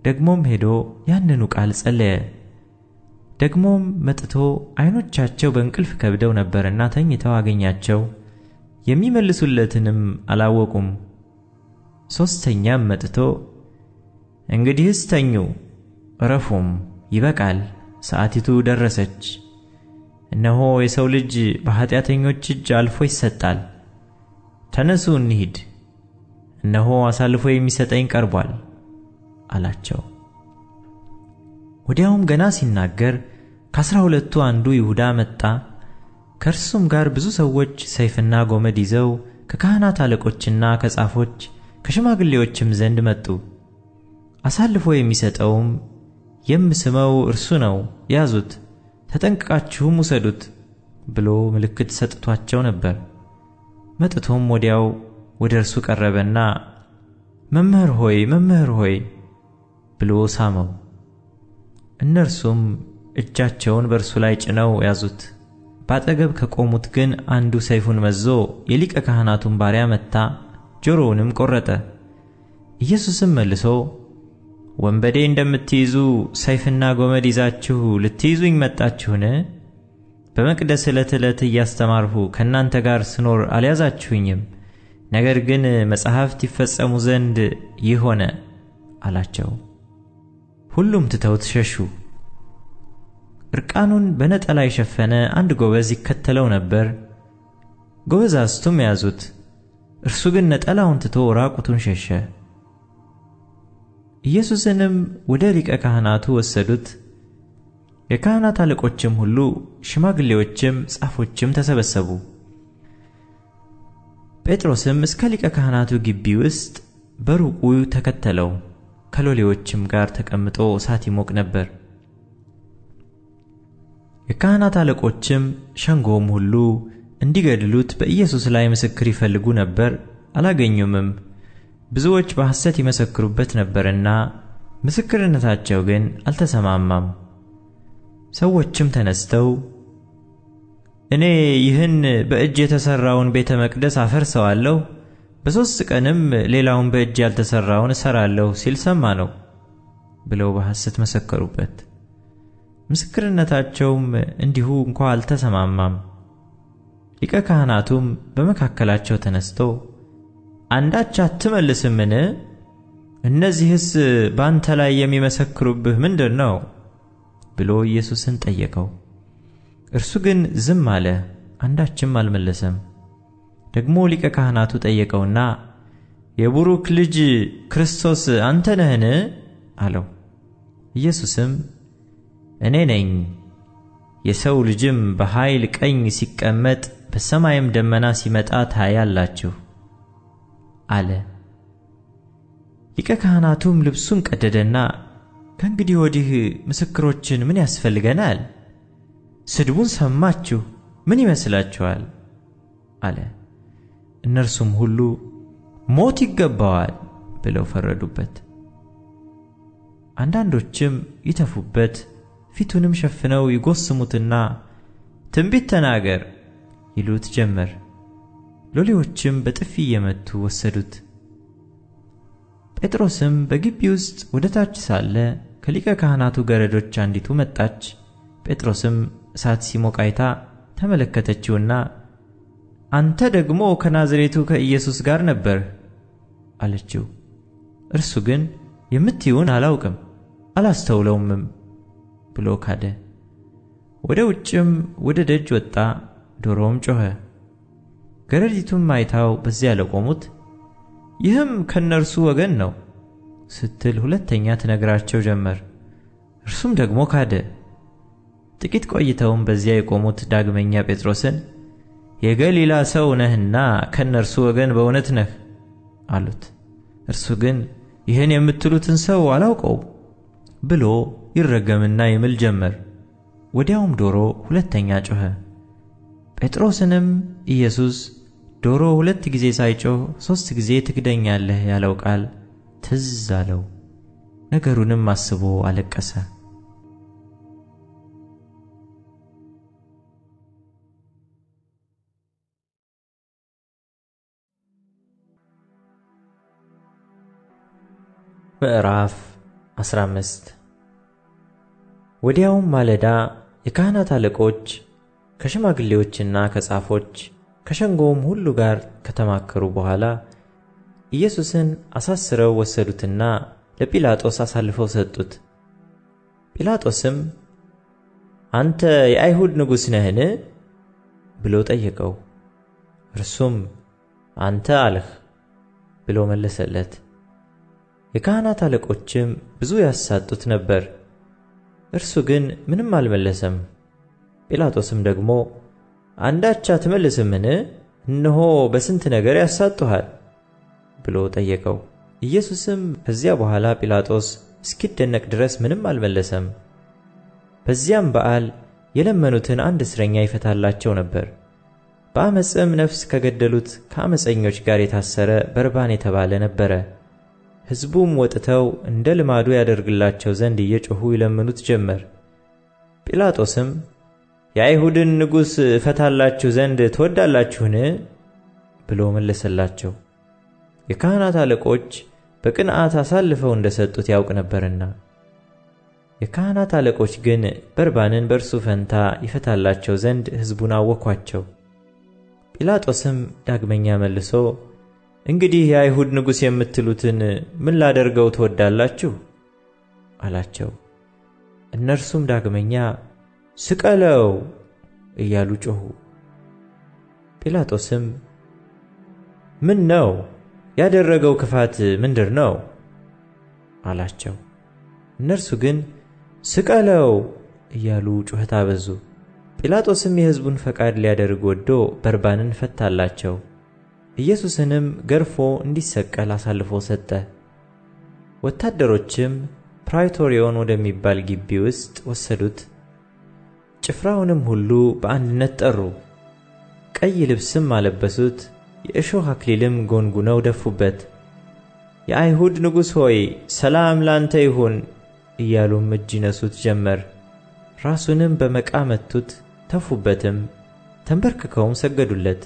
ደግሞም ሄዶ ያንኑ ቃል ጸለየ። ደግሞም መጥቶ ዓይኖቻቸው በእንቅልፍ ከብደው ነበርና ተኝተው አገኛቸው። የሚመልሱለትንም አላወቁም። ሦስተኛም መጥቶ እንግዲህስ ተኙ ዕረፉም፣ ይበቃል፣ ሰዓቲቱ ደረሰች። እነሆ የሰው ልጅ በኃጢአተኞች እጅ አልፎ ይሰጣል። ተነሱ እንሂድ፣ እነሆ አሳልፎ የሚሰጠኝ ቀርቧል አላቸው። ወዲያውም ገና ሲናገር ከ12ቱ አንዱ ይሁዳ መጣ። ከእርሱም ጋር ብዙ ሰዎች ሰይፍና ጎመድ ይዘው ከካህናት አለቆችና ከጻፎች ከሽማግሌዎችም ዘንድ መጡ። አሳልፎ የሚሰጠውም የምስመው እርሱ ነው፣ ያዙት፣ ተጠንቅቃችሁም ውሰዱት ብሎ ምልክት ሰጥቷቸው ነበር። መጥቶም ወዲያው ወደ እርሱ ቀረበና መምህር ሆይ መምህር ሆይ ብሎ ሳመው። እነርሱም እጃቸውን በእርሱ ላይ ጭነው ያዙት። በአጠገብ ከቆሙት ግን አንዱ ሰይፉን መዞ የሊቀ ካህናቱን ባሪያ መታ፣ ጆሮውንም ቆረጠ። ኢየሱስም መልሶ ወንበዴ እንደምትይዙ ሰይፍና ጎመድ ይዛችሁ ልትይዙኝ መጣችሁን? በመቅደስ ዕለት ዕለት እያስተማርሁ ከእናንተ ጋር ስኖር አልያዛችሁኝም። ነገር ግን መጻሕፍት ይፈጸሙ ዘንድ ይህ ሆነ አላቸው። ሁሉም ትተውት ሸሹ። እርቃኑን በነጠላ የሸፈነ አንድ ጎበዝ ይከተለው ነበር። ጎበዛዝቱም ያዙት። እርሱ ግን ነጠላውን ትቶ ራቁቱን ሸሸ። ኢየሱስንም ወደ ሊቀ ካህናቱ ወሰዱት። የካህናት አለቆችም ሁሉ ሽማግሌዎችም ጻፎችም ተሰበሰቡ። ጴጥሮስም እስከ ሊቀ ካህናቱ ግቢ ውስጥ በሩቁ ተከተለው። ከሎሌዎችም ጋር ተቀምጦ እሳት ይሞቅ ነበር። የካህናት አለቆችም ሸንጎም ሁሉ እንዲገድሉት በኢየሱስ ላይ ምስክር ይፈልጉ ነበር፣ አላገኙምም። ብዙዎች በሐሰት ይመሰክሩበት ነበርና ምስክርነታቸው ግን አልተሰማማም። ሰዎችም ተነስተው እኔ ይህን በእጅ የተሰራውን ቤተ መቅደስ አፈርሰዋለሁ፣ በ3 ቀንም ሌላውን በእጅ ያልተሰራውን እሰራለሁ ሲል ሰማ ነው ብለው በሐሰት መሰከሩበት። ምስክርነታቸውም እንዲሁ እንኳ አልተሰማማም። ሊቀ ካህናቱም በመካከላቸው ተነስቶ አንዳች አትመልስምን? እነዚህስ በአንተ ላይ የሚመሰክሩብህ ምንድን ነው ብሎ ኢየሱስን ጠየቀው። እርሱ ግን ዝም አለ፣ አንዳችም አልመለሰም። ደግሞ ሊቀ ካህናቱ ጠየቀውና የቡሩክ ልጅ ክርስቶስ አንተ ነህን አለው። ኢየሱስም እኔ ነኝ፣ የሰው ልጅም በኃይል ቀኝ ሲቀመጥ በሰማይም ደመና ሲመጣ ታያላችሁ አለ። ሊቀ ካህናቱም ልብሱን ቀደደና ከእንግዲህ ወዲህ ምስክሮችን ምን ያስፈልገናል? ስድቡን ሰማችሁ፣ ምን ይመስላችኋል አለ። እነርሱም ሁሉ ሞት ይገባዋል ብለው ፈረዱበት። አንዳንዶችም ይተፉበት፣ ፊቱንም ሸፍነው ይጎስሙትና ትንቢት ተናገር ይሉት ጀመር። ሎሌዎችም በጥፊ እየመቱ ወሰዱት። ጴጥሮስም በግቢ ውስጥ ወደ ታች ሳለ ከሊቀ ካህናቱ ገረዶች አንዲቱ መጣች። ጴጥሮስም እሳት ሲሞቅ አይታ ተመለከተችውና አንተ ደግሞ ከናዝሬቱ ከኢየሱስ ጋር ነበር አለችው። እርሱ ግን የምትይውን አላውቅም አላስተውለውምም ብሎ ካደ። ወደ ውጭም ወደ ደጅ ወጣ፣ ዶሮም ጮኸ። ገረዲቱም አይታው በዚያ ለቆሙት ይህም ከነርሱ ወገን ነው ስትል ሁለተኛ ትነግራቸው ጀመር። እርሱም ደግሞ ካደ። ጥቂት ቆይተውም በዚያ የቆሙት ዳግመኛ ጴጥሮስን የገሊላ ሰው ነህና ከነርሱ ወገን በእውነት ነህ አሉት። እርሱ ግን ይህን የምትሉትን ሰው አላውቀውም ብሎ ይረገምና ይምል ጀመር። ወዲያውም ዶሮ ሁለተኛ ጮኸ። ጴጥሮስንም ኢየሱስ ዶሮ 2 ጊዜ ሳይጮህ 3 ጊዜ ትክደኛለህ ያለው ቃል ትዝ አለው። ነገሩንም አስቦ አለቀሰ። ምዕራፍ 15 ወዲያውም ማለዳ የካህናት አለቆች ከሽማግሌዎችና ከጻፎች ከሸንጎውም ሁሉ ጋር ከተማከሩ በኋላ ኢየሱስን አሳስረው ወሰዱትና ለጲላጦስ አሳልፈው ሰጡት። ጲላጦስም አንተ የአይሁድ ንጉሥ ነህን ብሎ ጠየቀው። እርሱም አንተ አልህ ብሎ መለሰለት። የካህናት አለቆችም ብዙ ያሳጡት ነበር። እርሱ ግን ምንም አልመለሰም። ጲላጦስም ደግሞ አንዳች አትመልስምን? እነሆ በስንት ነገር ያሳጡሃል ብሎ ጠየቀው። ኢየሱስም ከዚያ በኋላ ጲላጦስ እስኪደነቅ ድረስ ምንም አልመለሰም። በዚያም በዓል የለመኑትን አንድ እስረኛ ይፈታላቸው ነበር። በአመፅም ነፍስ ከገደሉት ከአመፀኞች ጋር የታሰረ በርባን የተባለ ነበረ። ሕዝቡም ወጥተው እንደ ልማዱ ያደርግላቸው ዘንድ እየጮኹ ይለምኑት ጀመር። ጲላጦስም የአይሁድን ንጉሥ እፈታላችሁ ዘንድ ትወዳላችሁን? ብሎ መለሰላቸው። የካህናት አለቆች በቅንዓት አሳልፈው እንደሰጡት ያውቅ ነበርና። የካህናት አለቆች ግን በርባንን በእርሱ ፈንታ ይፈታላቸው ዘንድ ሕዝቡን አወኳቸው። ጲላጦስም ዳግመኛ መልሶ እንግዲህ የአይሁድ ንጉሥ የምትሉትን ምን ላደርገው ትወዳላችሁ? አላቸው። እነርሱም ዳግመኛ ስቀለው እያሉ ጮኹ። ጲላጦስም ምን ነው? ያደረገው ክፋት ምንድር ነው? አላቸው። እነርሱ ግን ስቀለው እያሉ ጩኸት አበዙ። ጲላጦስም የሕዝቡን ፈቃድ ሊያደርግ ወዶ በርባንን ፈታላቸው። ኢየሱስንም ገርፎ እንዲሰቀል አሳልፎ ሰጠ። ወታደሮችም ፕራይቶሪዮን ወደሚባል ግቢ ውስጥ ወሰዱት። ጭፍራውንም ሁሉ በአንድነት ጠሩ። ቀይ ልብስም አለበሱት፣ የእሾህ አክሊልም ጎንጉነው ደፉበት። የአይሁድ ንጉሥ ሆይ ሰላም ላንተ ይሁን እያሉም እጅ ይነሱት ጀመር። ራሱንም በመቃ መቱት፣ ተፉበትም፣ ተንበርክከውም ሰገዱለት።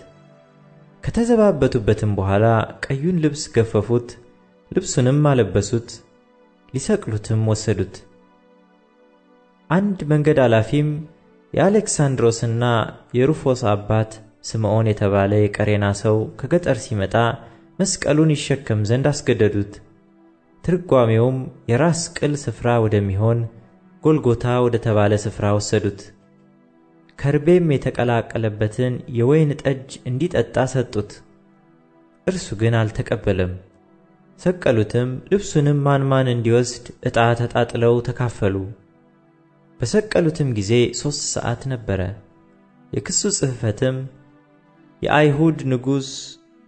ከተዘባበቱበትም በኋላ ቀዩን ልብስ ገፈፉት፣ ልብሱንም አለበሱት፣ ሊሰቅሉትም ወሰዱት። አንድ መንገድ አላፊም የአሌክሳንድሮስና የሩፎስ አባት ስምዖን የተባለ የቀሬና ሰው ከገጠር ሲመጣ መስቀሉን ይሸከም ዘንድ አስገደዱት። ትርጓሜውም የራስ ቅል ስፍራ ወደሚሆን ጎልጎታ ወደ ተባለ ስፍራ ወሰዱት። ከርቤም የተቀላቀለበትን የወይን ጠጅ እንዲጠጣ ሰጡት። እርሱ ግን አልተቀበለም። ሰቀሉትም። ልብሱንም ማን እንዲወስድ ዕጣ ተጣጥለው ተካፈሉ። በሰቀሉትም ጊዜ 3 ሰዓት ነበረ። የክሱ ጽሕፈትም የአይሁድ ንጉሥ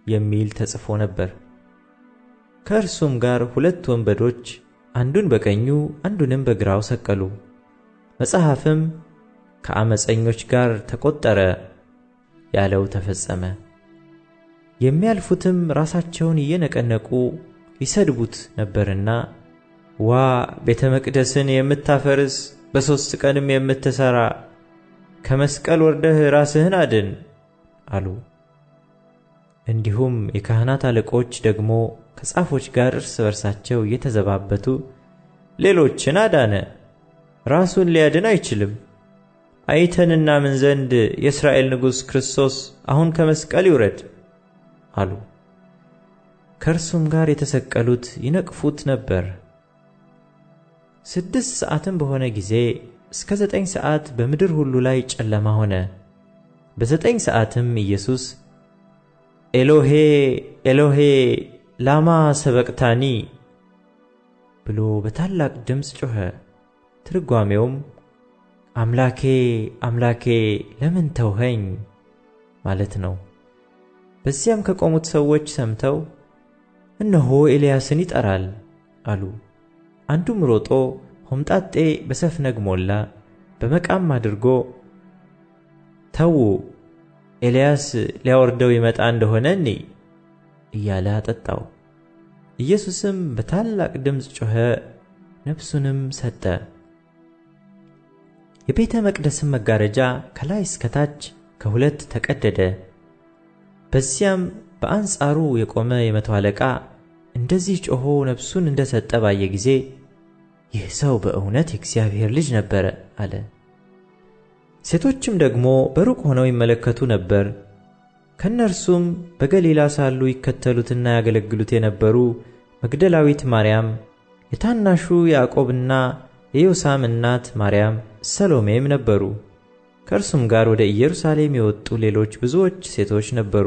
የሚል ተጽፎ ነበር። ከእርሱም ጋር 2 ወንበዶች አንዱን በቀኙ አንዱንም በግራው ሰቀሉ። መጽሐፍም ከአመፀኞች ጋር ተቆጠረ ያለው ተፈጸመ። የሚያልፉትም ራሳቸውን እየነቀነቁ ይሰድቡት ነበርና ዋ ቤተ መቅደስን የምታፈርስ በ3 ቀንም የምትሠራ ከመስቀል ወርደህ ራስህን አድን አሉ። እንዲሁም የካህናት አለቆች ደግሞ ከጻፎች ጋር እርስ በርሳቸው እየተዘባበቱ ሌሎችን አዳነ፣ ራሱን ሊያድን አይችልም፣ አይተን እናምን ዘንድ የእስራኤል ንጉሥ ክርስቶስ አሁን ከመስቀል ይውረድ አሉ። ከእርሱም ጋር የተሰቀሉት ይነቅፉት ነበር። 6 ሰዓትም በሆነ ጊዜ እስከ 9 ሰዓት በምድር ሁሉ ላይ ጨለማ ሆነ። በ9 ሰዓትም ኢየሱስ ኤሎሄ ኤሎሄ ላማ ሰበቅታኒ ብሎ በታላቅ ድምፅ ጮኸ። ትርጓሜውም አምላኬ አምላኬ ለምን ተውኸኝ ማለት ነው። በዚያም ከቆሙት ሰዎች ሰምተው እነሆ ኤልያስን ይጠራል አሉ። አንዱም ሮጦ ሆምጣጤ በሰፍነግ ሞላ፣ በመቃም አድርጎ ተዉ ኤልያስ ሊያወርደው ይመጣ እንደሆነ እንይ እያለ አጠጣው። ኢየሱስም በታላቅ ድምፅ ጮኸ፣ ነፍሱንም ሰጠ። የቤተ መቅደስም መጋረጃ ከላይ እስከ ታች ከ2 ተቀደደ። በዚያም በአንጻሩ የቆመ የመቶ አለቃ እንደዚህ ጮኾ ነፍሱን እንደሰጠ ባየ ጊዜ ይህ ሰው በእውነት የእግዚአብሔር ልጅ ነበረ አለ። ሴቶችም ደግሞ በሩቅ ሆነው ይመለከቱ ነበር። ከነርሱም በገሊላ ሳሉ ይከተሉትና ያገለግሉት የነበሩ መግደላዊት ማርያም፣ የታናሹ ያዕቆብና የዮሳም እናት ማርያም፣ ሰሎሜም ነበሩ። ከእርሱም ጋር ወደ ኢየሩሳሌም የወጡ ሌሎች ብዙዎች ሴቶች ነበሩ።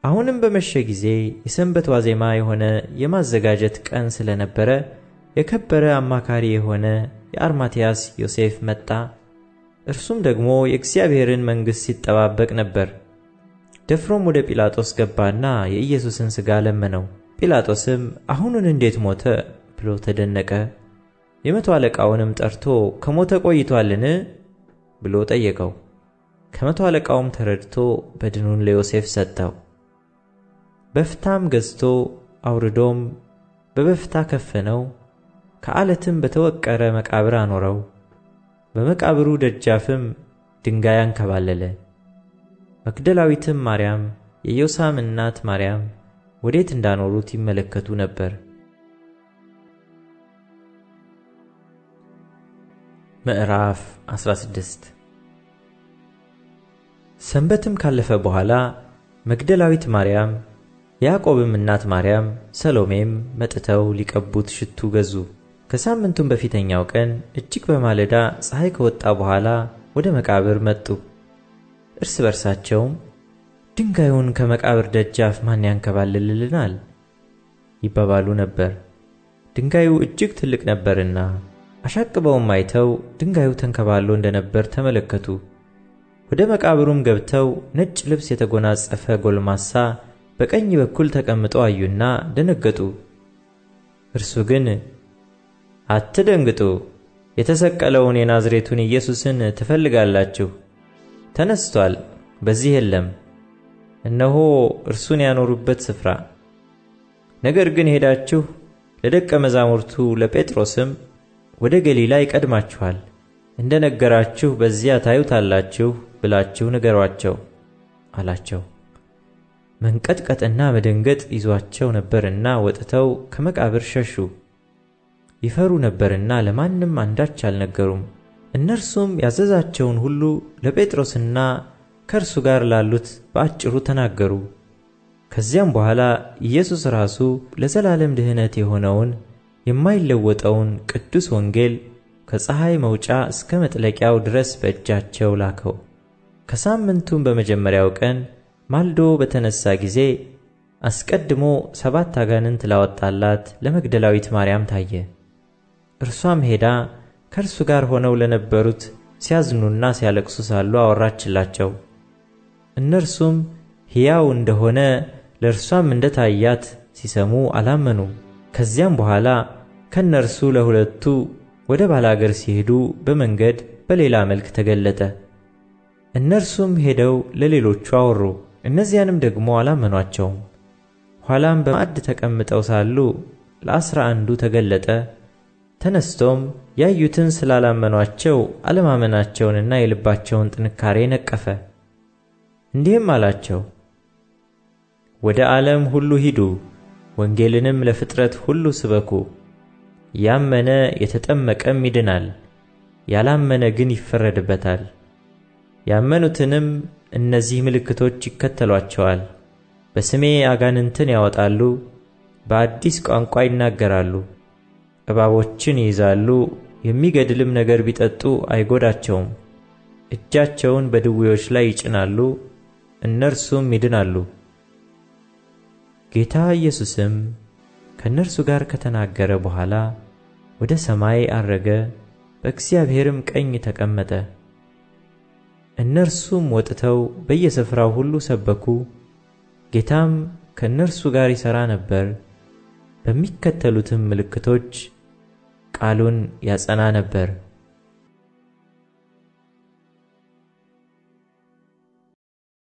አሁንም በመሸ ጊዜ የሰንበት ዋዜማ የሆነ የማዘጋጀት ቀን ስለነበረ የከበረ አማካሪ የሆነ የአርማትያስ ዮሴፍ መጣ። እርሱም ደግሞ የእግዚአብሔርን መንግሥት ሲጠባበቅ ነበር። ደፍሮም ወደ ጲላጦስ ገባና የኢየሱስን ሥጋ ለመነው። ጲላጦስም አሁኑን እንዴት ሞተ ብሎ ተደነቀ። የመቶ አለቃውንም ጠርቶ ከሞተ ቆይቶአልን ብሎ ጠየቀው። ከመቶ አለቃውም ተረድቶ በድኑን ለዮሴፍ ሰጠው። በፍታም ገዝቶ አውርዶም በበፍታ ከፈነው፣ ከዓለትም በተወቀረ መቃብር አኖረው። በመቃብሩ ደጃፍም ድንጋይ አንከባለለ። መግደላዊትም ማርያም፣ የዮሳም እናት ማርያም ወዴት እንዳኖሩት ይመለከቱ ነበር። ምዕራፍ 16 ሰንበትም ካለፈ በኋላ መግደላዊት ማርያም፣ ያዕቆብም እናት ማርያም፣ ሰሎሜም መጥተው ሊቀቡት ሽቱ ገዙ። ከሳምንቱም በፊተኛው ቀን እጅግ በማለዳ ፀሐይ ከወጣ በኋላ ወደ መቃብር መጡ። እርስ በርሳቸውም ድንጋዩን ከመቃብር ደጃፍ ማን ያንከባልልልናል ይባባሉ ነበር። ድንጋዩ እጅግ ትልቅ ነበርና። አሻቅበውም አይተው ድንጋዩ ተንከባሎ እንደነበር ተመለከቱ። ወደ መቃብሩም ገብተው ነጭ ልብስ የተጎናጸፈ ጎልማሳ በቀኝ በኩል ተቀምጦ አዩና ደነገጡ። እርሱ ግን አትደንግጡ፣ የተሰቀለውን የናዝሬቱን ኢየሱስን ትፈልጋላችሁ። ተነስቷል፣ በዚህ የለም። እነሆ እርሱን ያኖሩበት ስፍራ። ነገር ግን ሄዳችሁ ለደቀ መዛሙርቱ ለጴጥሮስም ወደ ገሊላ ይቀድማችኋል፣ እንደ ነገራችሁ በዚያ ታዩታላችሁ ብላችሁ ንገሯቸው አላቸው። መንቀጥቀጥና መደንገጥ ይዟቸው ነበርና ወጥተው ከመቃብር ሸሹ። ይፈሩ ነበርና ለማንም አንዳች አልነገሩም። እነርሱም ያዘዛቸውን ሁሉ ለጴጥሮስና ከእርሱ ጋር ላሉት በአጭሩ ተናገሩ። ከዚያም በኋላ ኢየሱስ ራሱ ለዘላለም ድኅነት የሆነውን የማይለወጠውን ቅዱስ ወንጌል ከፀሐይ መውጫ እስከ መጥለቂያው ድረስ በእጃቸው ላከው። ከሳምንቱም በመጀመሪያው ቀን ማልዶ በተነሳ ጊዜ አስቀድሞ 7 አጋንንት ላወጣላት ለመግደላዊት ማርያም ታየ። እርሷም ሄዳ ከእርሱ ጋር ሆነው ለነበሩት ሲያዝኑና ሲያለቅሱ ሳሉ አወራችላቸው። እነርሱም ሕያው እንደሆነ ለእርሷም እንደታያት ሲሰሙ አላመኑም። ከዚያም በኋላ ከእነርሱ ለሁለቱ ወደ ባላገር ሲሄዱ በመንገድ በሌላ መልክ ተገለጠ። እነርሱም ሄደው ለሌሎቹ አወሩ፣ እነዚያንም ደግሞ አላመኗቸውም። ኋላም በማዕድ ተቀምጠው ሳሉ ለ11 ተገለጠ። ተነስቶም ያዩትን ስላላመኗቸው አለማመናቸውንና የልባቸውን ጥንካሬ ነቀፈ። እንዲህም አላቸው፣ ወደ ዓለም ሁሉ ሂዱ፣ ወንጌልንም ለፍጥረት ሁሉ ስበኩ። ያመነ የተጠመቀም ይድናል፣ ያላመነ ግን ይፈረድበታል። ያመኑትንም እነዚህ ምልክቶች ይከተሏቸዋል። በስሜ አጋንንትን ያወጣሉ፣ በአዲስ ቋንቋ ይናገራሉ፣ እባቦችን ይይዛሉ፣ የሚገድልም ነገር ቢጠጡ አይጎዳቸውም። እጃቸውን በድውዮች ላይ ይጭናሉ፣ እነርሱም ይድናሉ። ጌታ ኢየሱስም ከእነርሱ ጋር ከተናገረ በኋላ ወደ ሰማይ አረገ፣ በእግዚአብሔርም ቀኝ ተቀመጠ። እነርሱም ወጥተው በየስፍራው ሁሉ ሰበኩ። ጌታም ከእነርሱ ጋር ይሠራ ነበር፣ በሚከተሉትም ምልክቶች ቃሉን ያጸና ነበር።